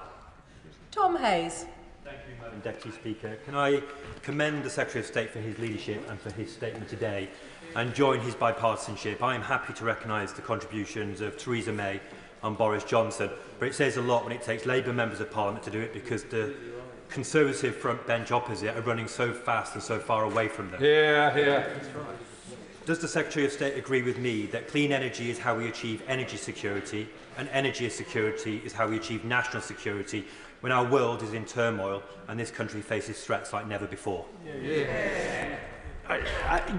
Tom Hayes. Thank you, Madam Deputy Speaker. Can I commend the Secretary of State for his leadership and for his statement today and join his bipartisanship? I am happy to recognise the contributions of Theresa May and Boris Johnson, but it says a lot when it takes Labour members of Parliament to do it, because the Conservative front bench opposite are running so fast and so far away from them. Does the Secretary of State agree with me that clean energy is how we achieve energy security, and energy security is how we achieve national security when our world is in turmoil and this country faces threats like never before?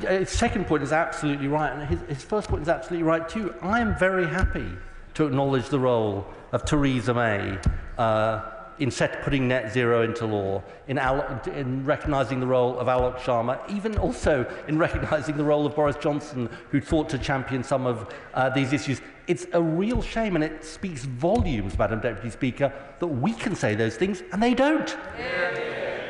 His second point is absolutely right, and his first point is absolutely right too. I am very happy to acknowledge the role of Theresa May in putting net zero into law, in recognising the role of Alok Sharma, even also in recognising the role of Boris Johnson, who sought to champion some of these issues. It's a real shame, and it speaks volumes, Madam Deputy Speaker, that we can say those things and they don't.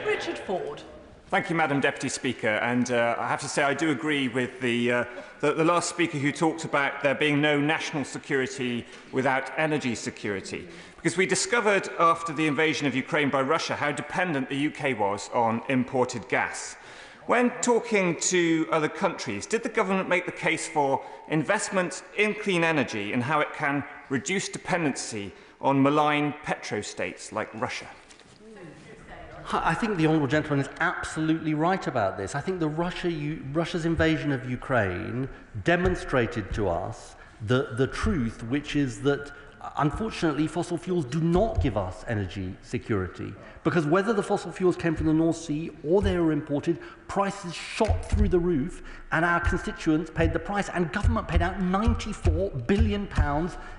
Richard Ford. Thank you, Madam Deputy Speaker. And I have to say I do agree with the last speaker who talked about there being no national security without energy security. Because we discovered after the invasion of Ukraine by Russia how dependent the UK was on imported gas. When talking to other countries, did the government make the case for investment in clean energy and how it can reduce dependency on malign petrostates like Russia? I think the honourable gentleman is absolutely right about this. I think Russia's invasion of Ukraine demonstrated to us the truth, which is that unfortunately fossil fuels do not give us energy security, because whether the fossil fuels came from the North Sea or they were imported, prices shot through the roof and our constituents paid the price, and government paid out £94 billion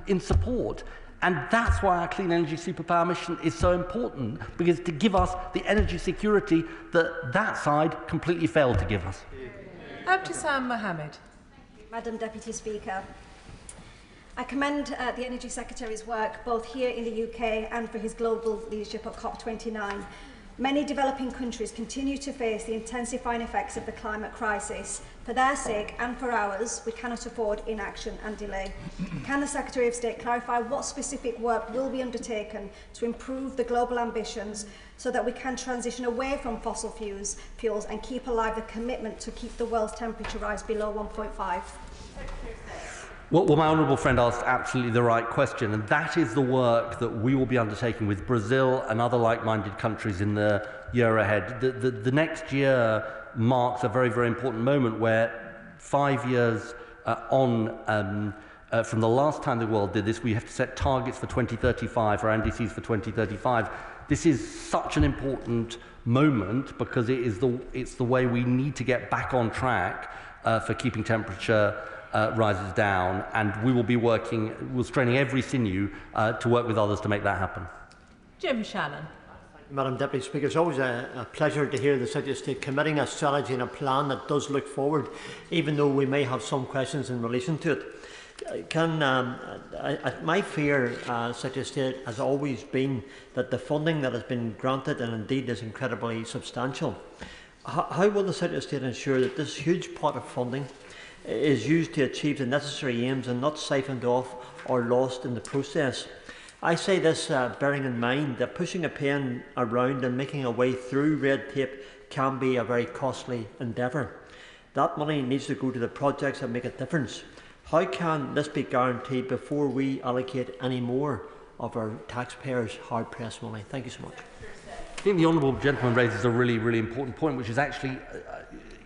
in support. And that's why our Clean Energy Superpower mission is so important, because to give us the energy security that side completely failed to give us. Abtisam Mohammed. Madam Deputy Speaker, I commend the Energy Secretary's work both here in the UK and for his global leadership at COP29. Many developing countries continue to face the intensifying effects of the climate crisis. For their sake and for ours, we cannot afford inaction and delay. Can the Secretary of State clarify what specific work will be undertaken to improve the global ambitions so that we can transition away from fossil fuels and keep alive the commitment to keep the world's temperature rise below 1.5? Well, my honourable friend asked absolutely the right question, and that is the work that we will be undertaking with Brazil and other like-minded countries in the year ahead. The next year marks a very, very important moment where 5 years from the last time the world did this, we have to set targets for 2035, or NDCs for 2035. This is such an important moment because it's the way we need to get back on track for keeping temperature rises down, and we will be we're straining every sinew to work with others to make that happen. Jim Shannon. Madam Deputy Speaker, it's always a pleasure to hear the Secretary of State committing a strategy and a plan that does look forward, even though we may have some questions in relation to it. My fear, Secretary of State, has always been that the funding that has been granted, and indeed is incredibly substantial, how will the Secretary of State ensure that this huge pot of funding is used to achieve the necessary aims and not siphoned off or lost in the process? I say this bearing in mind that pushing a pen around and making a way through red tape can be a very costly endeavour. That money needs to go to the projects that make a difference. How can this be guaranteed before we allocate any more of our taxpayers' hard-pressed money? Thank you so much. I think the honourable gentleman raises a really, really important point, which is actually,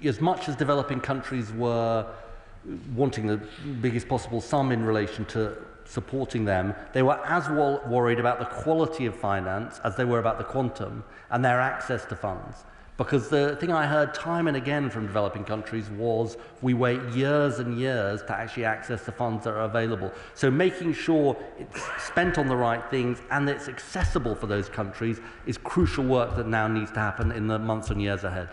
as much as developing countries were wanting the biggest possible sum in relation to supporting them, they were as worried about the quality of finance as they were about the quantum and their access to funds. Because the thing I heard time and again from developing countries was we wait years and years to actually access the funds that are available. So making sure it's spent on the right things and that it's accessible for those countries is crucial work that now needs to happen in the months and years ahead.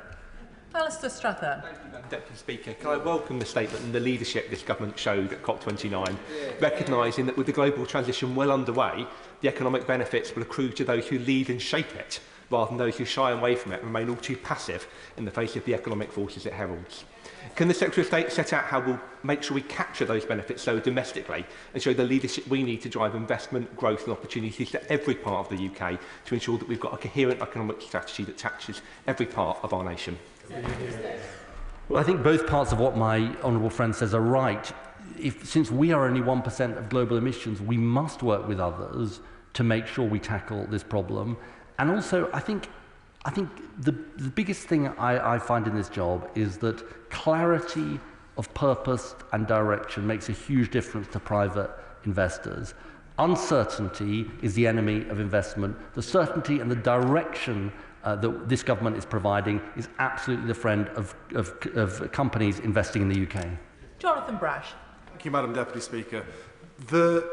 Alistair Strathern. Thank you, Madam Deputy Speaker. Can I welcome the statement and the leadership this government showed at COP29, recognising that with the global transition well underway, the economic benefits will accrue to those who lead and shape it, rather than those who shy away from it and remain all too passive in the face of the economic forces it heralds. Can the Secretary of State set out how we'll make sure we capture those benefits so domestically and show the leadership we need to drive investment, growth and opportunities to every part of the UK to ensure that we've got a coherent economic strategy that touches every part of our nation? Well, I think both parts of what my honourable friend says are right. Since we are only 1% of global emissions, we must work with others to make sure we tackle this problem. And also, I think the biggest thing I find in this job is that clarity of purpose and direction makes a huge difference to private investors. Uncertainty is the enemy of investment. The certainty and the direction that this government is providing is absolutely the friend of companies investing in the UK. Jonathan Brash. Thank you, Madam Deputy Speaker. The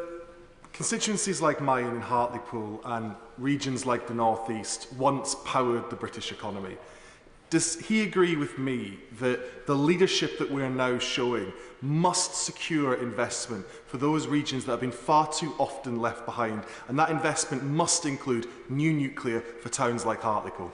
constituencies like mine in Hartlepool and regions like the North East once powered the British economy. Does he agree with me that the leadership that we are now showing must secure investment for those regions that have been far too often left behind, and that investment must include new nuclear for towns like Hartlepool?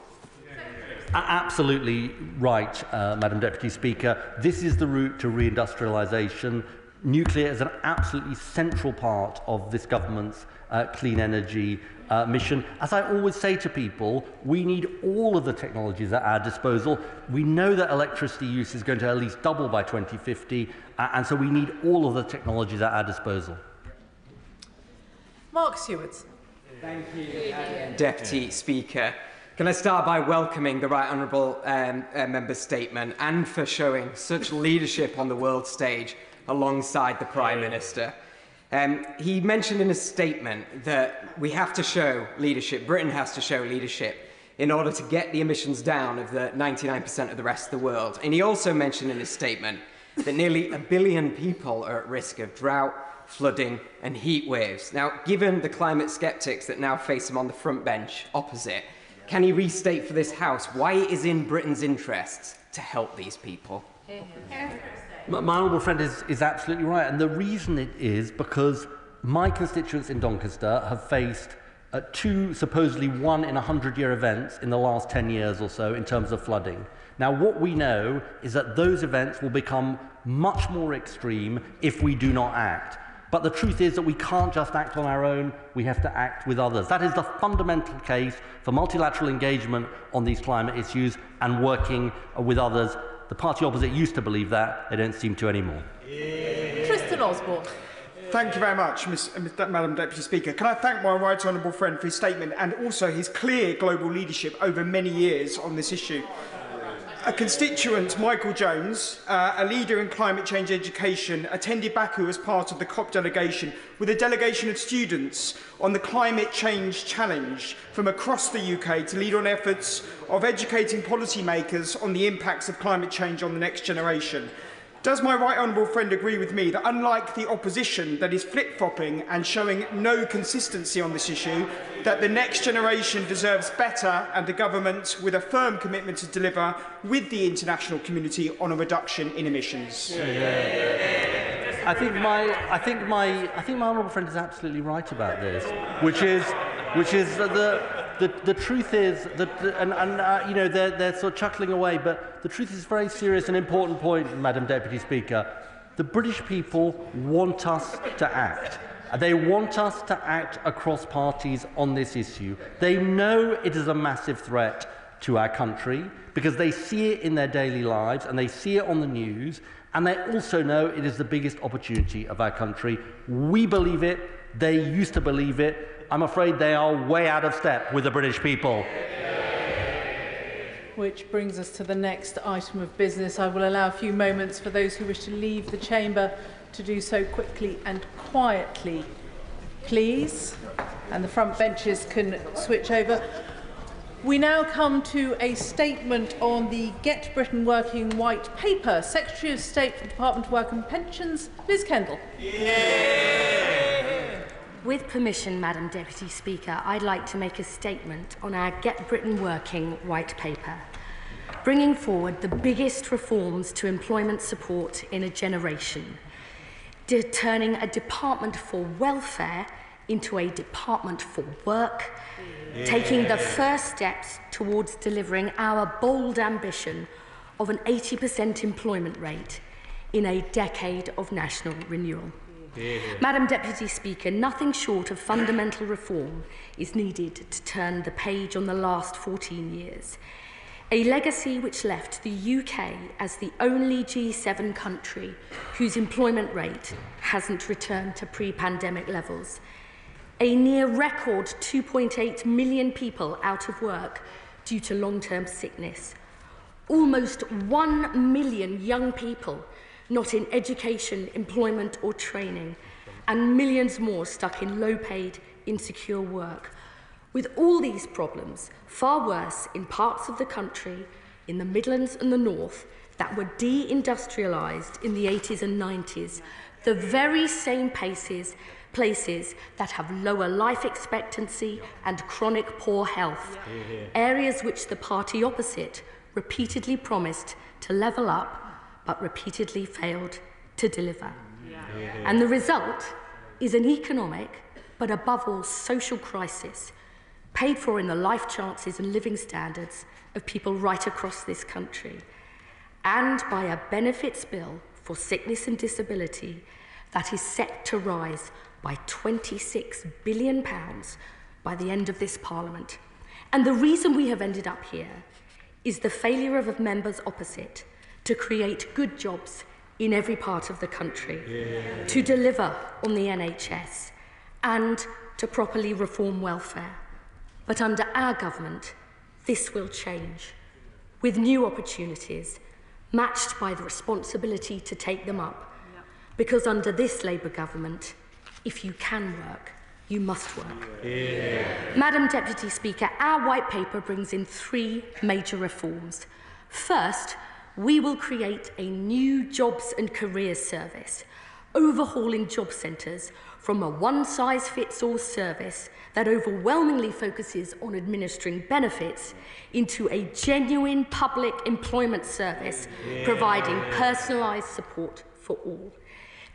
Absolutely right, Madam Deputy Speaker. This is the route to reindustrialisation. Nuclear is an absolutely central part of this government's clean energy mission. As I always say to people, we need all of the technologies at our disposal. We know that electricity use is going to at least double by 2050, and so we need all of the technologies at our disposal. Mark Seward. Thank you, Deputy Speaker. Can I start by welcoming the Right Honourable Member's statement and for showing such leadership on the world stage alongside the Prime Minister. He mentioned in his statement that we have to show leadership, Britain has to show leadership in order to get the emissions down of the 99% of the rest of the world. And he also mentioned in his statement that nearly 1 billion people are at risk of drought, flooding and heat waves. Now, given the climate sceptics that now face him on the front bench opposite, can he restate for this House why it is in Britain's interests to help these people? My honourable friend is absolutely right, and the reason it is because my constituents in Doncaster have faced two supposedly 1 in 100-year events in the last 10 years or so in terms of flooding. Now, what we know is that those events will become much more extreme if we do not act. But the truth is that we can't just act on our own, we have to act with others. That is the fundamental case for multilateral engagement on these climate issues and working with others. The party opposite used to believe that, they don't seem to anymore. Stephen Osborne. Thank you very much, Madam Deputy Speaker. Can I thank my right honourable friend for his statement and also his clear global leadership over many years on this issue. A constituent, Michael Jones, a leader in climate change education, attended Baku as part of the COP delegation with a delegation of students on the climate change challenge from across the UK to lead on efforts of educating policymakers on the impacts of climate change on the next generation. Does my right honourable friend agree with me that, unlike the opposition that is flip-flopping and showing no consistency on this issue, that the next generation deserves better and a government with a firm commitment to deliver with the international community on a reduction in emissions? I think my honourable friend is absolutely right about this, which is the truth is that, you know, they're sort of chuckling away, but the truth is a very serious and important point, Madam Deputy Speaker. The British people want us to act. They want us to act across parties on this issue. They know it is a massive threat to our country because they see it in their daily lives and they see it on the news, and they also know it is the biggest opportunity of our country. We believe it. They used to believe it. I'm afraid they are way out of step with the British people. Which brings us to the next item of business. I will allow a few moments for those who wish to leave the chamber to do so quickly and quietly, please. And the front benches can switch over. We now come to a statement on the Get Britain Working White Paper. Secretary of State for the Department of Work and Pensions, Liz Kendall. With permission, Madam Deputy Speaker, I'd like to make a statement on our Get Britain Working White Paper, bringing forward the biggest reforms to employment support in a generation, turning a Department for Welfare into a Department for Work, taking the first steps towards delivering our bold ambition of an 80% employment rate in a decade of national renewal. Madam Deputy Speaker, nothing short of fundamental reform is needed to turn the page on the last 14 years. A legacy which left the UK as the only G7 country whose employment rate hasn't returned to pre-pandemic levels. A near record 2.8 million people out of work due to long-term sickness. Almost 1 million young people not in education, employment or training, and millions more stuck in low-paid, insecure work. With all these problems, far worse in parts of the country, in the Midlands and the North, that were de-industrialised in the 80s and 90s, the very same places that have lower life expectancy and chronic poor health, areas which the party opposite repeatedly promised to level up, but repeatedly failed to deliver. And the result is an economic, but above all social crisis, paid for in the life chances and living standards of people right across this country, and by a benefits bill for sickness and disability that is set to rise by £26 billion by the end of this Parliament. And the reason we have ended up here is the failure of members opposite to create good jobs in every part of the country, to deliver on the NHS, and to properly reform welfare. But under our government, this will change, with new opportunities, matched by the responsibility to take them up. Because under this Labour government, if you can work, you must work. Madam Deputy Speaker, our White Paper brings in 3 major reforms. First, we will create a new Jobs and Careers Service, overhauling job centres from a one-size-fits-all service that overwhelmingly focuses on administering benefits into a genuine public employment service, providing personalised support for all.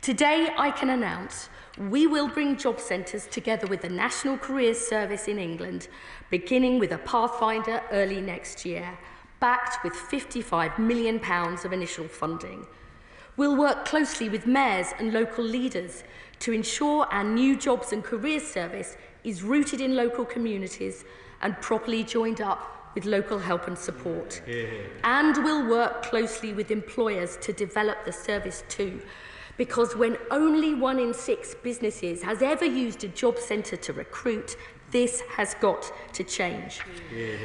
Today, I can announce we will bring job centres together with the National Careers Service in England, beginning with a Pathfinder early next year, backed with £55 million of initial funding. We'll work closely with mayors and local leaders to ensure our new Jobs and Careers Service is rooted in local communities and properly joined up with local help and support. And we'll work closely with employers to develop the service too, Because when only 1 in 6 businesses has ever used a job centre to recruit, this has got to change.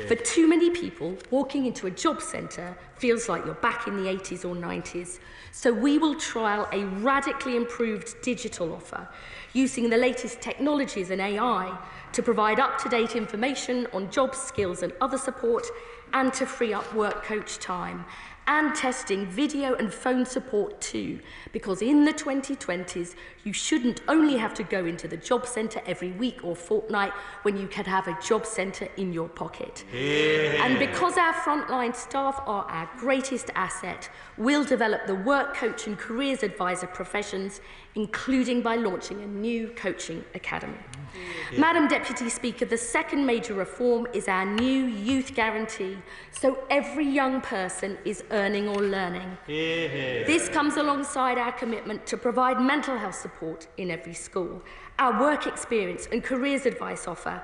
For too many people, walking into a job centre feels like you're back in the 80s or 90s. So we will trial a radically improved digital offer using the latest technologies and AI to provide up-to-date information on job skills and other support, and to free up work coach time, and testing video and phone support too, because in the 2020s, you shouldn't only have to go into the job centre every week or fortnight when you could have a job centre in your pocket. And because our frontline staff are our greatest asset, we'll develop the work coach and careers advisor professions, including by launching a new coaching academy. Madam Deputy Speaker, the second major reform is our new youth guarantee, so every young person is earning or learning. This comes alongside our commitment to provide mental health support in every school, our work experience and careers advice offer,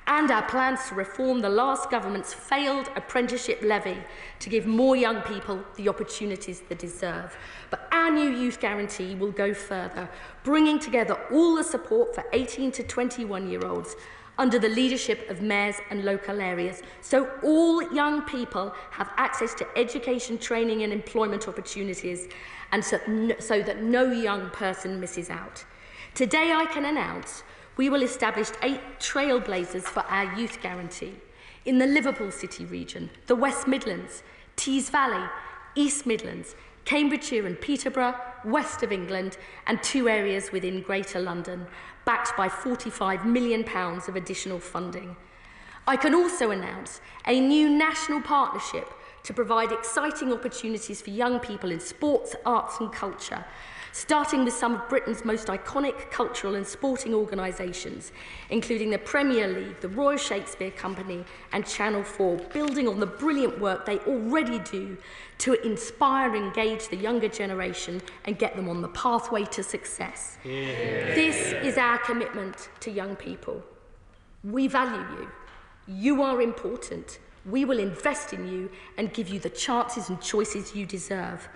and our plans to reform the last government's failed apprenticeship levy to give more young people the opportunities they deserve. But our new youth guarantee will go further, bringing together all the support for 18 to 21-year-olds under the leadership of mayors and local areas, so all young people have access to education, training and employment opportunities, and so that no young person misses out. Today I can announce we will establish 8 trailblazers for our youth guarantee in the Liverpool City region, the West Midlands, Tees Valley, East Midlands, Cambridgeshire and Peterborough, West of England, and 2 areas within Greater London, backed by £45 million of additional funding. I can also announce a new national partnership to provide exciting opportunities for young people in sports, arts and culture, starting with some of Britain's most iconic cultural and sporting organisations, including the Premier League, the Royal Shakespeare Company and Channel 4, building on the brilliant work they already do to inspire and engage the younger generation and get them on the pathway to success. This is our commitment to young people. We value you. You are important. We will invest in you and give you the chances and choices you deserve.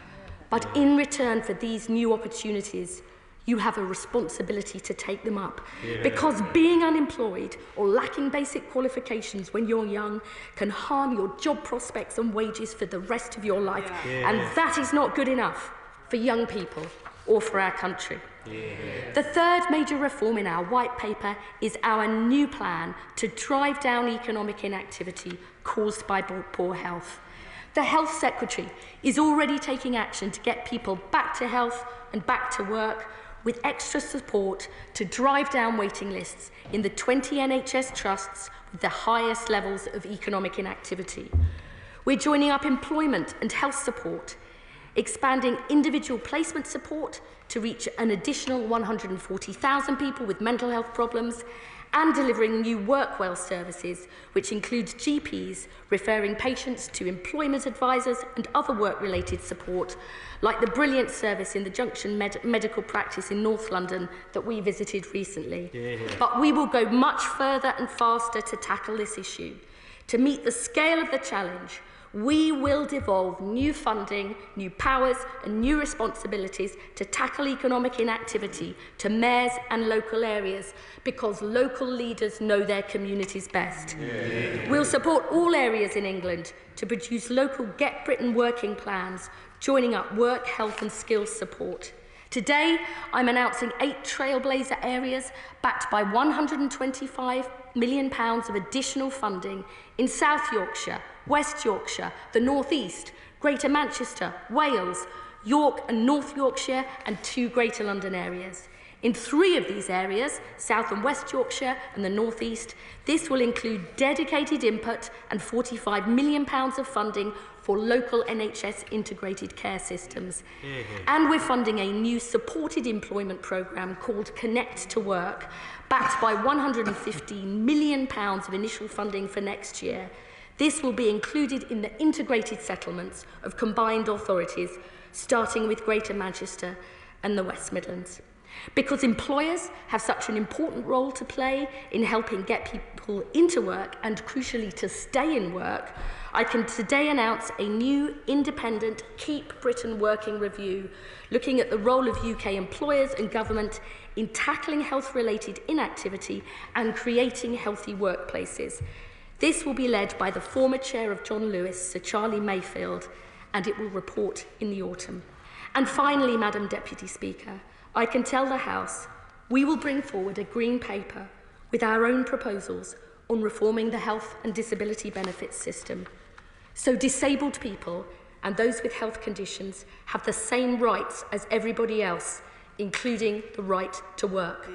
But in return for these new opportunities, you have a responsibility to take them up. Because being unemployed or lacking basic qualifications when you're young can harm your job prospects and wages for the rest of your life. And that is not good enough for young people or for our country. The third major reform in our white paper is our new plan to drive down economic inactivity caused by poor health. The Health Secretary is already taking action to get people back to health and back to work, with extra support to drive down waiting lists in the 20 NHS trusts with the highest levels of economic inactivity. We're joining up employment and health support, expanding individual placement support to reach an additional 140,000 people with mental health problems, and delivering new WorkWell services, which includes GPs referring patients to employment advisors and other work-related support, like the brilliant service in the Junction Medical Practice in North London that we visited recently. But we will go much further and faster to tackle this issue. To meet the scale of the challenge, we will devolve new funding, new powers and new responsibilities to tackle economic inactivity to mayors and local areas, because local leaders know their communities best. We'll support all areas in England to produce local Get Britain working plans, joining up work, health and skills support. Today, I'm announcing 8 trailblazer areas backed by £125 million of additional funding in South Yorkshire, West Yorkshire, the North East, Greater Manchester, Wales, York and North Yorkshire, and 2 Greater London areas. In 3 of these areas, South and West Yorkshire and the North East, this will include dedicated input and £45 million of funding for local NHS integrated care systems. And we're funding a new supported employment programme called Connect to Work, backed by £150 million of initial funding for next year. This will be included in the integrated settlements of combined authorities, starting with Greater Manchester and the West Midlands. Because employers have such an important role to play in helping get people into work and, crucially, to stay in work, I can today announce a new independent Keep Britain Working review looking at the role of UK employers and government in tackling health-related inactivity and creating healthy workplaces. This will be led by the former chair of John Lewis, Sir Charlie Mayfield, and it will report in the autumn. And finally, Madam Deputy Speaker, I can tell the House we will bring forward a green paper with our own proposals on reforming the health and disability benefits system, so disabled people and those with health conditions have the same rights as everybody else, including the right to work.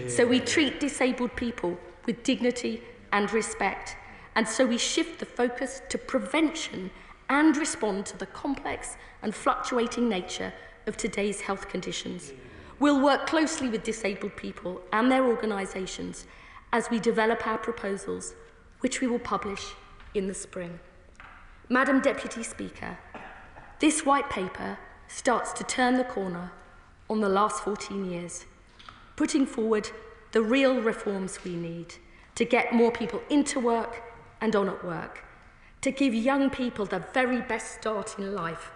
So we treat disabled people with dignity and respect, and so we shift the focus to prevention and respond to the complex and fluctuating nature of today's health conditions. We'll work closely with disabled people and their organisations as we develop our proposals, which we will publish in the spring. Madam Deputy Speaker, this white paper starts to turn the corner on the last 14 years, putting forward the real reforms we need to get more people into work and on at work, to give young people the very best start in life,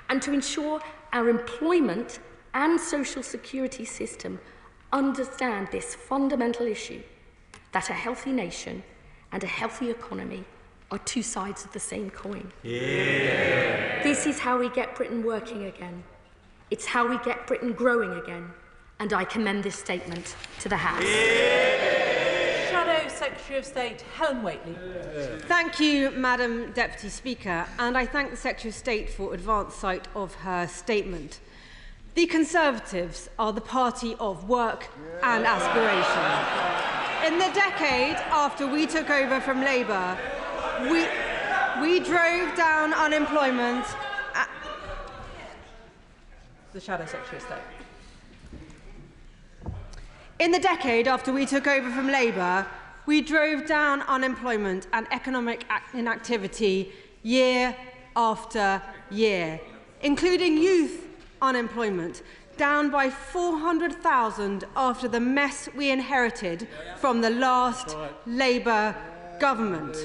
and to ensure our employment and social security system understand this fundamental issue, that a healthy nation and a healthy economy are two sides of the same coin. Yeah. This is how we get Britain working again. It's how we get Britain growing again. And I commend this statement to the House. Yeah. Shadow Secretary of State Helen Whately. Thank you, Madam Deputy Speaker, and I thank the Secretary of State for advance sight of her statement. The Conservatives are the party of work and aspiration. In the decade after we took over from Labour, we drove down unemployment. The Shadow Secretary of State. In the decade after we took over from Labour, we drove down unemployment and economic inactivity year after year, including youth unemployment, down by 400,000 after the mess we inherited from the last Labour government.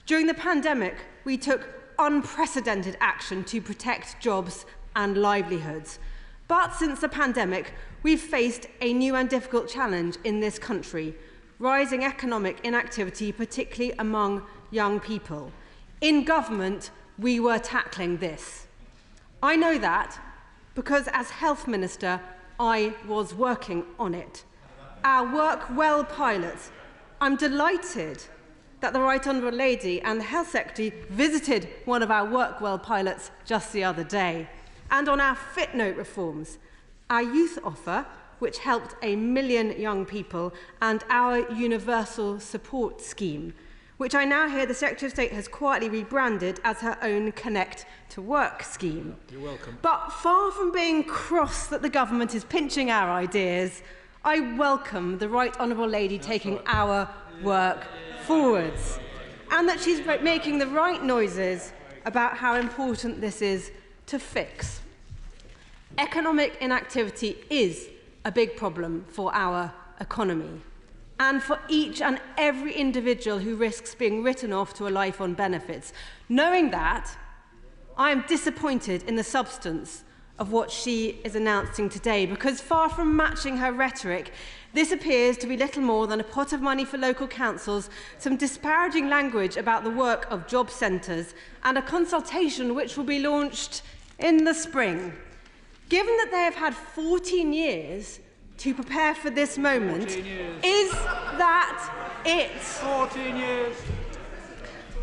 During the pandemic, we took unprecedented action to protect jobs and livelihoods. But since the pandemic, we've faced a new and difficult challenge in this country: rising economic inactivity, particularly among young people. In government, we were tackling this. I know that because as Health Minister, I was working on it. Our Work Well pilots. I'm delighted that the Right Honourable Lady and the Health Secretary visited one of our Work Well pilots just the other day. And on our FitNote reforms, our youth offer, which helped 1 million young people, and our universal support scheme, which I now hear the Secretary of State has quietly rebranded as her own Connect to Work scheme. You're welcome. But far from being cross that the government is pinching our ideas, I welcome the Right Honourable Lady taking our work forwards, and that she's making the right noises about how important this is to fix. Economic inactivity is a big problem for our economy, and for each and every individual who risks being written off to a life on benefits. Knowing that, I am disappointed in the substance of what she is announcing today, because far from matching her rhetoric, this appears to be little more than a pot of money for local councils, some disparaging language about the work of job centres, and a consultation which will be launched in the spring. Given that they have had 14 years to prepare for this moment, is that it? 14 years.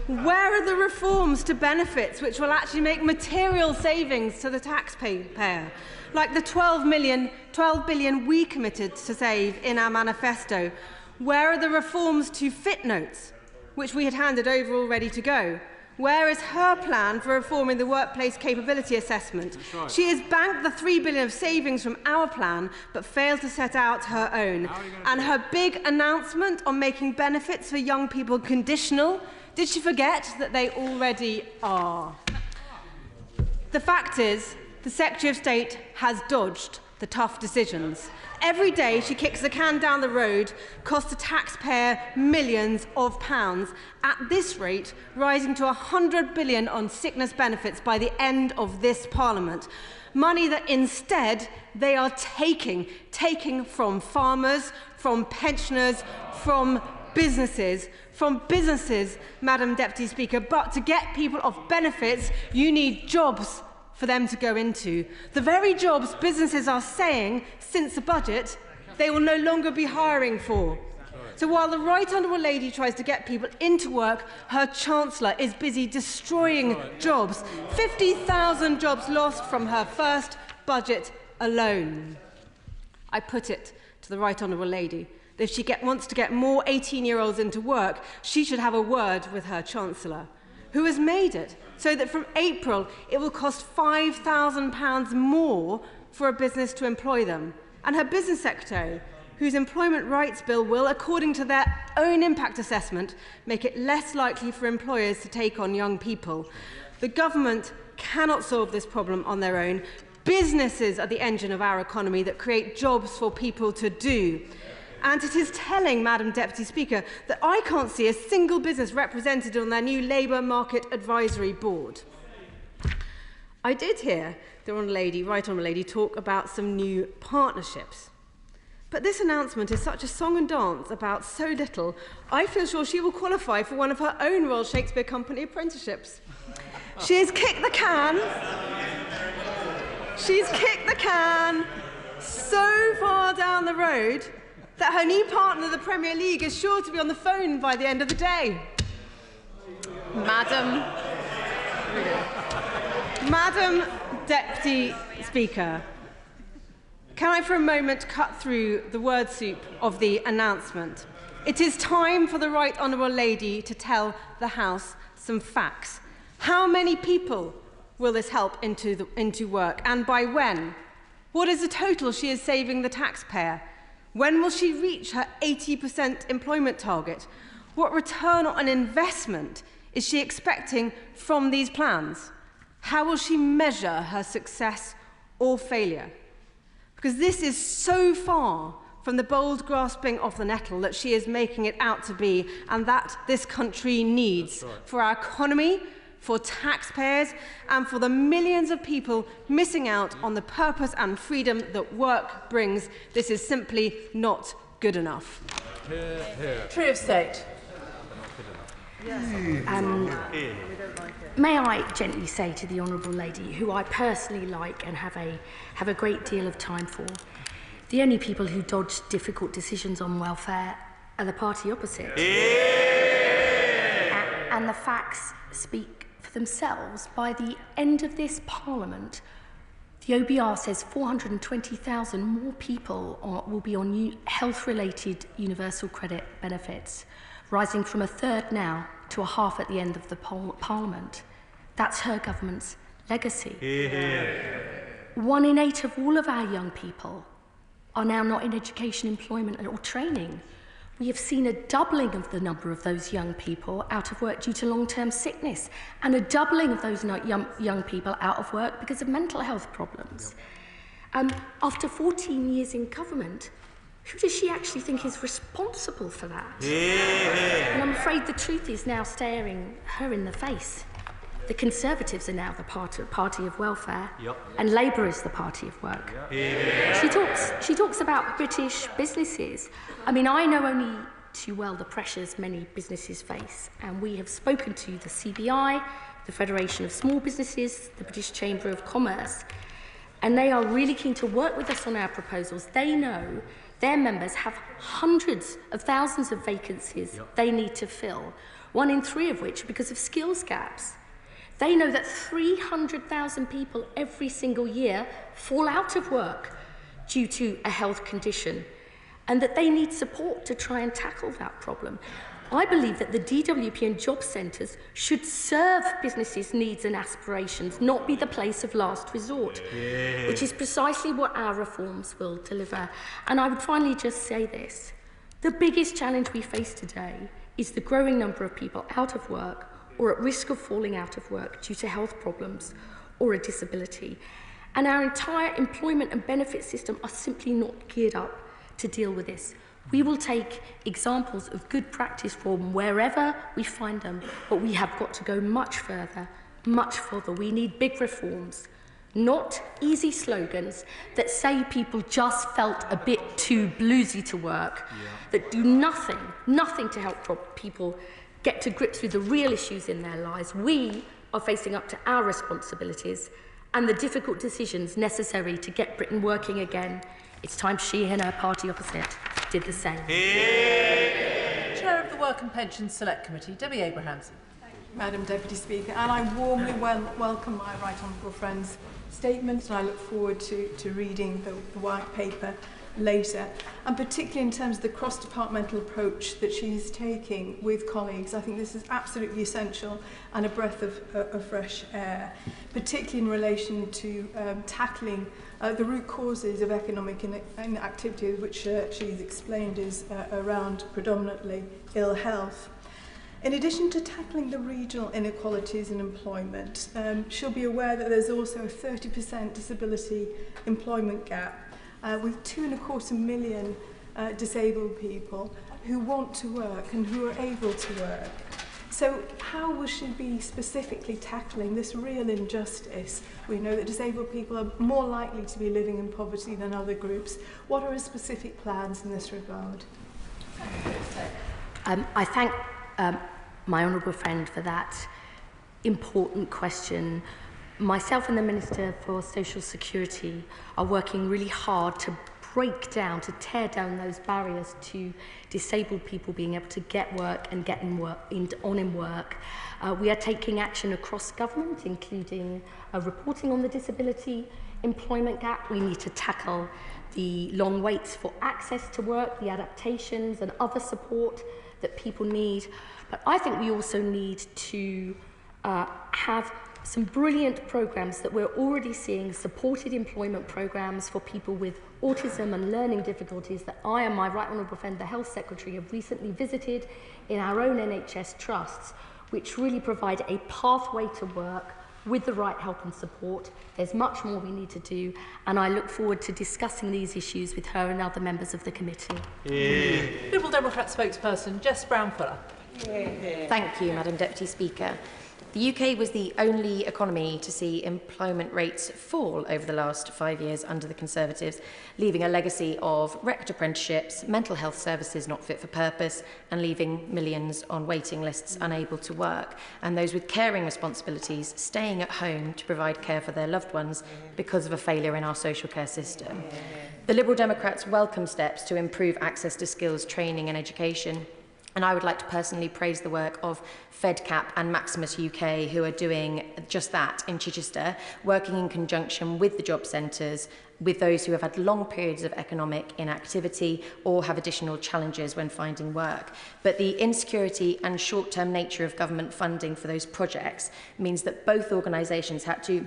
Where are the reforms to benefits which will actually make material savings to the taxpayer, like the 12 billion we committed to save in our manifesto? Where are the reforms to FitNotes, which we had handed over all ready to go? Where is her plan for reforming the workplace capability assessment? Right. She has banked the 3 billion of savings from our plan, but failed to set out her own. And her big announcement on making benefits for young people conditional, did she forget that they already are? The fact is, the Secretary of State has dodged the tough decisions. Every day she kicks the can down the road, costs the taxpayer millions of pounds, at this rate rising to 100 billion on sickness benefits by the end of this Parliament. Money that instead they are taking from farmers, from pensioners, from businesses, Madam Deputy Speaker. But to get people off benefits, you need jobs for them to go into. The very jobs businesses are saying, since the budget, they will no longer be hiring for. So while the Right Honourable Lady tries to get people into work, her Chancellor is busy destroying jobs. 50,000 jobs lost from her first budget alone. I put it to the Right Honourable Lady that if she wants to get more 18-year-olds into work, she should have a word with her Chancellor, who has made it so that from April it will cost £5,000 more for a business to employ them. And her Business Secretary, whose employment rights bill will, according to their own impact assessment, make it less likely for employers to take on young people. The government cannot solve this problem on their own. Businesses are the engine of our economy that create jobs for people to do. And it is telling, Madam Deputy Speaker, that I can't see a single business represented on their new Labour Market Advisory Board. I did hear the Right Honourable Lady talk about some new partnerships. But this announcement is such a song and dance about so little, I feel sure she will qualify for one of her own Royal Shakespeare Company apprenticeships. She has kicked the can. She's kicked the can so far down the road that her new partner, the Premier League, is sure to be on the phone by the end of the day. Madam Deputy Speaker, can I for a moment cut through the word soup of the announcement? It is time for the Right Honourable Lady to tell the House some facts. How many people will this help into work, and by when? What is the total she is saving the taxpayer? When will she reach her 80% employment target? What return on investment is she expecting from these plans? How will she measure her success or failure? Because this is so far from the bold grasping of the nettle that she is making it out to be, and that this country needs for our economy, for taxpayers, and for the millions of people missing out on the purpose and freedom that work brings. This is simply not good enough. Tree of State. May I gently say to the Honourable Lady, who I personally like and have a great deal of time for, the only people who dodge difficult decisions on welfare are the party opposite. And the facts speak for themselves. By the end of this Parliament, the OBR says 420,000 more people will be on health-related universal credit benefits, rising from a third now to a half at the end of the Parliament. That's her government's legacy. 1 in 8 of all of our young people are now not in education, employment or training. We have seen a doubling of the number of those young people out of work due to long-term sickness, and a doubling of those young people out of work because of mental health problems. After 14 years in government, who does she actually think is responsible for that? And I'm afraid the truth is now staring her in the face. The Conservatives are now the party of welfare, and Labour is the party of work. She talks about British businesses. I mean, I know only too well the pressures many businesses face, and we have spoken to the CBI, the Federation of Small Businesses, the British Chamber of Commerce, and they are really keen to work with us on our proposals. They know their members have hundreds of thousands of vacancies they need to fill, 1 in 3 of which because of skills gaps. They know that 300,000 people every single year fall out of work due to a health condition, and that they need support to try and tackle that problem. I believe that the DWP and job centres should serve businesses' needs and aspirations, not be the place of last resort, which is precisely what our reforms will deliver. And I would finally just say this. The biggest challenge we face today is the growing number of people out of work or at risk of falling out of work due to health problems or a disability. And our entire employment and benefit system are simply not geared up to deal with this. We will take examples of good practice from wherever we find them, but we have got to go much further, much further. We need big reforms, not easy slogans that say people just felt a bit too bluesy to work, that do nothing to help people get to grips with the real issues in their lives. We are facing up to our responsibilities and the difficult decisions necessary to get Britain working again. It's time she and her party opposite did the same. Chair of the Work and Pensions Select Committee, Debbie Abrahamson. Madam Deputy Speaker, and I warmly welcome my right honourable friend's statement, and I look forward to reading the white paper later, and particularly in terms of the cross-departmental approach that she's taking with colleagues. I think this is absolutely essential and a breath of fresh air, particularly in relation to tackling the root causes of economic inactivity, which she's explained is around predominantly ill health. In addition to tackling the regional inequalities in employment, she'll be aware that there's also a 30% disability employment gap with 2.25 million disabled people who want to work and who are able to work. So how will she be specifically tackling this real injustice? We know that disabled people are more likely to be living in poverty than other groups. What are her specific plans in this regard? I thank my honourable friend for that important question. Myself and the Minister for Social Security are working really hard to tear down those barriers to disabled people being able to get work and get in work. We are taking action across government, including reporting on the disability employment gap. We need to tackle the long waits for access to work, the adaptations and other support that people need. But I think we also need to have some brilliant programs that we're already seeing, supported employment programs for people with autism and learning difficulties that I and my right honourable friend, the Health Secretary, have recently visited in our own NHS trusts, which really provide a pathway to work with the right help and support. There's much more we need to do, and I look forward to discussing these issues with her and other members of the committee. Liberal Democrat spokesperson, Jess Brown-Fuller. Thank you, Madam Deputy Speaker. The UK was the only economy to see employment rates fall over the last 5 years under the Conservatives, leaving a legacy of wrecked apprenticeships, mental health services not fit for purpose, and leaving millions on waiting lists unable to work, and those with caring responsibilities staying at home to provide care for their loved ones because of a failure in our social care system. The Liberal Democrats welcome steps to improve access to skills, training and education. And I would like to personally praise the work of FedCap and Maximus UK, who are doing just that in Chichester, working in conjunction with the job centres, with those who have had long periods of economic inactivity or have additional challenges when finding work. But the insecurity and short-term nature of government funding for those projects means that both organisations had to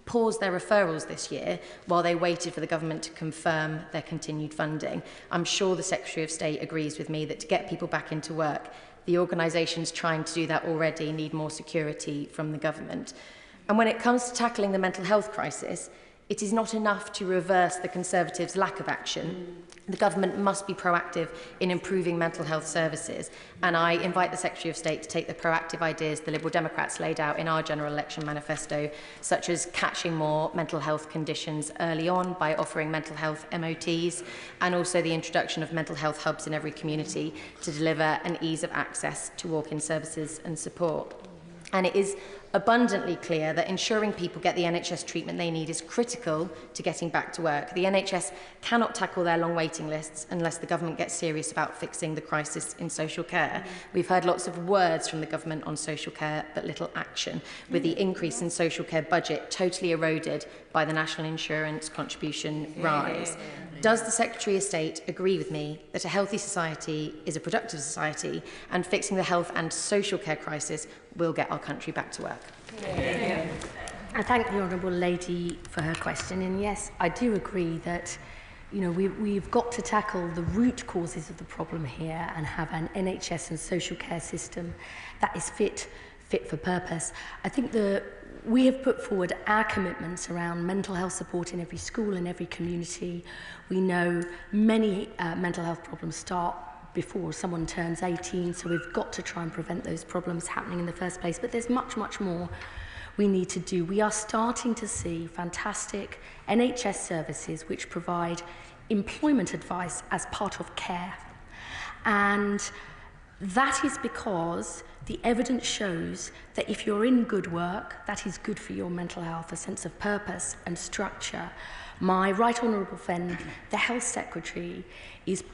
pause their referrals this year while they waited for the government to confirm their continued funding. I'm sure the Secretary of State agrees with me that to get people back into work, the organisations trying to do that already need more security from the government. And when it comes to tackling the mental health crisis, it is not enough to reverse the Conservatives' lack of action. The government must be proactive in improving mental health services, and I invite the Secretary of State to take the proactive ideas the Liberal Democrats laid out in our general election manifesto, such as catching more mental health conditions early on by offering mental health MOTs, and also the introduction of mental health hubs in every community to deliver an ease of access to walk-in services and support. And it is abundantly clear that ensuring people get the NHS treatment they need is critical to getting back to work. The NHS cannot tackle their long waiting lists unless the government gets serious about fixing the crisis in social care. We've heard lots of words from the government on social care, but little action, with the increase in social care budget totally eroded by the national insurance contribution rise. Does the Secretary of State agree with me that a healthy society is a productive society, and fixing the health and social care crisis will get our country back to work? I thank the Honourable Lady for her question, and yes, I do agree that we've got to tackle the root causes of the problem here and have an NHS and social care system that is fit for purpose. I think We have put forward our commitments around mental health support in every school and every community. We know many mental health problems start before someone turns 18, so we've got to try and prevent those problems happening in the first place. But there's much, much more we need to do. We are starting to see fantastic NHS services which provide employment advice as part of care. And that is because the evidence shows that if you're in good work, that is good for your mental health, a sense of purpose and structure. My right honourable friend, the Health Secretary, is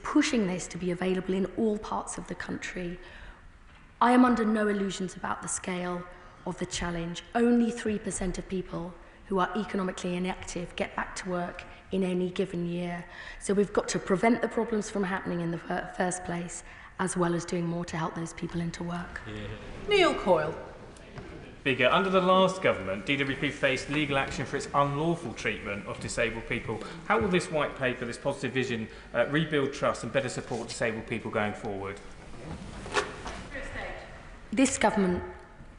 pushing this to be available in all parts of the country. I am under no illusions about the scale of the challenge. Only 3% of people who are economically inactive get back to work in any given year. So we've got to prevent the problems from happening in the first place, as well as doing more to help those people into work. Neil Coyle. Speaker, under the last government, DWP faced legal action for its unlawful treatment of disabled people. How will this white paper, this positive vision, rebuild trust and better support disabled people going forward? This government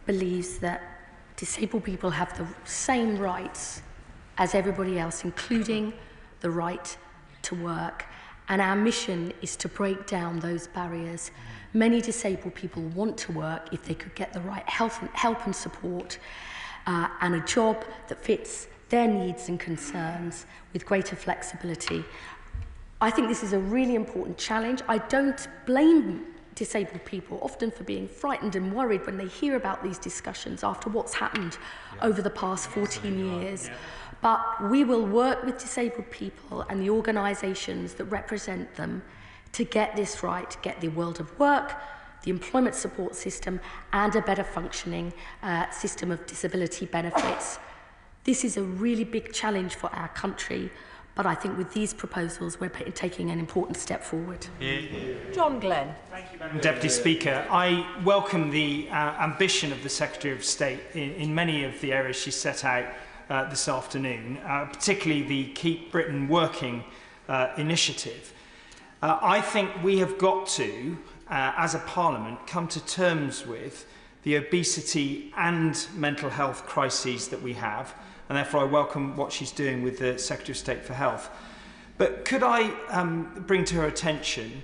believes that disabled people have the same rights as everybody else, including the right to work. And our mission is to break down those barriers. Many disabled people want to work if they could get the right help and support and a job that fits their needs and concerns with greater flexibility. I think this is a really important challenge. I don't blame disabled people often for being frightened and worried when they hear about these discussions after what's happened over the past 14 years. But we will work with disabled people and the organisations that represent them to get this right, get the world of work, the employment support system, and a better functioning system of disability benefits. This is a really big challenge for our country, but I think with these proposals we're taking an important step forward. John Glenn. Thank you, Madam Deputy Speaker. I welcome the ambition of the Secretary of State in many of the areas she set out this afternoon, particularly the Keep Britain Working initiative. I think we have got to, as a Parliament, come to terms with the obesity and mental health crises that we have, and therefore I welcome what she's doing with the Secretary of State for Health. But could I bring to her attention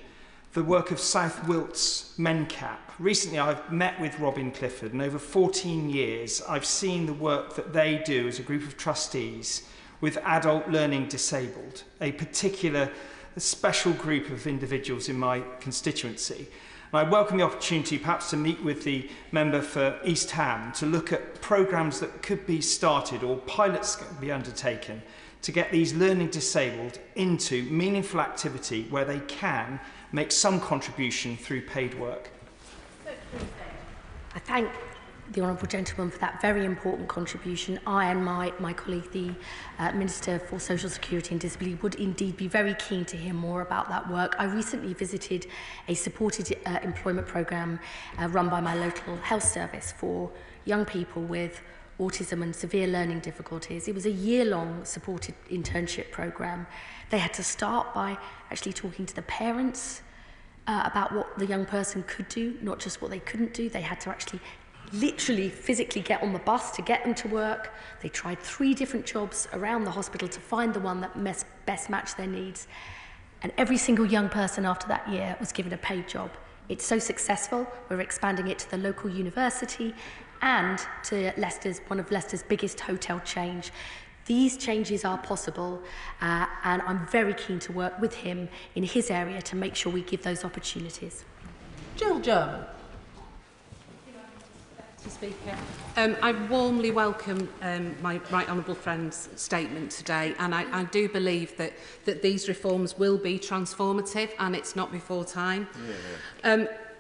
the work of South Wilts MenCap? Recently I've met with Robin Clifford, and over 14 years I've seen the work that they do as a group of trustees with adult learning disabled, a particular special group of individuals in my constituency. And I welcome the opportunity perhaps to meet with the member for East Ham to look at programmes that could be started or pilots that could be undertaken to get these learning disabled into meaningful activity where they can make some contribution through paid work. I thank the honourable gentleman for that very important contribution. I and my colleague, the Minister for Social Security and Disability, would indeed be very keen to hear more about that work. I recently visited a supported employment programme run by my local health service for young people with autism and severe learning difficulties. It was a year-long supported internship programme. They had to start by actually talking to the parents about what the young person could do, not just what they couldn't do. They had to actually literally physically get on the bus to get them to work. They tried 3 different jobs around the hospital to find the one that best matched their needs. And every single young person after that year was given a paid job. It's so successful, we're expanding it to the local university and to one of Leicester's biggest hotel chains. These changes are possible, and I'm very keen to work with him in his area to make sure we give those opportunities. Jill German. Speaker. I warmly welcome my right honourable friend's statement today, and I do believe that these reforms will be transformative and it's not before time.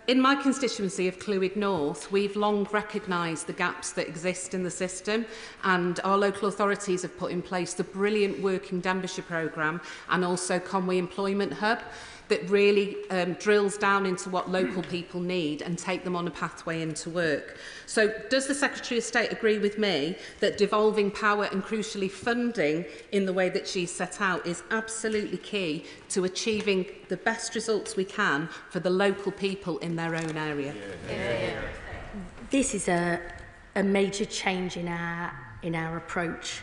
In my constituency of Clwyd North, we've long recognised the gaps that exist in the system, and our local authorities have put in place the brilliant Working Denbighshire programme and also Conwy Employment Hub that really drills down into what local people need and take them on a pathway into work. So does the Secretary of State agree with me that devolving power and crucially funding in the way that she's set out is absolutely key to achieving the best results we can for the local people in their own area? This is a a major change in our approach.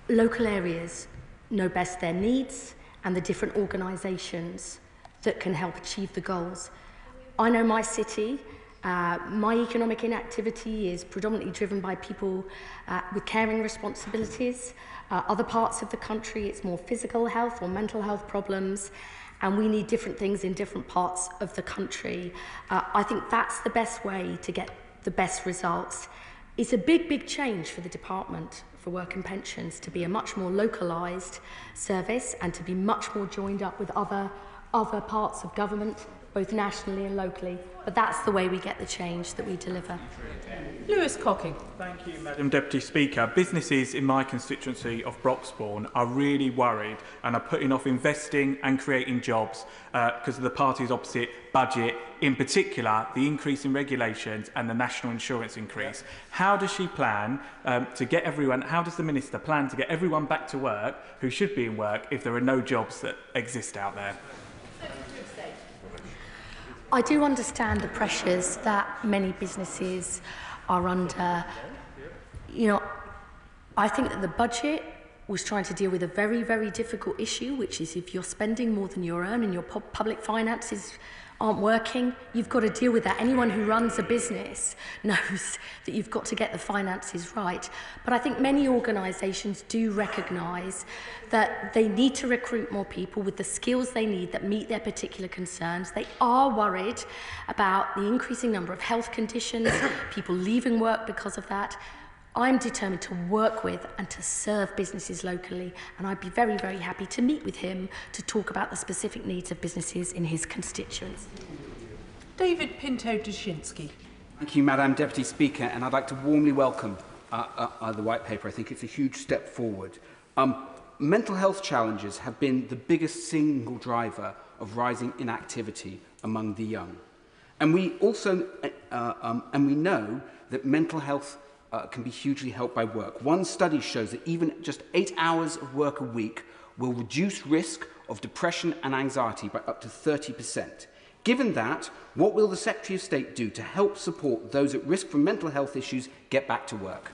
Local areas know best their needs and the different organisations that can help achieve the goals. I know my city, my economic inactivity is predominantly driven by people with caring responsibilities. Other parts of the country, it's more physical health or mental health problems, and we need different things in different parts of the country. I think that's the best way to get the best results. It's a big, big change for the Department for Work and Pensions to be a much more localised service and to be much more joined up with other parts of government, both nationally and locally. But that's the way we get the change that we deliver. Lewis Cocking. Thank you, Madam Deputy Speaker. Businesses in my constituency of Broxbourne are really worried and are putting off investing and creating jobs because of the party's opposite budget, in particular the increase in regulations and the national insurance increase. How does she plan to get everyone, how does the Minister plan to get everyone back to work who should be in work if there are no jobs that exist out there? I do understand the pressures that many businesses are under. You know, I think that the budget was trying to deal with a very, very difficult issue, which is if you're spending more than you earn and your public finances aren't working, you've got to deal with that. Anyone who runs a business knows that you've got to get the finances right. But I think many organisations do recognise that they need to recruit more people with the skills they need that meet their particular concerns. They are worried about the increasing number of health conditions, people leaving work because of that. I'm determined to work with and to serve businesses locally, and I'd be very, very happy to meet with him to talk about the specific needs of businesses in his constituents. David Pinto-Dushinsky. Thank you, Madam Deputy Speaker, and I'd like to warmly welcome the White Paper. I think it's a huge step forward. Mental health challenges have been the biggest single driver of rising inactivity among the young. And we also we know that mental health can be hugely helped by work. One study shows that even just 8 hours of work a week will reduce risk of depression and anxiety by up to 30%. Given that, what will the Secretary of State do to help support those at risk from mental health issues get back to work?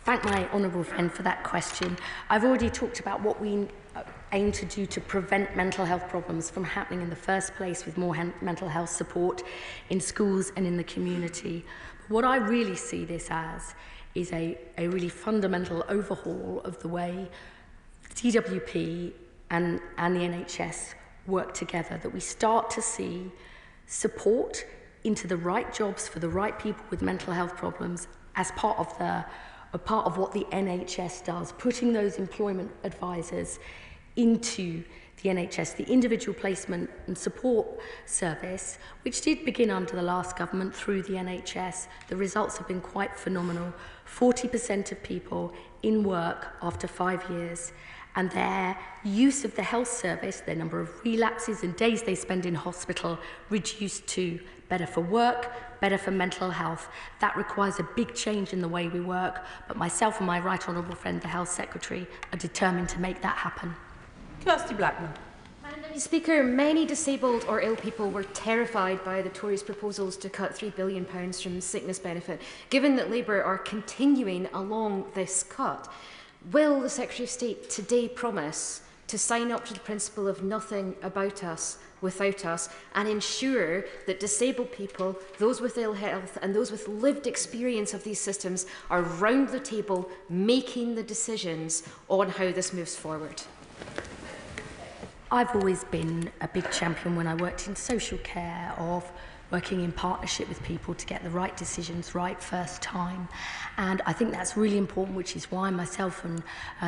Thank my honourable friend for that question. I've already talked about what we aim to do to prevent mental health problems from happening in the first place with more mental health support in schools and in the community. What I really see this as is a really fundamental overhaul of the way DWP and the NHS work together, that we start to see support into the right jobs for the right people with mental health problems as part of what the NHS does, putting those employment advisors into the NHS, the individual placement and support service, which did begin under the last government through the NHS. The results have been quite phenomenal. 40% of people in work after 5 years, and their use of the health service, their number of relapses and days they spend in hospital, reduced to better for work, better for mental health. That requires a big change in the way we work, but myself and my Right Honourable friend, the Health Secretary, are determined to make that happen. Kirsty Blackman. Madam Speaker, many disabled or ill people were terrified by the Tories' proposals to cut £3 billion from sickness benefit. Given that Labour are continuing along this cut, will the Secretary of State today promise to sign up to the principle of nothing about us without us and ensure that disabled people, those with ill health and those with lived experience of these systems are round the table making the decisions on how this moves forward? I've always been a big champion when I worked in social care of working in partnership with people to get the right decisions right first time. And I think that's really important, which is why myself and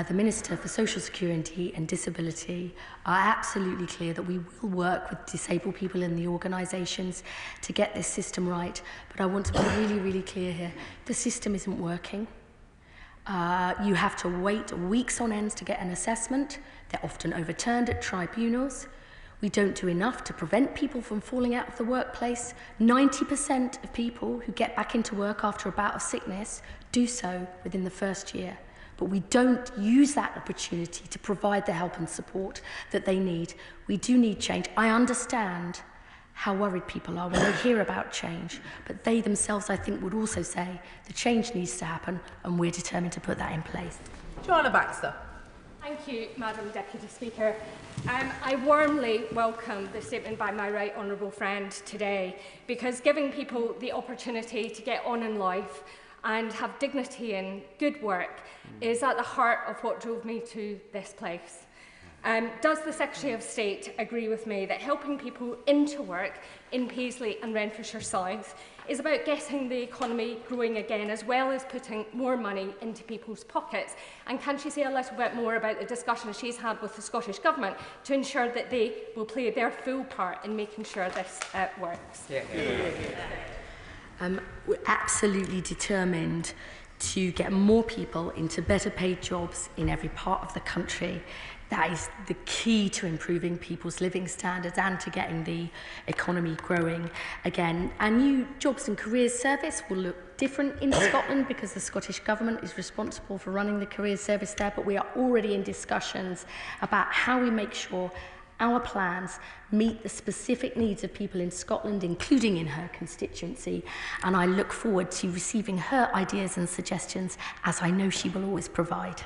the Minister for Social Security and Disability are absolutely clear that we will work with disabled people in the organisations to get this system right. But I want to be really, really clear here. The system isn't working. You have to wait weeks on end to get an assessment. They're often overturned at tribunals. We don't do enough to prevent people from falling out of the workplace. 90% of people who get back into work after a bout of sickness do so within the first year. But we don't use that opportunity to provide the help and support that they need. We do need change. I understand how worried people are when they hear about change. But they themselves, I think, would also say the change needs to happen, and we're determined to put that in place. Joanna Baxter. Thank you, Madam Deputy Speaker. I warmly welcome the statement by my right honourable friend today, because giving people the opportunity to get on in life and have dignity and good work is at the heart of what drove me to this place. Does the Secretary of State agree with me that helping people into work in Paisley and Renfrewshire South is about getting the economy growing again, as well as putting more money into people's pockets? And can she say a little bit more about the discussions she's had with the Scottish Government to ensure that they will play their full part in making sure this works? We're absolutely determined to get more people into better paid jobs in every part of the country. That is the key to improving people's living standards and to getting the economy growing again. Our new Jobs and Careers Service will look different in Scotland because the Scottish Government is responsible for running the Careers Service there, but we are already in discussions about how we make sure our plans meet the specific needs of people in Scotland, including in her constituency, and I look forward to receiving her ideas and suggestions, as I know she will always provide.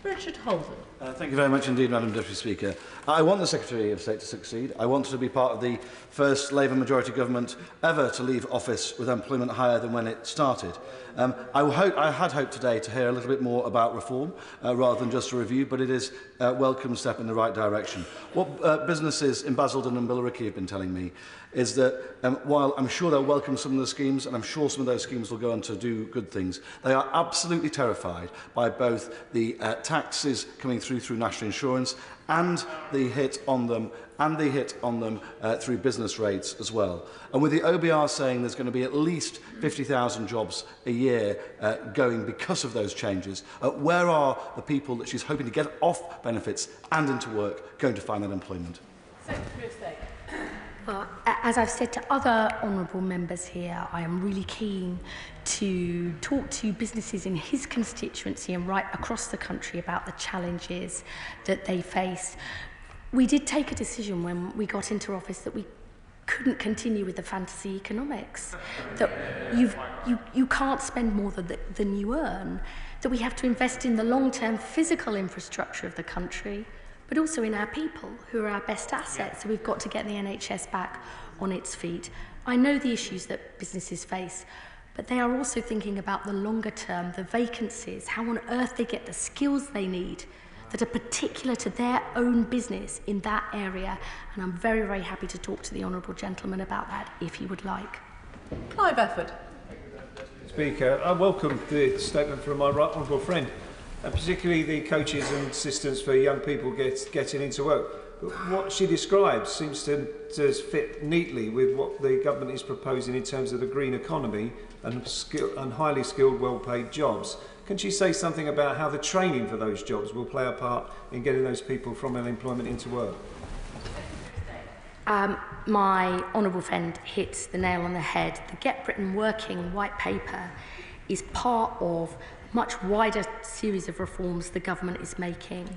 Richard Holden. Thank you very much indeed, Madam Deputy Speaker. I want the Secretary of State to succeed. I want her to be part of the first Labour majority government ever to leave office with employment higher than when it started. I had hoped today to hear a little bit more about reform rather than just a review, but it is a welcome step in the right direction. What businesses in Basildon and Billericay have been telling me is that while I'm sure they'll welcome some of the schemes, and I'm sure some of those schemes will go on to do good things, they are absolutely terrified by both the taxes coming through national insurance and the hit on them through business rates as well. And with the OBR saying there's going to be at least 50,000 jobs a year going because of those changes, where are the people that she's hoping to get off benefits and into work going to find that employment? Secretary of State. As I've said to other honourable members here, I am really keen to talk to businesses in his constituency and right across the country about the challenges that they face. We did take a decision when we got into office that we couldn't continue with the fantasy economics, that you can't spend more than you earn, that we have to invest in the long-term physical infrastructure of the country, but also in our people, who are our best assets. So we've got to get the NHS back on its feet. I know the issues that businesses face, but they are also thinking about the longer term, the vacancies, how on earth they get the skills they need that are particular to their own business in that area. And I'm very, very happy to talk to the honourable gentleman about that if he would like. Clive Efford. Speaker, I welcome the statement from my right honourable friend, and particularly the coaches and assistants for young people getting into work. But what she describes seems to fit neatly with what the government is proposing in terms of the green economy and highly skilled, well-paid jobs. Can she say something about how the training for those jobs will play a part in getting those people from unemployment into work? My honourable friend hits the nail on the head. The Get Britain Working white paper is part of a much wider series of reforms the government is making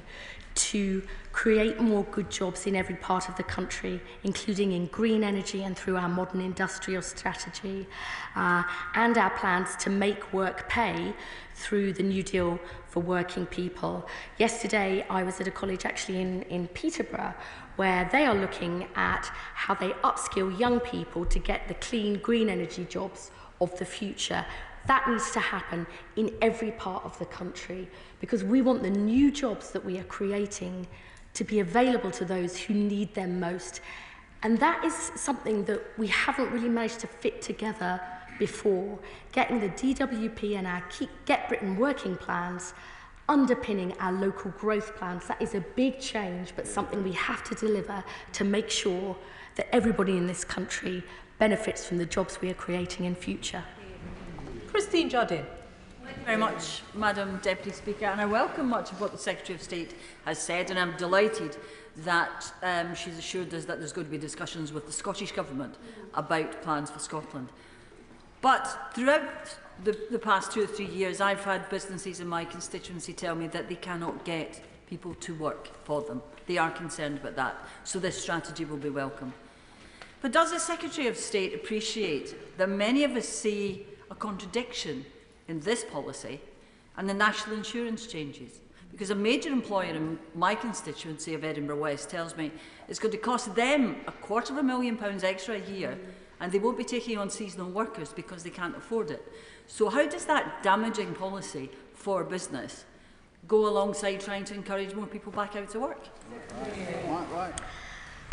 to create more good jobs in every part of the country, including in green energy and through our modern industrial strategy, and our plans to make work pay through the New Deal for working people. Yesterday, I was at a college actually in Peterborough, where they are looking at how they upskill young people to get the clean, green energy jobs of the future. That needs to happen in every part of the country, because we want the new jobs that we are creating to be available to those who need them most. And that is something that we haven't really managed to fit together before, getting the DWP and our Get Britain Working plans underpinning our local growth plans. That is a big change, but something we have to deliver to make sure that everybody in this country benefits from the jobs we are creating in future. Christine Jardine. Thank you very much, Madam Deputy Speaker, and I welcome much of what the Secretary of State has said, and I'm delighted that she's assured us that there's going to be discussions with the Scottish Government about plans for Scotland. But throughout the past 2 or 3 years, I've had businesses in my constituency tell me that they cannot get people to work for them. They are concerned about that, so this strategy will be welcome. But does the Secretary of State appreciate that many of us see a contradiction in this policy and the national insurance changes? Because a major employer in my constituency of Edinburgh West tells me it's going to cost them £250,000 extra a year, and they won't be taking on seasonal workers because they can't afford it. So how does that damaging policy for business go alongside trying to encourage more people back out to work?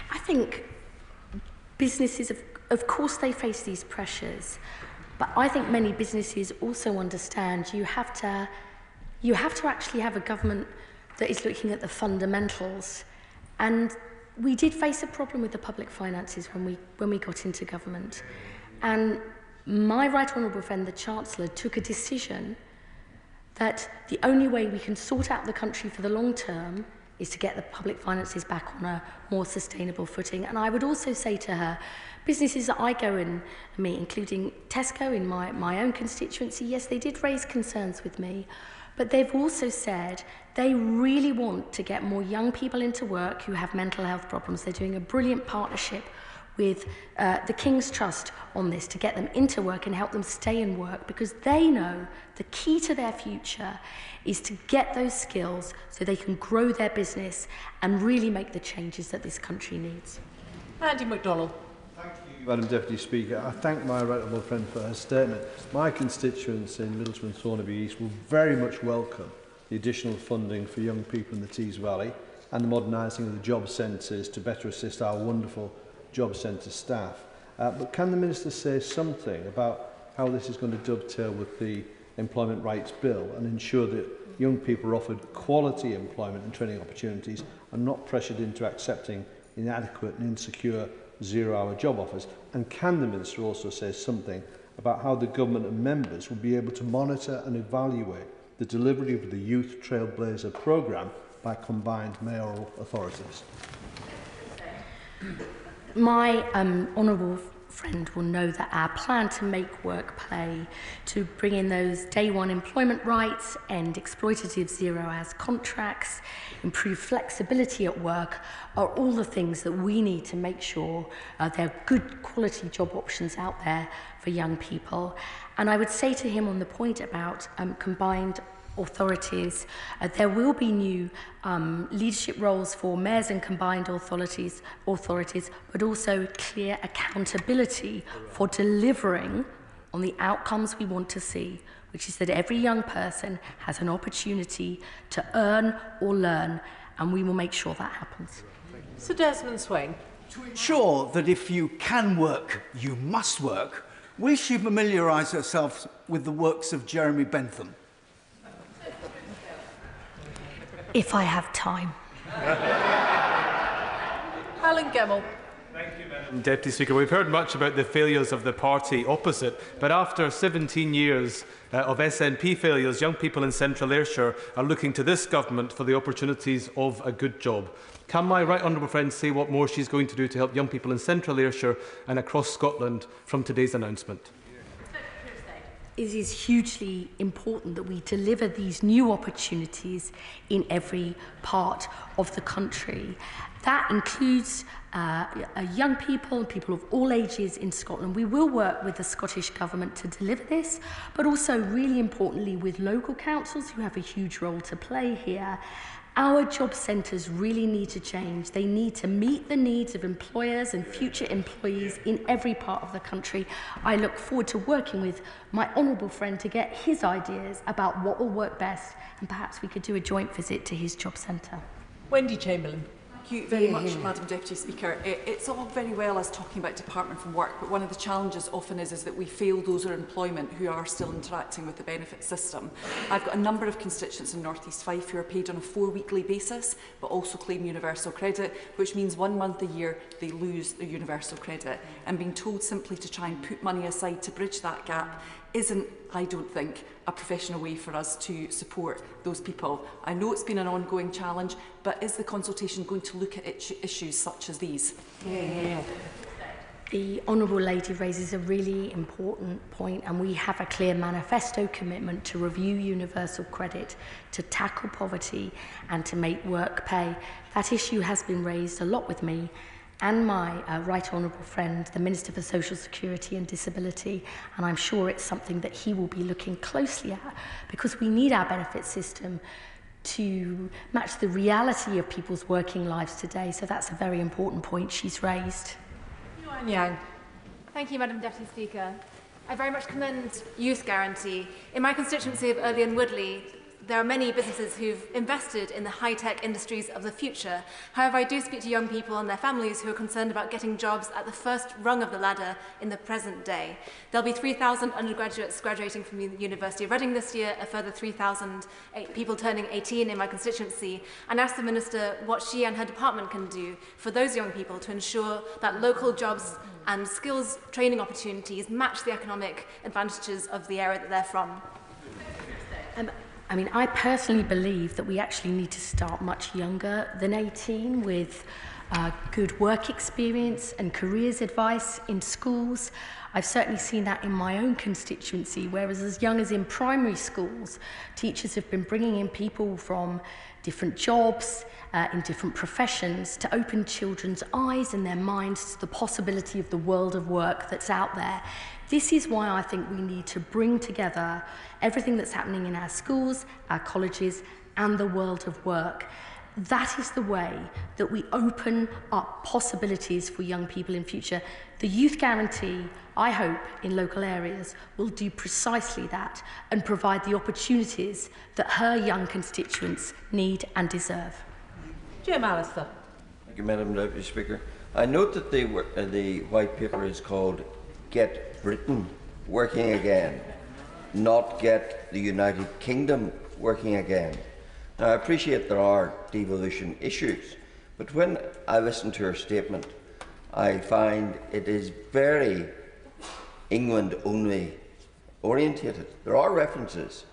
I think businesses, of course, they face these pressures, but I think many businesses also understand you have to actually have a government that is looking at the fundamentals. And we did face a problem with the public finances when we got into government. And my right honourable friend, the Chancellor, took a decision that the only way we can sort out the country for the long term is to get the public finances back on a more sustainable footing. And I would also say to her, businesses that I go and meet, including Tesco in my own constituency, yes, they did raise concerns with me, but they've also said they really want to get more young people into work who have mental health problems. They're doing a brilliant partnership with the King's Trust on this to get them into work and help them stay in work, because they know the key to their future is to get those skills so they can grow their business and really make the changes that this country needs. Andy MacDonald. Madam Deputy Speaker, I thank my right honourable friend for her statement. My constituents in Middlesbrough and Thornaby East will very much welcome the additional funding for young people in the Tees Valley and the modernising of the job centres to better assist our wonderful job centre staff. But can the Minister say something about how this is going to dovetail with the Employment Rights Bill and ensure that young people are offered quality employment and training opportunities and not pressured into accepting inadequate and insecure zero-hour job offers? And can the Minister also say something about how the Government and members will be able to monitor and evaluate the delivery of the Youth Trailblazer programme by combined mayoral authorities? My honourable friend will know that our plan to make work pay, to bring in those day one employment rights, end exploitative zero-hours contracts, improve flexibility at work, are all the things that we need to make sure there are good quality job options out there for young people. And I would say to him on the point about combined authorities, there will be new leadership roles for mayors and combined authorities, but also clear accountability for delivering on the outcomes we want to see, which is that every young person has an opportunity to earn or learn, and we will make sure that happens. Sir Desmond Swain. To ensure that if you can work, you must work, will she familiarise herself with the works of Jeremy Bentham? If I have time. Alan Gemmell. Thank you, Madam Deputy Speaker. We've heard much about the failures of the party opposite, but after 17 years of SNP failures, young people in Central Ayrshire are looking to this government for the opportunities of a good job. Can my right honourable friend say what more she's going to do to help young people in Central Ayrshire and across Scotland from today's announcement? It is hugely important that we deliver these new opportunities in every part of the country. That includes young people and people of all ages in Scotland. We will work with the Scottish Government to deliver this, but also really importantly with local councils who have a huge role to play here. Our job centres really need to change. They need to meet the needs of employers and future employees in every part of the country. I look forward to working with my honourable friend to get his ideas about what will work best, and perhaps we could do a joint visit to his job centre. Wendy Chamberlain. Thank you very much, Madam Deputy Speaker. It's all very well us talking about Department for Work, but one of the challenges often is that we fail those in employment who are still interacting with the benefit system. I've got a number of constituents in North East Fife who are paid on a 4-weekly basis, but also claim universal credit, which means 1 month a year they lose their universal credit. And being told simply to try and put money aside to bridge that gap isn't, I don't think, a professional way for us to support those people. I know it's been an ongoing challenge, but is the consultation going to look at issues such as these? The Honourable Lady raises a really important point, and we have a clear manifesto commitment to review universal credit, to tackle poverty and to make work pay. That issue has been raised a lot with me, and my Right Honourable friend, the Minister for Social Security and Disability, and I'm sure it's something that he will be looking closely at, because we need our benefit system to match the reality of people's working lives today. So that's a very important point she's raised. Yuan Yang. Thank you, Madam Deputy Speaker. I very much commend Youth Guarantee. In my constituency of Earley and Woodley, there are many businesses who've invested in the high-tech industries of the future. However, I do speak to young people and their families who are concerned about getting jobs at the first rung of the ladder in the present day. There'll be 3,000 undergraduates graduating from the University of Reading this year, a further 3,000 people turning 18 in my constituency, and asked the Minister what she and her department can do for those young people to ensure that local jobs and skills training opportunities match the economic advantages of the area that they're from. I mean, I personally believe that we actually need to start much younger than 18 with good work experience and careers advice in schools. I've certainly seen that in my own constituency, whereas as young as in primary schools, teachers have been bringing in people from different jobs, in different professions, to open children's eyes and their minds to the possibility of the world of work that's out there. This is why I think we need to bring together everything that's happening in our schools, our colleges, and the world of work. That is the way that we open up possibilities for young people in future. The Youth Guarantee, I hope, in local areas will do precisely that and provide the opportunities that her young constituents need and deserve. Jim Allister. Thank you, Madam Deputy Speaker. I note that the white paper is called Get Britain Working Again, not Get the United Kingdom Working Again. Now, I appreciate there are devolution issues, but when I listen to her statement, I find it is very England-only orientated. There are references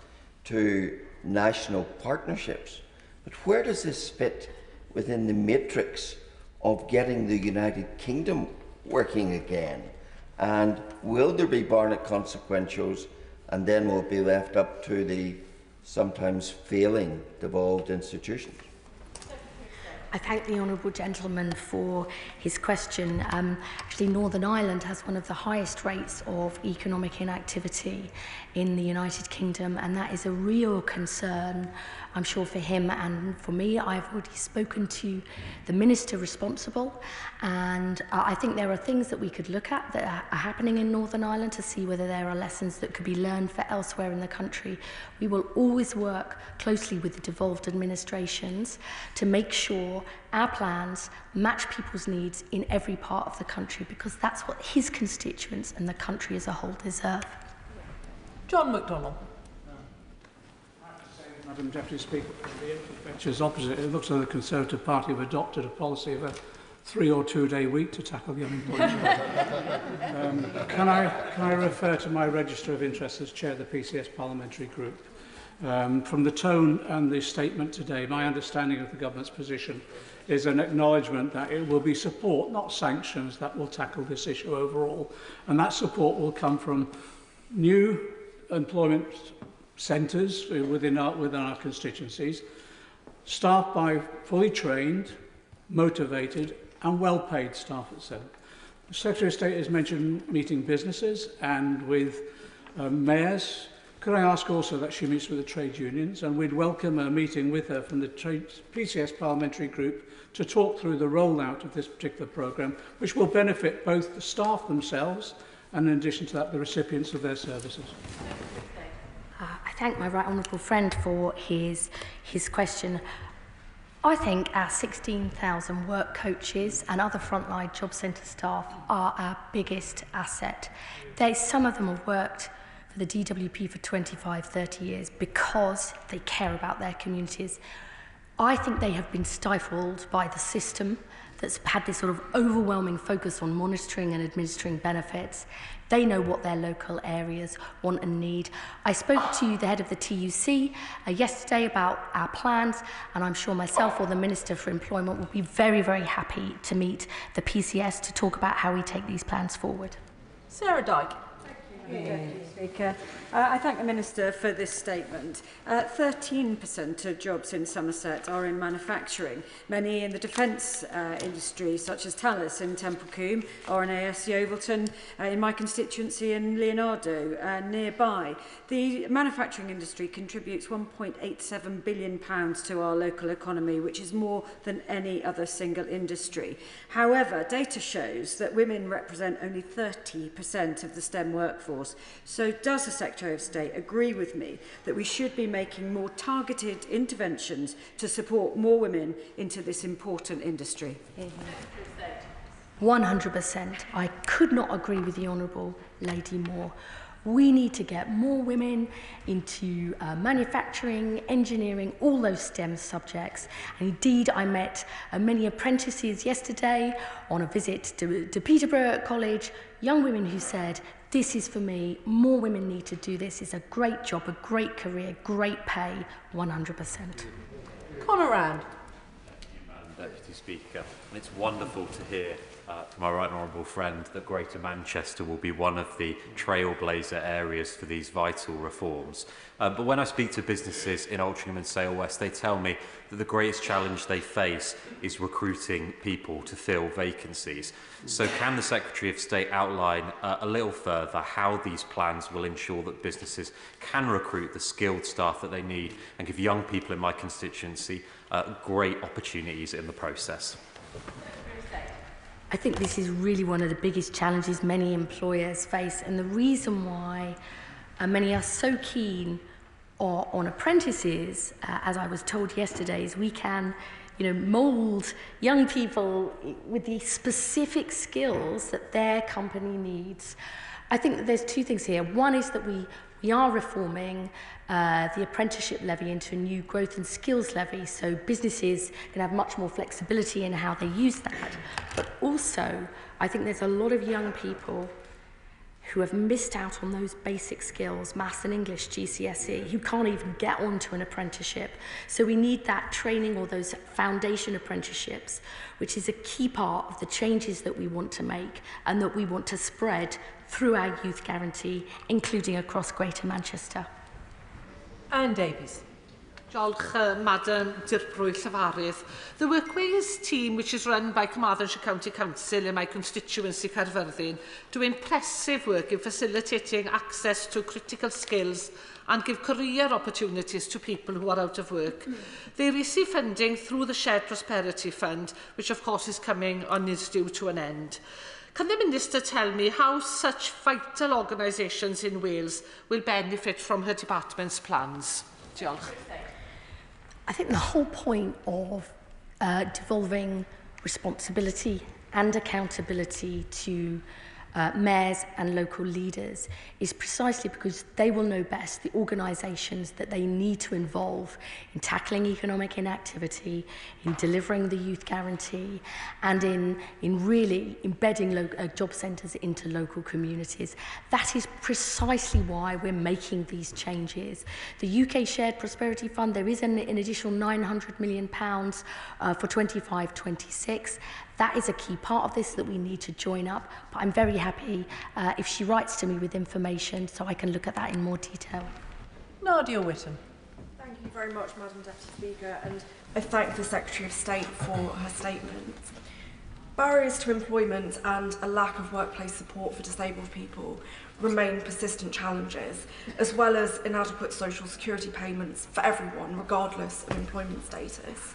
to national partnerships, but where does this fit within the matrix of getting the United Kingdom working again? And will there be Barnett consequentials, and then will it be left up to the sometimes failing devolved institutions? I thank the honourable gentleman for his question. Actually, Northern Ireland has one of the highest rates of economic inactivity in the United Kingdom, and that is a real concern, I'm sure, for him and for me. I've already spoken to the minister responsible, and I think there are things that we could look at that are happening in Northern Ireland to see whether there are lessons that could be learned for elsewhere in the country. We will always work closely with the devolved administrations to make sure our plans match people's needs in every part of the country, because that's what his constituents and the country as a whole deserve. John McDonnell. Madam Deputy Speaker, the picture's opposite. It looks like the Conservative Party have adopted a policy of a 3 or 2 day week to tackle the unemployment rate. Can I refer to my register of interests as chair of the PCS parliamentary group? From the tone and the statement today, my understanding of the government's position is an acknowledgement that it will be support, not sanctions, that will tackle this issue overall. And that support will come from new employment centres within our constituencies, staffed by fully trained, motivated and well-paid staff at SELC. The Secretary of State has mentioned meeting businesses and with mayors. Could I ask also that she meets with the trade unions, and we'd welcome a meeting with her from the PCS parliamentary group to talk through the rollout of this particular programme, which will benefit both the staff themselves and, in addition to that, the recipients of their services. I thank my right honourable friend for his question. I think our 16,000 work coaches and other frontline job centre staff are our biggest asset. Some of them have worked for the DWP for 25, 30 years because they care about their communities. I think they have been stifled by the system that's had this sort of overwhelming focus on monitoring and administering benefits. They know what their local areas want and need. I spoke to the head of the TUC yesterday about our plans, and I'm sure myself or the Minister for Employment will be very, very happy to meet the PCS to talk about how we take these plans forward. Sarah Dyke. Deputy Speaker. I thank the Minister for this statement. 13% of jobs in Somerset are in manufacturing. Many in the defence industry, such as Thales in Temple Combe, RNAS Yeovilton, in my constituency in Leonardo, nearby. The manufacturing industry contributes £1.87 billion to our local economy, which is more than any other single industry. However, data shows that women represent only 30% of the STEM workforce. So does the Secretary of State agree with me that we should be making more targeted interventions to support more women into this important industry? 100%. I could not agree with the Honourable Lady more. We need to get more women into manufacturing, engineering, all those STEM subjects. And indeed, I met many apprentices yesterday on a visit to Peterborough College, young women who said, this is for me, more women need to do this. It's a great job, a great career, great pay, 100%. Conor Rand. Madam Deputy Speaker, and it's wonderful to hear from our right honourable friend that Greater Manchester will be one of the trailblazer areas for these vital reforms. But when I speak to businesses in Altrincham and Sale West, they tell me that the greatest challenge they face is recruiting people to fill vacancies. So can the Secretary of State outline a little further how these plans will ensure that businesses can recruit the skilled staff that they need and give young people in my constituency great opportunities in the process? I think this is really one of the biggest challenges many employers face, and the reason why many are so keen on apprentices, as I was told yesterday, is we can, mould young people with the specific skills that their company needs. I think that there's two things here. One is that we are reforming the apprenticeship levy into a new growth and skills levy, so businesses can have much more flexibility in how they use that. But also, I think there's a lot of young people who have missed out on those basic skills, maths and English GCSE, who can't even get onto an apprenticeship. So we need that training or those foundation apprenticeships, which is a key part of the changes that we want to make and that we want to spread through our youth guarantee, including across Greater Manchester. Anne Davies. Diolch, Madam Dirprwy Llafarydd. The Workways team, which is run by Carmarthenshire County Council in my constituency Caerfyrddin, do impressive work in facilitating access to critical skills and give career opportunities to people who are out of work. They receive funding through the Shared Prosperity Fund, which of course is coming on is due to an end. Can the Minister tell me how such vital organisations in Wales will benefit from her department's plans? Diolch. I think the whole point of devolving responsibility and accountability to mayors and local leaders is precisely because they will know best the organisations that they need to involve in tackling economic inactivity, in delivering the youth guarantee, and in really embedding job centres into local communities. That is precisely why we're making these changes. The UK Shared Prosperity Fund, there is an additional £900 million for 25-26. That is a key part of this that we need to join up. But I'm very happy if she writes to me with information so I can look at that in more detail. Nadia Whittam. Thank you very much, Madam Deputy Speaker, and I thank the Secretary of State for her statement. Barriers to employment and a lack of workplace support for disabled people remain persistent challenges, as well as inadequate social security payments for everyone, regardless of employment status.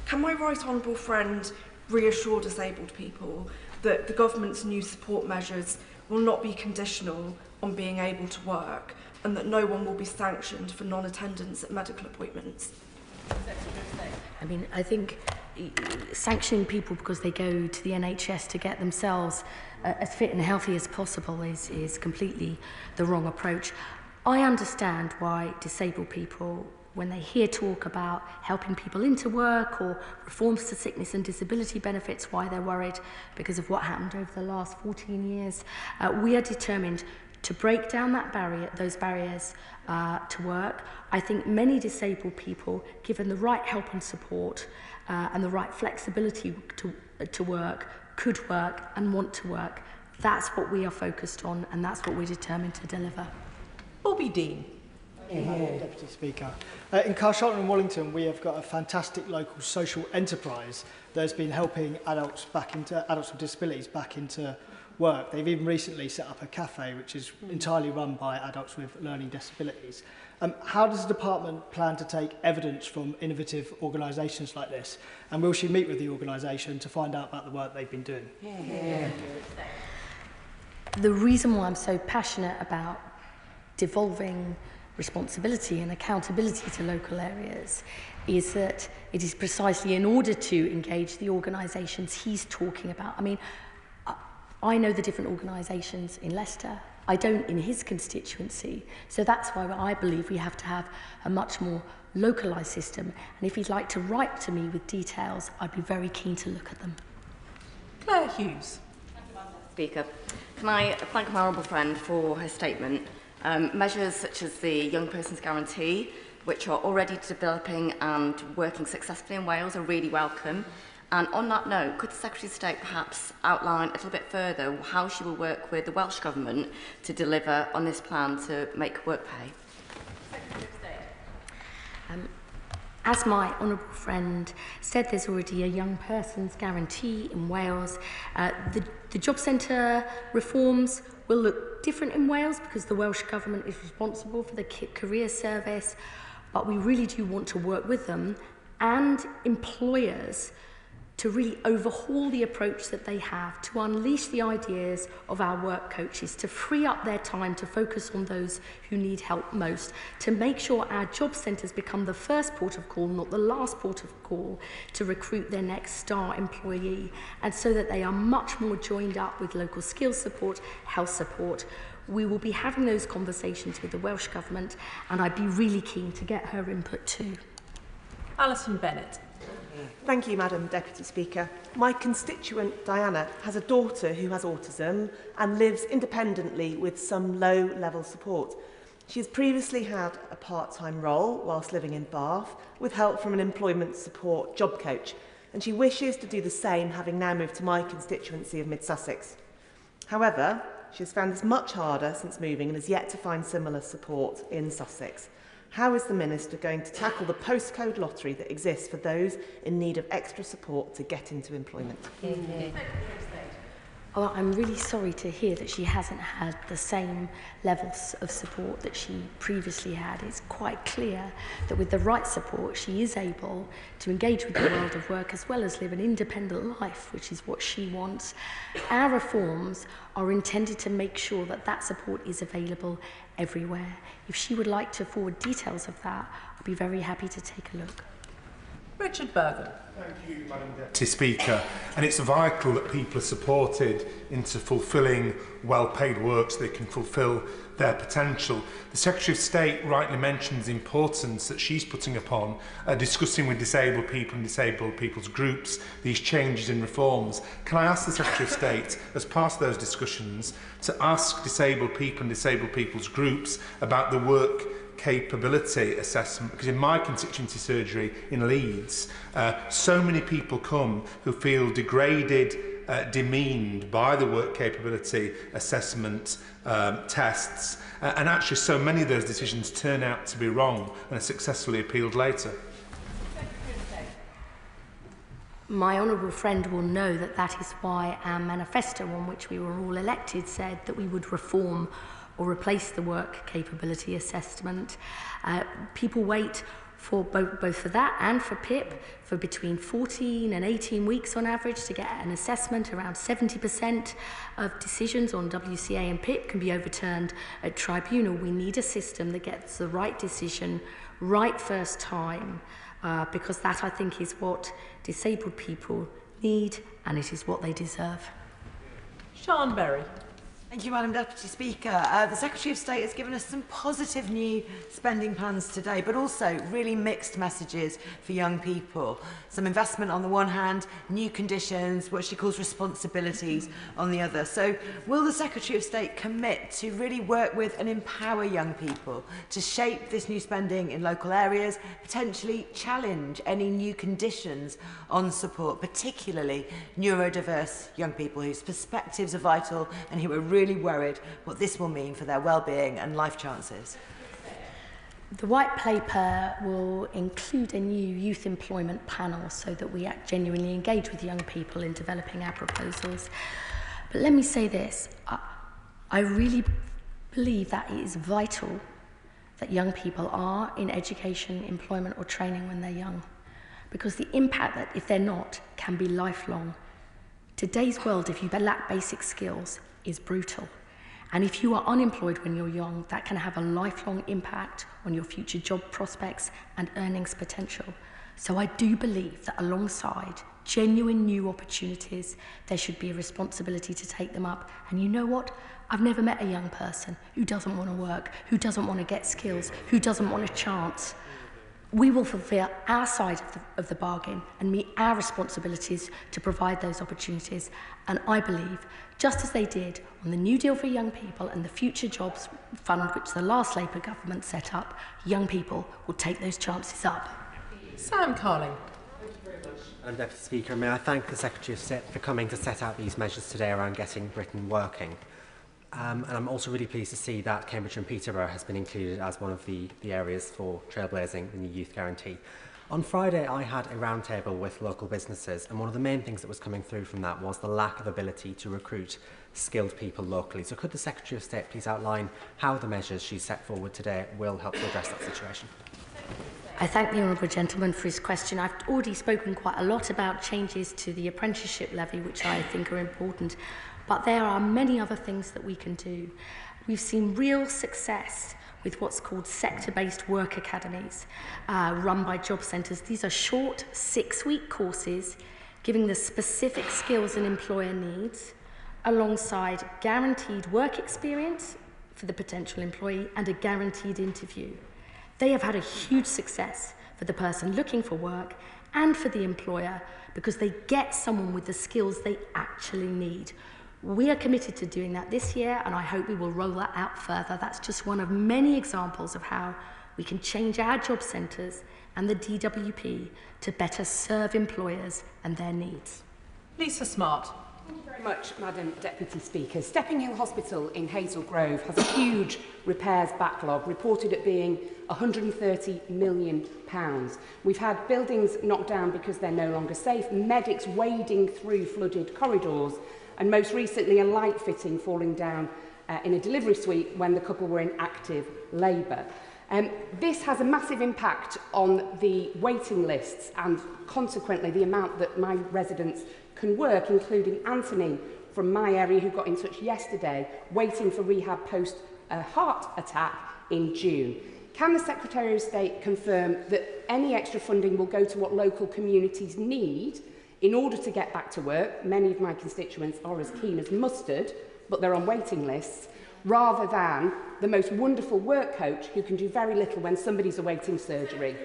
Can my right honourable friend reassure disabled people that the government's new support measures will not be conditional on being able to work and that no one will be sanctioned for non-attendance at medical appointments? I mean, I think sanctioning people because they go to the NHS to get themselves as fit and healthy as possible is completely the wrong approach. I understand why disabled people, when they hear talk about helping people into work or reforms to sickness and disability benefits, why they're worried because of what happened over the last 14 years. We are determined to break down those barriers to work. I think many disabled people, given the right help and support and the right flexibility to work, could work and want to work. That's what we are focused on, and that's what we're determined to deliver. Bobby Dean. Deputy Speaker. In Carshalton and Wallington, we have got a fantastic local social enterprise that has been helping adults with disabilities back into work. They've even recently set up a cafe which is entirely run by adults with learning disabilities. How does the department plan to take evidence from innovative organisations like this? And will she meet with the organisation to find out about the work they've been doing? The reason why I'm so passionate about devolving responsibility and accountability to local areas is that it is precisely in order to engage the organisations he's talking about. I mean, I know the different organisations in Leicester. I don't in his constituency. So that's why I believe we have to have a much more localised system. And if he'd like to write to me with details, I'd be very keen to look at them. Claire Hughes. Speaker, can I thank my honourable friend for her statement. Measures such as the Young Person's Guarantee, which are already developing and working successfully in Wales, are really welcome. And on that note, could the Secretary of State perhaps outline a little bit further how she will work with the Welsh Government to deliver on this plan to make work pay? Secretary of State. As my honourable friend said, there's already a Young Person's Guarantee in Wales. The job centre reforms will look different in Wales because the Welsh Government is responsible for the career service, but we really do want to work with them and employers to really overhaul the approach that they have, to unleash the ideas of our work coaches, to free up their time to focus on those who need help most, to make sure our job centres become the first port of call, not the last port of call, to recruit their next star employee, and so that they are much more joined up with local skills support, health support. We will be having those conversations with the Welsh Government, and I'd be really keen to get her input too. Alison Bennett. Thank you, Madam Deputy Speaker. My constituent, Diana, has a daughter who has autism and lives independently with some low-level support. She has previously had a part-time role whilst living in Bath with help from an employment support job coach, and she wishes to do the same, having now moved to my constituency of Mid-Sussex. However, she has found this much harder since moving and has yet to find similar support in Sussex. How is the Minister going to tackle the postcode lottery that exists for those in need of extra support to get into employment? Oh, I'm really sorry to hear that she hasn't had the same levels of support that she previously had. It's quite clear that with the right support, she is able to engage with the world of work as well as live an independent life, which is what she wants. Our reforms are intended to make sure that that support is available everywhere. If she would like to forward details of that, I'd be very happy to take a look. Richard Bergen. Thank you, Madam Deputy Speaker. And it's vital that people are supported into fulfilling well-paid work so they can fulfil their potential. The Secretary of State rightly mentions the importance that she's putting upon discussing with disabled people and disabled people's groups these changes and reforms. Can I ask the Secretary of State, as part of those discussions, to ask disabled people and disabled people's groups about the work capability assessment, because in my constituency surgery in Leeds, so many people come who feel degraded, demeaned by the work capability assessment tests, and actually so many of those decisions turn out to be wrong and are successfully appealed later. My honourable friend will know that that is why our manifesto, on which we were all elected, said that we would reform or replace the work capability assessment. People wait for both for that and for PIP for between 14 and 18 weeks on average to get an assessment. Around 70% of decisions on WCA and PIP can be overturned at tribunal. We need a system that gets the right decision right first time, because that, I think, is what disabled people need and it is what they deserve. Sian Berry. Thank you, Madam Deputy Speaker. The Secretary of State has given us some positive new spending plans today, but also really mixed messages for young people. Some investment on the one hand, new conditions, what she calls responsibilities on the other. So will the Secretary of State commit to really work with and empower young people to shape this new spending in local areas, potentially challenge any new conditions on support, particularly neurodiverse young people whose perspectives are vital and who are really worried what this will mean for their well-being and life chances? The white paper will include a new youth employment panel so that we genuinely engage with young people in developing our proposals. But let me say this, I really believe that it is vital that young people are in education, employment or training when they're young, because the impact that if they're not can be lifelong. Today's world, if you lack basic skills, is brutal. And if you are unemployed when you're young, that can have a lifelong impact on your future job prospects and earnings potential. So I do believe that alongside genuine new opportunities, there should be a responsibility to take them up. And you know what? I've never met a young person who doesn't want to work, who doesn't want to get skills, who doesn't want a chance. We will fulfill our side of the bargain and meet our responsibilities to provide those opportunities. And I believe, just as they did on the New Deal for Young People and the Future Jobs Fund, which the last Labour government set up, young people will take those chances up. Sam Carling. Madam Deputy Speaker, may I thank the Secretary of State for coming to set out these measures today around getting Britain working. And I'm also really pleased to see that Cambridge and Peterborough has been included as one of the areas for trailblazing in the Youth Guarantee. On Friday, I had a roundtable with local businesses, and one of the main things that was coming through from that was the lack of ability to recruit skilled people locally. So could the Secretary of State please outline how the measures she set forward today will help to address that situation? I thank the Honourable Gentleman for his question. I've already spoken quite a lot about changes to the apprenticeship levy, which I think are important, but there are many other things that we can do. We've seen real success with what's called sector-based work academies run by job centres. These are short 6-week courses giving the specific skills an employer needs alongside guaranteed work experience for the potential employee and a guaranteed interview. They have had a huge success for the person looking for work and for the employer because they get someone with the skills they actually need. We are committed to doing that this year, and I hope we will roll that out further. That's just one of many examples of how we can change our job centres and the DWP to better serve employers and their needs. Lisa Smart. Thank you very much, Madam Deputy Speaker. Stepping Hill Hospital in Hazel Grove has a huge repairs backlog, reported at being £130 million. We've had buildings knocked down because they're no longer safe, medics wading through flooded corridors, and most recently a light fitting falling down in a delivery suite when the couple were in active labour. This has a massive impact on the waiting lists and consequently the amount that my residents can work, including Anthony from my area who got in touch yesterday, waiting for rehab post a heart attack in June. Can the Secretary of State confirm that any extra funding will go to what local communities need in order to get back to work? Many of my constituents are as keen as mustard, but they're on waiting lists, rather than the most wonderful work coach who can do very little when somebody's awaiting surgery.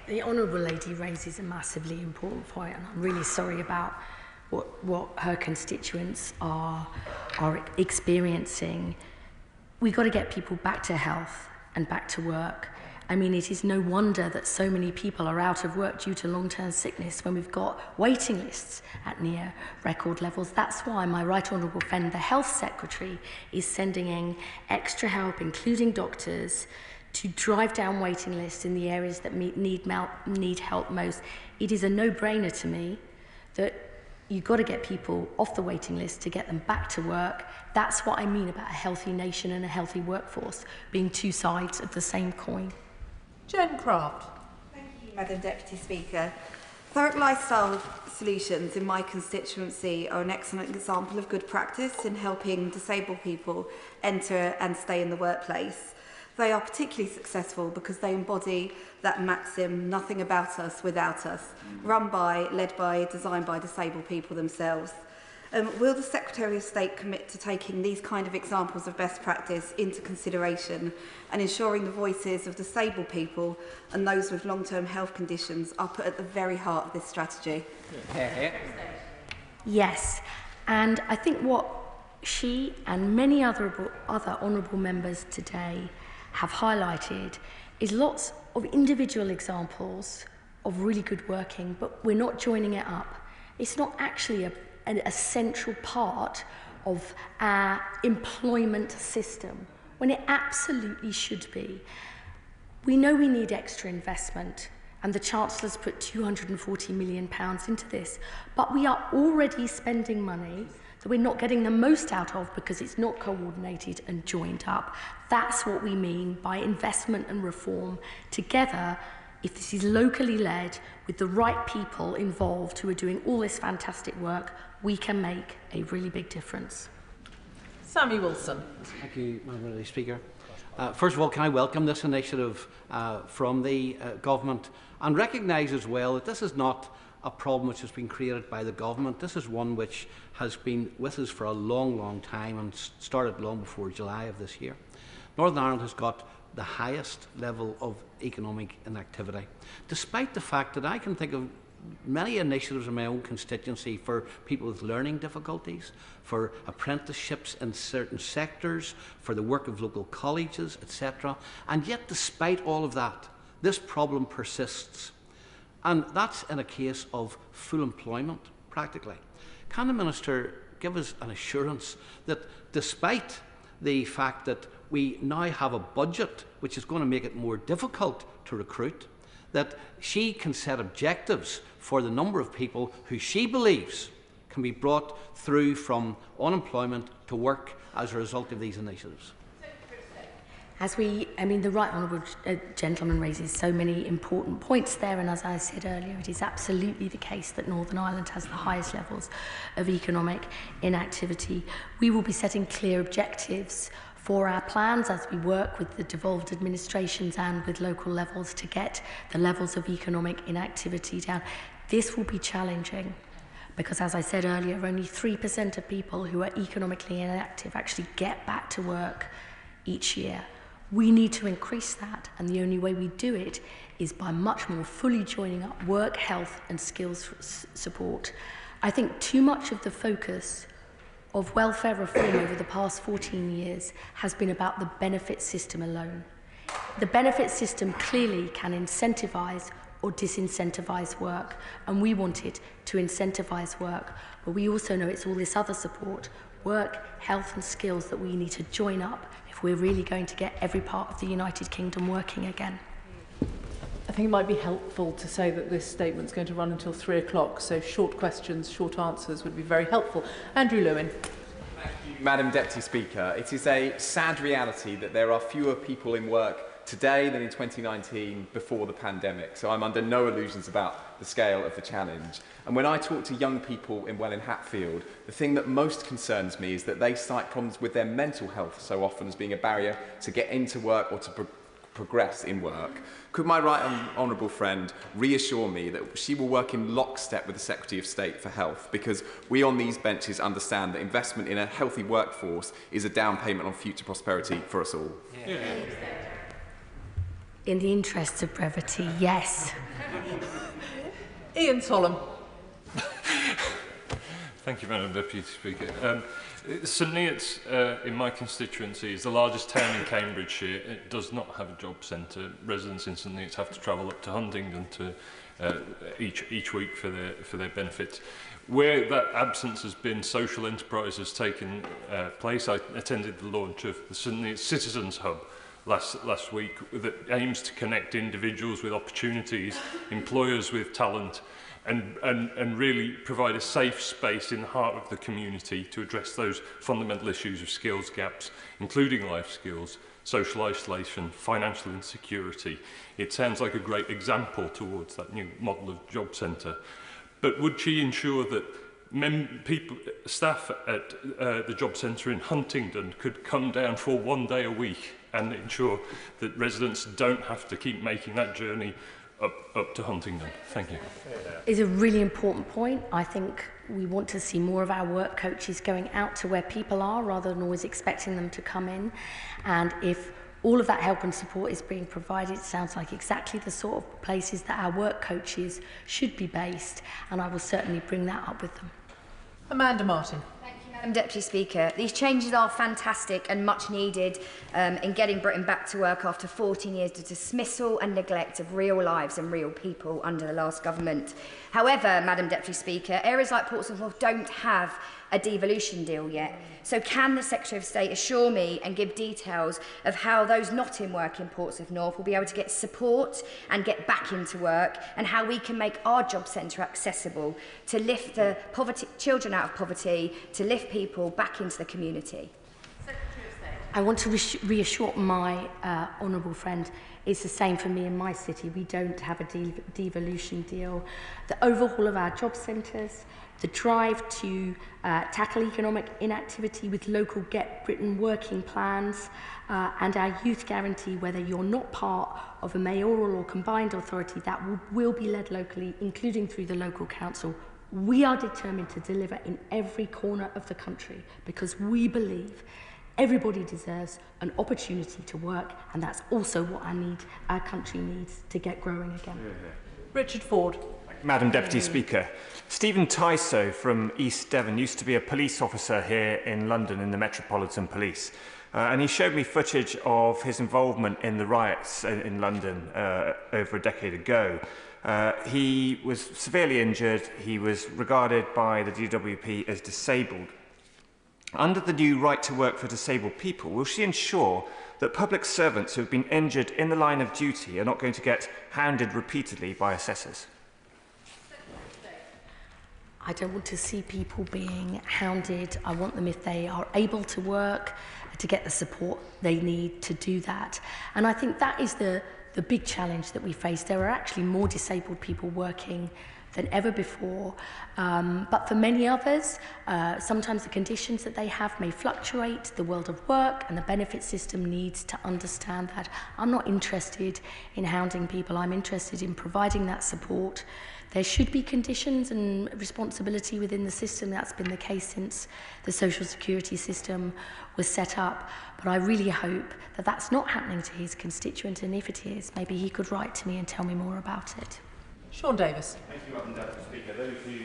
The Honourable Lady raises a massively important point, and I'm really sorry about what her constituents are experiencing. We've got to get people back to health and back to work. I mean, it is no wonder that so many people are out of work due to long-term sickness when we've got waiting lists at near record levels. That's why my Right Honourable friend, the Health Secretary, is sending in extra help, including doctors, to drive down waiting lists in the areas that need help most. It is a no-brainer to me that you've got to get people off the waiting list to get them back to work. That's what I mean about a healthy nation and a healthy workforce being two sides of the same coin. Jen Craft. Thank you, Madam Deputy Speaker. Thurrock Lifestyle Solutions in my constituency are an excellent example of good practice in helping disabled people enter and stay in the workplace. They are particularly successful because they embody that maxim, nothing about us without us, run by, led by, designed by disabled people themselves. Will the Secretary of State commit to taking these kind of examples of best practice into consideration and ensuring the voices of disabled people and those with long-term health conditions are put at the very heart of this strategy? Yes, and I think what she and many other honourable members today have highlighted is lots of individual examples of really good working, but we're not joining it up. It's not actually a central part of our employment system, when it absolutely should be. We know we need extra investment, and the Chancellor's put £240 million into this, but we are already spending money that we're not getting the most out of because it's not coordinated and joined up. That's what we mean by investment and reform together. If this is locally led with the right people involved who are doing all this fantastic work, we can make a really big difference. Sammy Wilson. Thank you, Madam Speaker. First of all, can I welcome this initiative from the government and recognise as well that this is not a problem which has been created by the government. This is one which has been with us for a long, long time and started long before July of this year. Northern Ireland has got the highest level of economic inactivity, despite the fact that I can think of many initiatives in my own constituency for people with learning difficulties, for apprenticeships in certain sectors, for the work of local colleges, etc. And yet, despite all of that, this problem persists. And that's in a case of full employment, practically. Can the Minister give us an assurance that despite the fact that we now have a budget which is going to make it more difficult to recruit, that she can set objectives for the number of people who she believes can be brought through from unemployment to work as a result of these initiatives? The right honourable gentleman raises so many important points there, and as I said earlier, it is absolutely the case that Northern Ireland has the highest levels of economic inactivity. We will be setting clear objectives for our plans as we work with the devolved administrations and with local levels to get the levels of economic inactivity down. This will be challenging because, as I said earlier, only 3% of people who are economically inactive actually get back to work each year. We need to increase that, and the only way we do it is by much more fully joining up work, health and skills support. I think too much of the focus of welfare reform over the past 14 years has been about the benefit system alone. The benefit system clearly can incentivise or disincentivise work, and we want it to incentivise work, but we also know it's all this other support, work, health and skills, that we need to join up if we're really going to get every part of the United Kingdom working again. I think it might be helpful to say that this statement's going to run until 3 o'clock, so short questions, short answers would be very helpful. Andrew Lewin. Thank you, Madam Deputy Speaker. It is a sad reality that there are fewer people in work today than in 2019 before the pandemic, so I'm under no illusions about the scale of the challenge. And when I talk to young people in Welwyn Hatfield, the thing that most concerns me is that they cite problems with their mental health so often as being a barrier to get into work or to progress in work. Could my right honourable friend reassure me that she will work in lockstep with the Secretary of State for Health, because we on these benches understand that investment in a healthy workforce is a down payment on future prosperity for us all? Yeah. In the interests of brevity, yes. Ian Sollom. Thank you, Madam Deputy Speaker. St Neots, in my constituency, is the largest town in Cambridgeshire. It does not have a job centre. Residents in St Neots have to travel up to Huntingdon to, each week for their benefits. Where that absence has been, social enterprise has taken place. I attended the launch of the St Neots Citizens Hub last week that aims to connect individuals with opportunities, employers with talent, and really provide a safe space in the heart of the community to address those fundamental issues of skills gaps, including life skills, social isolation, financial insecurity. It sounds like a great example towards that new model of job centre. But would she ensure that staff at the job centre in Huntingdon could come down for 1 day a week and ensure that residents don't have to keep making that journey up to Huntingdon. Thank you. Is a really important point. I think we want to see more of our work coaches going out to where people are rather than always expecting them to come in. And if all of that help and support is being provided, it sounds like exactly the sort of places that our work coaches should be based, and I will certainly bring that up with them. Amanda Martin. Madam Deputy Speaker, these changes are fantastic and much needed in getting Britain back to work after 14 years of dismissal and neglect of real lives and real people under the last government. However, Madam Deputy Speaker, areas like Portsmouth North don't have a devolution deal yet. So can the Secretary of State assure me and give details of how those not in work in Portsmouth North will be able to get support and get back into work, and how we can make our job centre accessible to lift the children out of poverty, to lift people back into the community? I want to reassure my honourable friend it's the same for me in my city. We don't have a devolution deal. The overhaul of our job centres, the drive to tackle economic inactivity with local Get Britain working plans, and our youth guarantee, whether you're not part of a mayoral or combined authority, that will be led locally, including through the local council. We are determined to deliver in every corner of the country because we believe everybody deserves an opportunity to work, and that's also what our country needs to get growing again. Richard Ford. Madam Deputy Speaker, Stephen Tyso from East Devon used to be a police officer here in London in the Metropolitan Police. And he showed me footage of his involvement in the riots in London over a decade ago. He was severely injured. He was regarded by the DWP as disabled. Under the new right to work for disabled people, will she ensure that public servants who have been injured in the line of duty are not going to get hounded repeatedly by assessors? I don't want to see people being hounded. I want them, if they are able to work, to get the support they need to do that. And I think that is the big challenge that we face. There are actually more disabled people working than ever before. But for many others, sometimes the conditions that they have may fluctuate. The world of work and the benefit system needs to understand that. I'm not interested in hounding people. I'm interested in providing that support. There should be conditions and responsibility within the system. That's been the case since the social security system was set up. But I really hope that that's not happening to his constituent, and if it is, maybe he could write to me and tell me more about it. Sean Davis. Thank you, Madam Deputy Speaker. Those who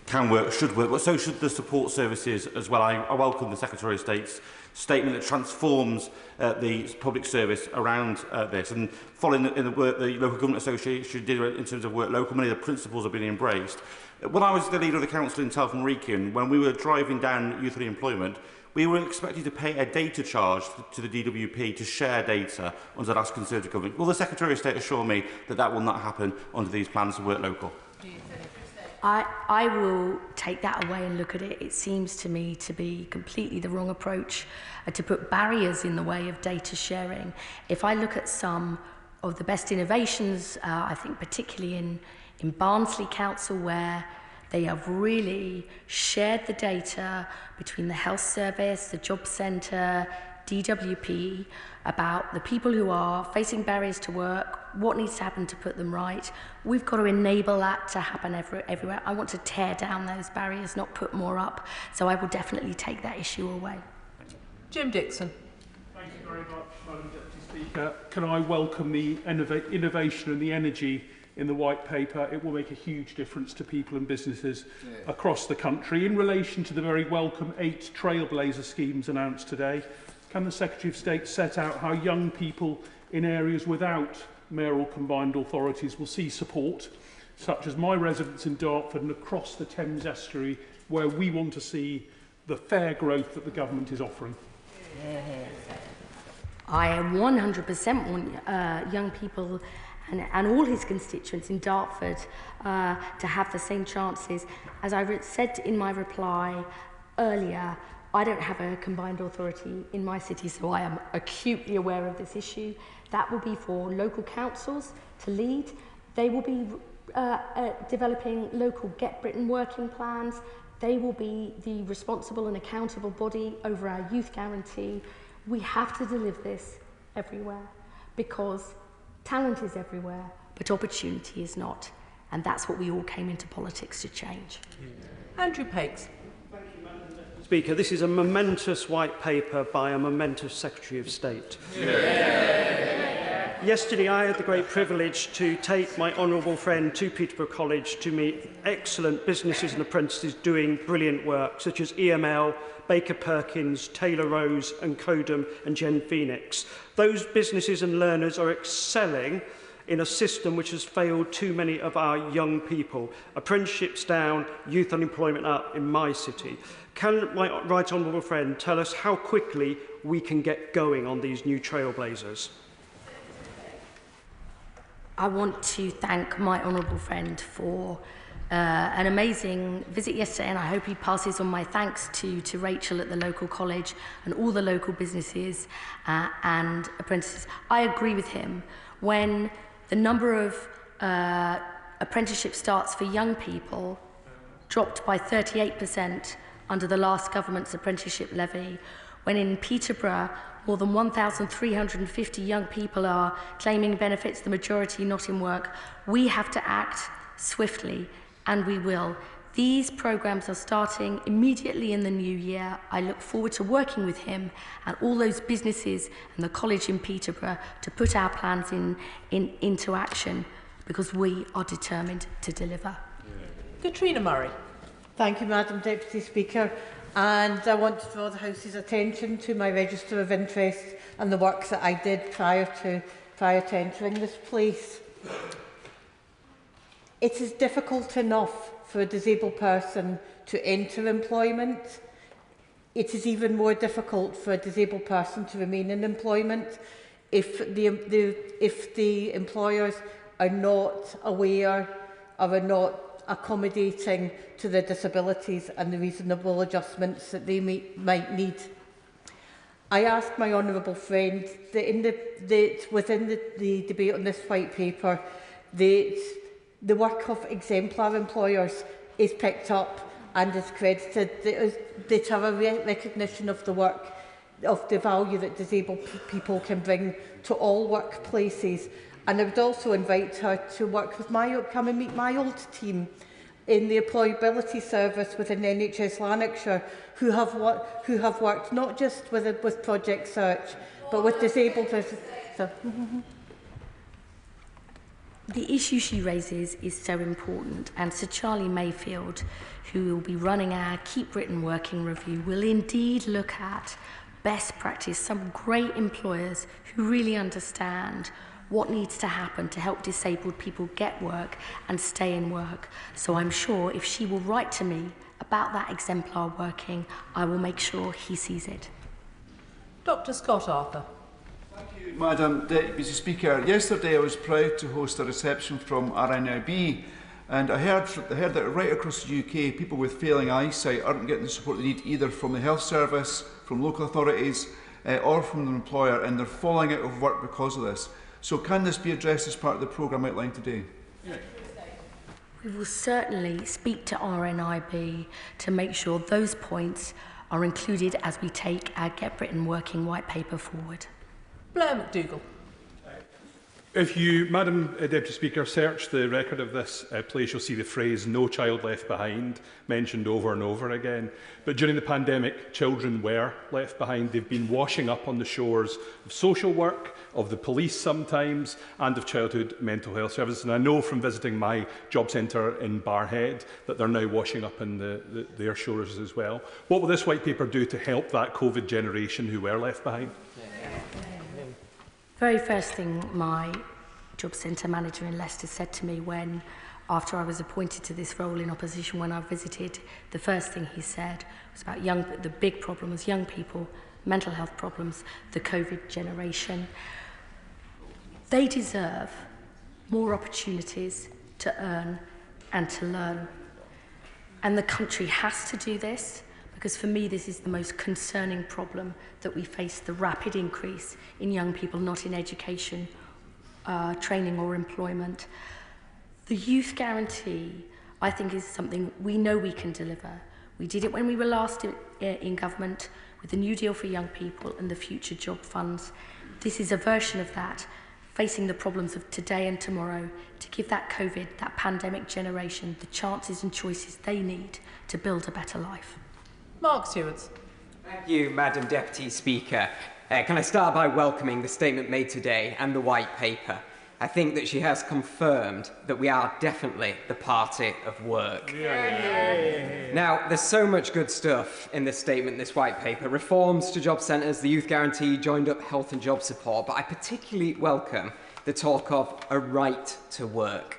can work should work, but so should the support services as well. I welcome the Secretary of State's statement that transforms the public service around this. And following in the work the Local Government Association did in terms of work local, many of the principles have been embraced. When I was the leader of the council in Telford and Wrekin, when we were driving down youth unemployment, we were expected to pay a data charge to the DWP to share data under the last Conservative government. Will the Secretary of State assure me that that will not happen under these plans to work local? I will take that away and look at it. It seems to me to be completely the wrong approach to put barriers in the way of data sharing. If I look at some of the best innovations, I think particularly in Barnsley Council, where they have really shared the data between the health service, the job centre, DWP, about the people who are facing barriers to work, what needs to happen to put them right. We've got to enable that to happen everywhere. I want to tear down those barriers, not put more up. So I will definitely take that issue away. Jim Dixon. Thank you very much, Madam Deputy Speaker. Can I welcome the innovation and the energy in the White Paper? It will make a huge difference to people and businesses across the country. In relation to the very welcome 8 Trailblazer schemes announced today, can the Secretary of State set out how young people in areas without mayoral combined authorities will see support, such as my residents in Dartford and across the Thames estuary, where we want to see the fair growth that the government is offering? I 100% want young people and all his constituents in Dartford to have the same chances. As I said in my reply earlier, I don't have a combined authority in my city, so I am acutely aware of this issue. That will be for local councils to lead. They will be developing local Get Britain working plans. They will be the responsible and accountable body over our youth guarantee. We have to deliver this everywhere because talent is everywhere, but opportunity is not. And that's what we all came into politics to change. Andrew Peggs. Speaker, this is a momentous white paper by a momentous Secretary of State. Yesterday I had the great privilege to take my honourable friend to Peterborough College to meet excellent businesses and apprentices doing brilliant work, such as EML, Baker Perkins, Taylor Rose and Codem and Gen Phoenix. Those businesses and learners are excelling in a system which has failed too many of our young people. Apprenticeships down, youth unemployment up in my city. Can my right honourable friend tell us how quickly we can get going on these new trailblazers? I want to thank my honourable friend for an amazing visit yesterday, and I hope he passes on my thanks to Rachel at the local college and all the local businesses and apprentices. I agree with him. When the number of apprenticeship starts for young people dropped by 38% under the last government's apprenticeship levy, when in Peterborough more than 1,350 young people are claiming benefits, the majority not in work, we have to act swiftly, and we will. These programmes are starting immediately in the new year. I look forward to working with him and all those businesses and the college in Peterborough to put our plans into action, because we are determined to deliver. Katrina Murray. Thank you, Madam Deputy Speaker. And I want to draw the House's attention to my register of interest and the work that I did prior to entering this place. It is difficult enough for a disabled person to enter employment. It is even more difficult for a disabled person to remain in employment if the employers are not aware or are not accommodating to their disabilities and the reasonable adjustments that they might need. I asked my honourable friend that within the debate on this white paper, that the work of exemplar employers is picked up and is credited, that have a recognition of the work, of the value that disabled people can bring to all workplaces. And I would also invite her to work with come and meet my old team in the employability service within NHS Lanarkshire, who have worked not just with Project Search, but with disabled persons. The issue she raises is so important, and Sir Charlie Mayfield, who will be running our Keep Britain Working review, will indeed look at best practice, some great employers who really understand what needs to happen to help disabled people get work and stay in work. So I'm sure if she will write to me about that exemplar working, I will make sure he sees it. Dr. Scott Arthur. Madam Deputy Speaker, yesterday I was proud to host a reception from RNIB, and I heard that right across the UK, people with failing eyesight aren't getting the support they need either from the health service, from local authorities, or from the employer, and they're falling out of work because of this. So can this be addressed as part of the programme outlined today? We will certainly speak to RNIB to make sure those points are included as we take our Get Britain Working white paper forward. Blair McDougall. If you, Madam Deputy Speaker, search the record of this place, you'll see the phrase "no child left behind" mentioned over and over again. But during the pandemic, children were left behind. They've been washing up on the shores of social work, of the police sometimes, and of childhood mental health services. And I know from visiting my job centre in Barrhead that they're now washing up in their shores as well. What will this white paper do to help that COVID generation who were left behind? Very first thing my job centre manager in Leicester said to me when, after I was appointed to this role in opposition, when I visited, the first thing he said was about the big problem was young people, mental health problems, the COVID generation. They deserve more opportunities to earn and to learn. And the country has to do this, because for me this is the most concerning problem that we face, the rapid increase in young people not in education, training or employment. The youth guarantee, I think, is something we know we can deliver. We did it when we were last in government with the New Deal for Young People and the Future Job Funds. This is a version of that. facing the problems of today and tomorrow, to give that COVID, that pandemic generation, the chances and choices they need to build a better life. Mark Stewards. Thank you, Madam Deputy Speaker. Can I start by welcoming the statement made today and the white paper? I think that she has confirmed that we are definitely the party of work. Now, there's so much good stuff in this statement, this white paper. Reforms to job centres, the youth guarantee, joined up health and job support, but I particularly welcome the talk of a right to work.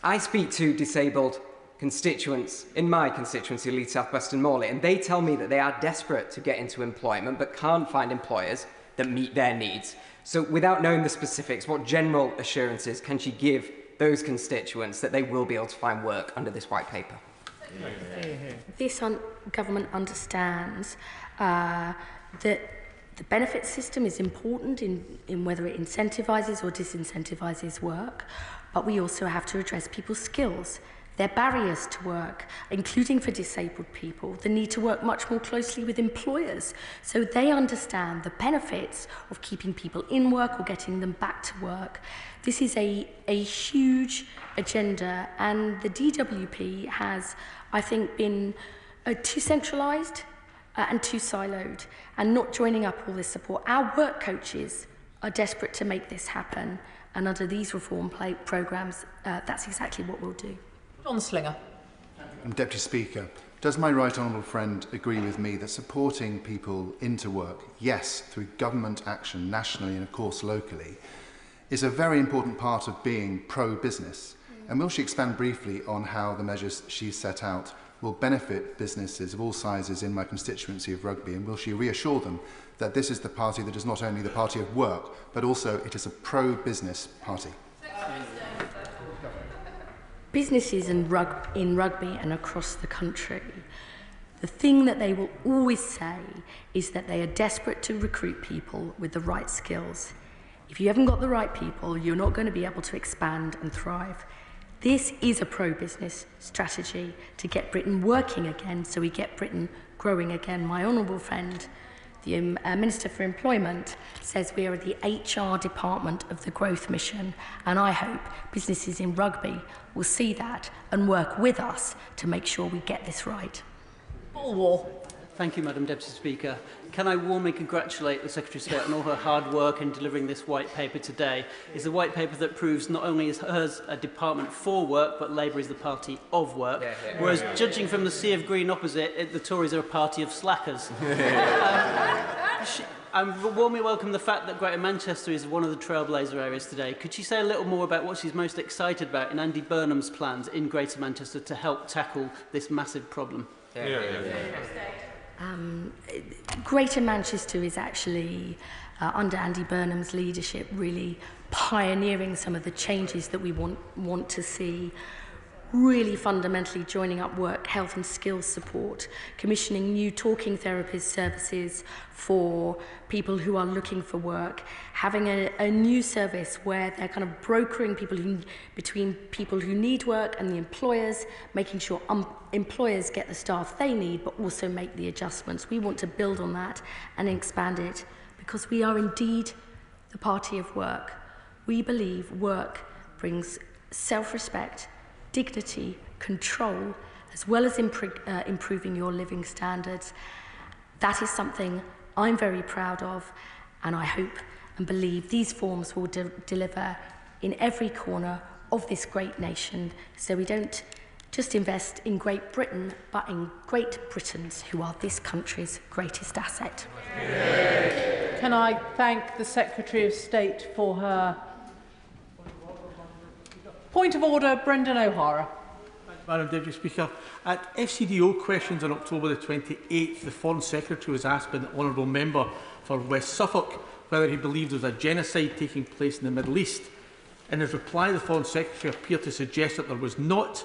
I speak to disabled constituents in my constituency, Leeds South Western Morley, and they tell me that they are desperate to get into employment but can't find employers that meet their needs. So without knowing the specifics, what general assurances can she give those constituents that they will be able to find work under this white paper? This government understands that the benefit system is important in whether it incentivises or disincentivises work, but we also have to address people's skills, their barriers to work, including for disabled people, the need to work much more closely with employers so they understand the benefits of keeping people in work or getting them back to work. This is a huge agenda, and the DWP has, I think, been too centralised and too siloed and not joining up all this support. Our work coaches are desperate to make this happen, and under these reform programmes, that's exactly what we'll do. John Slinger. Deputy Speaker, does my right honourable friend agree with me that supporting people into work, yes, through government action nationally and of course locally, is a very important part of being pro-business? And will she expand briefly on how the measures she's set out will benefit businesses of all sizes in my constituency of Rugby, and will she reassure them that this is the party that is not only the party of work, but also it is a pro-business party? Businesses in Rugby and across the country, the thing that they will always say is that they are desperate to recruit people with the right skills. If you haven't got the right people, you're not going to be able to expand and thrive. This is a pro-business strategy to get Britain working again, so we get Britain growing again. My honourable friend, the Minister for Employment, says we are the HR department of the growth mission, and I hope businesses in Rugby will see that and work with us to make sure we get this right. Paul Wall. Thank you, Madam Deputy Speaker. Can I warmly congratulate the Secretary of State on all her hard work in delivering this white paper today? It's a white paper that proves not only is hers a department for work, but Labour is the party of work. Whereas, judging from the sea of green opposite, the Tories are a party of slackers. I warmly welcome the fact that Greater Manchester is one of the trailblazer areas today. Could she say a little more about what she's most excited about in Andy Burnham's plans in Greater Manchester to help tackle this massive problem? Greater Manchester is actually, under Andy Burnham's leadership, really pioneering some of the changes that we want to see. Really fundamentally joining up work, health and skills support, commissioning new talking therapist services for people who are looking for work, having a new service where they're kind of brokering between people who need work and the employers, making sure employers get the staff they need, but also make the adjustments. We want to build on that and expand it because we are indeed the party of work. We believe work brings self-respect, dignity, control, as well as improving your living standards. That is something I'm very proud of, and I hope and believe these forms will deliver in every corner of this great nation, so we don't just invest in Great Britain, but in Great Britons, who are this country's greatest asset. Can I thank the Secretary of State for her point of order? Brendan O'Hara. Madam Deputy Speaker, at FCDO questions on October the 28th, the Foreign Secretary was asked by the Honourable Member for West Suffolk whether he believed there was a genocide taking place in the Middle East. In his reply, the Foreign Secretary appeared to suggest that there was not,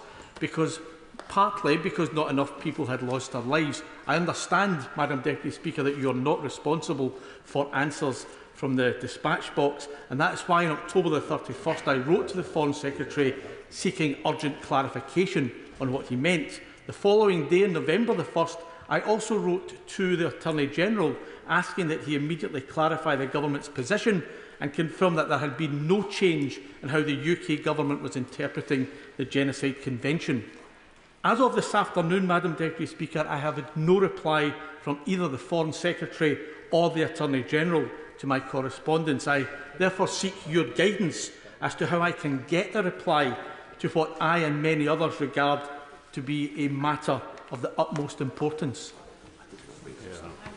partly because not enough people had lost their lives. I understand, Madam Deputy Speaker, that you are not responsible for answers from the dispatch box, and that's why on October the 31st I wrote to the Foreign Secretary seeking urgent clarification on what he meant. The following day, on November the 1st, I also wrote to the Attorney General asking that he immediately clarify the Government's position and confirmed that there had been no change in how the UK Government was interpreting the Genocide Convention. As of this afternoon, Madam Deputy Speaker, I have had no reply from either the Foreign Secretary or the Attorney-General to my correspondence. I therefore seek your guidance as to how I can get a reply to what I and many others regard to be a matter of the utmost importance.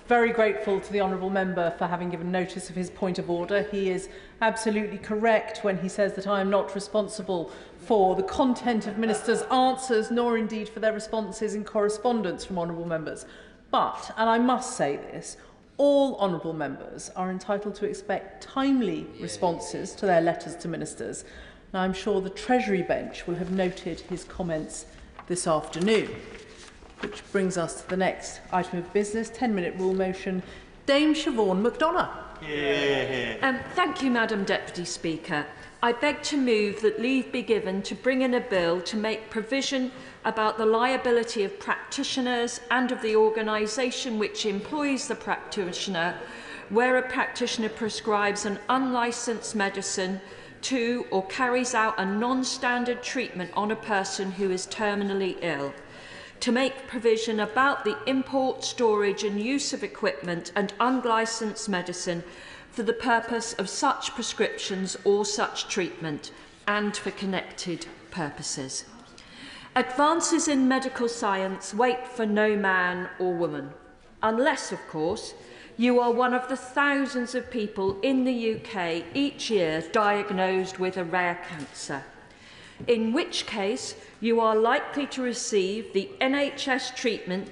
Very grateful to the honourable member for having given notice of his point of order. He is absolutely correct when he says that I am not responsible for the content of ministers' answers, nor indeed for their responses in correspondence from honourable members. But, and I must say this, all honourable members are entitled to expect timely responses to their letters to ministers. Now, I'm sure the Treasury bench will have noted his comments this afternoon. Which brings us to the next item of business, 10-minute rule motion. Dame Siobhan McDonough. Thank you, Madam Deputy Speaker. I beg to move that leave be given to bring in a bill to make provision about the liability of practitioners and of the organisation which employs the practitioner where a practitioner prescribes an unlicensed medicine to or carries out a non-standard treatment on a person who is terminally ill, to make provision about the import, storage and use of equipment and unlicensed medicine for the purpose of such prescriptions or such treatment and for connected purposes. Advances in medical science wait for no man or woman, unless, of course, you are one of the thousands of people in the UK each year diagnosed with a rare cancer, in which case you are likely to receive the NHS treatment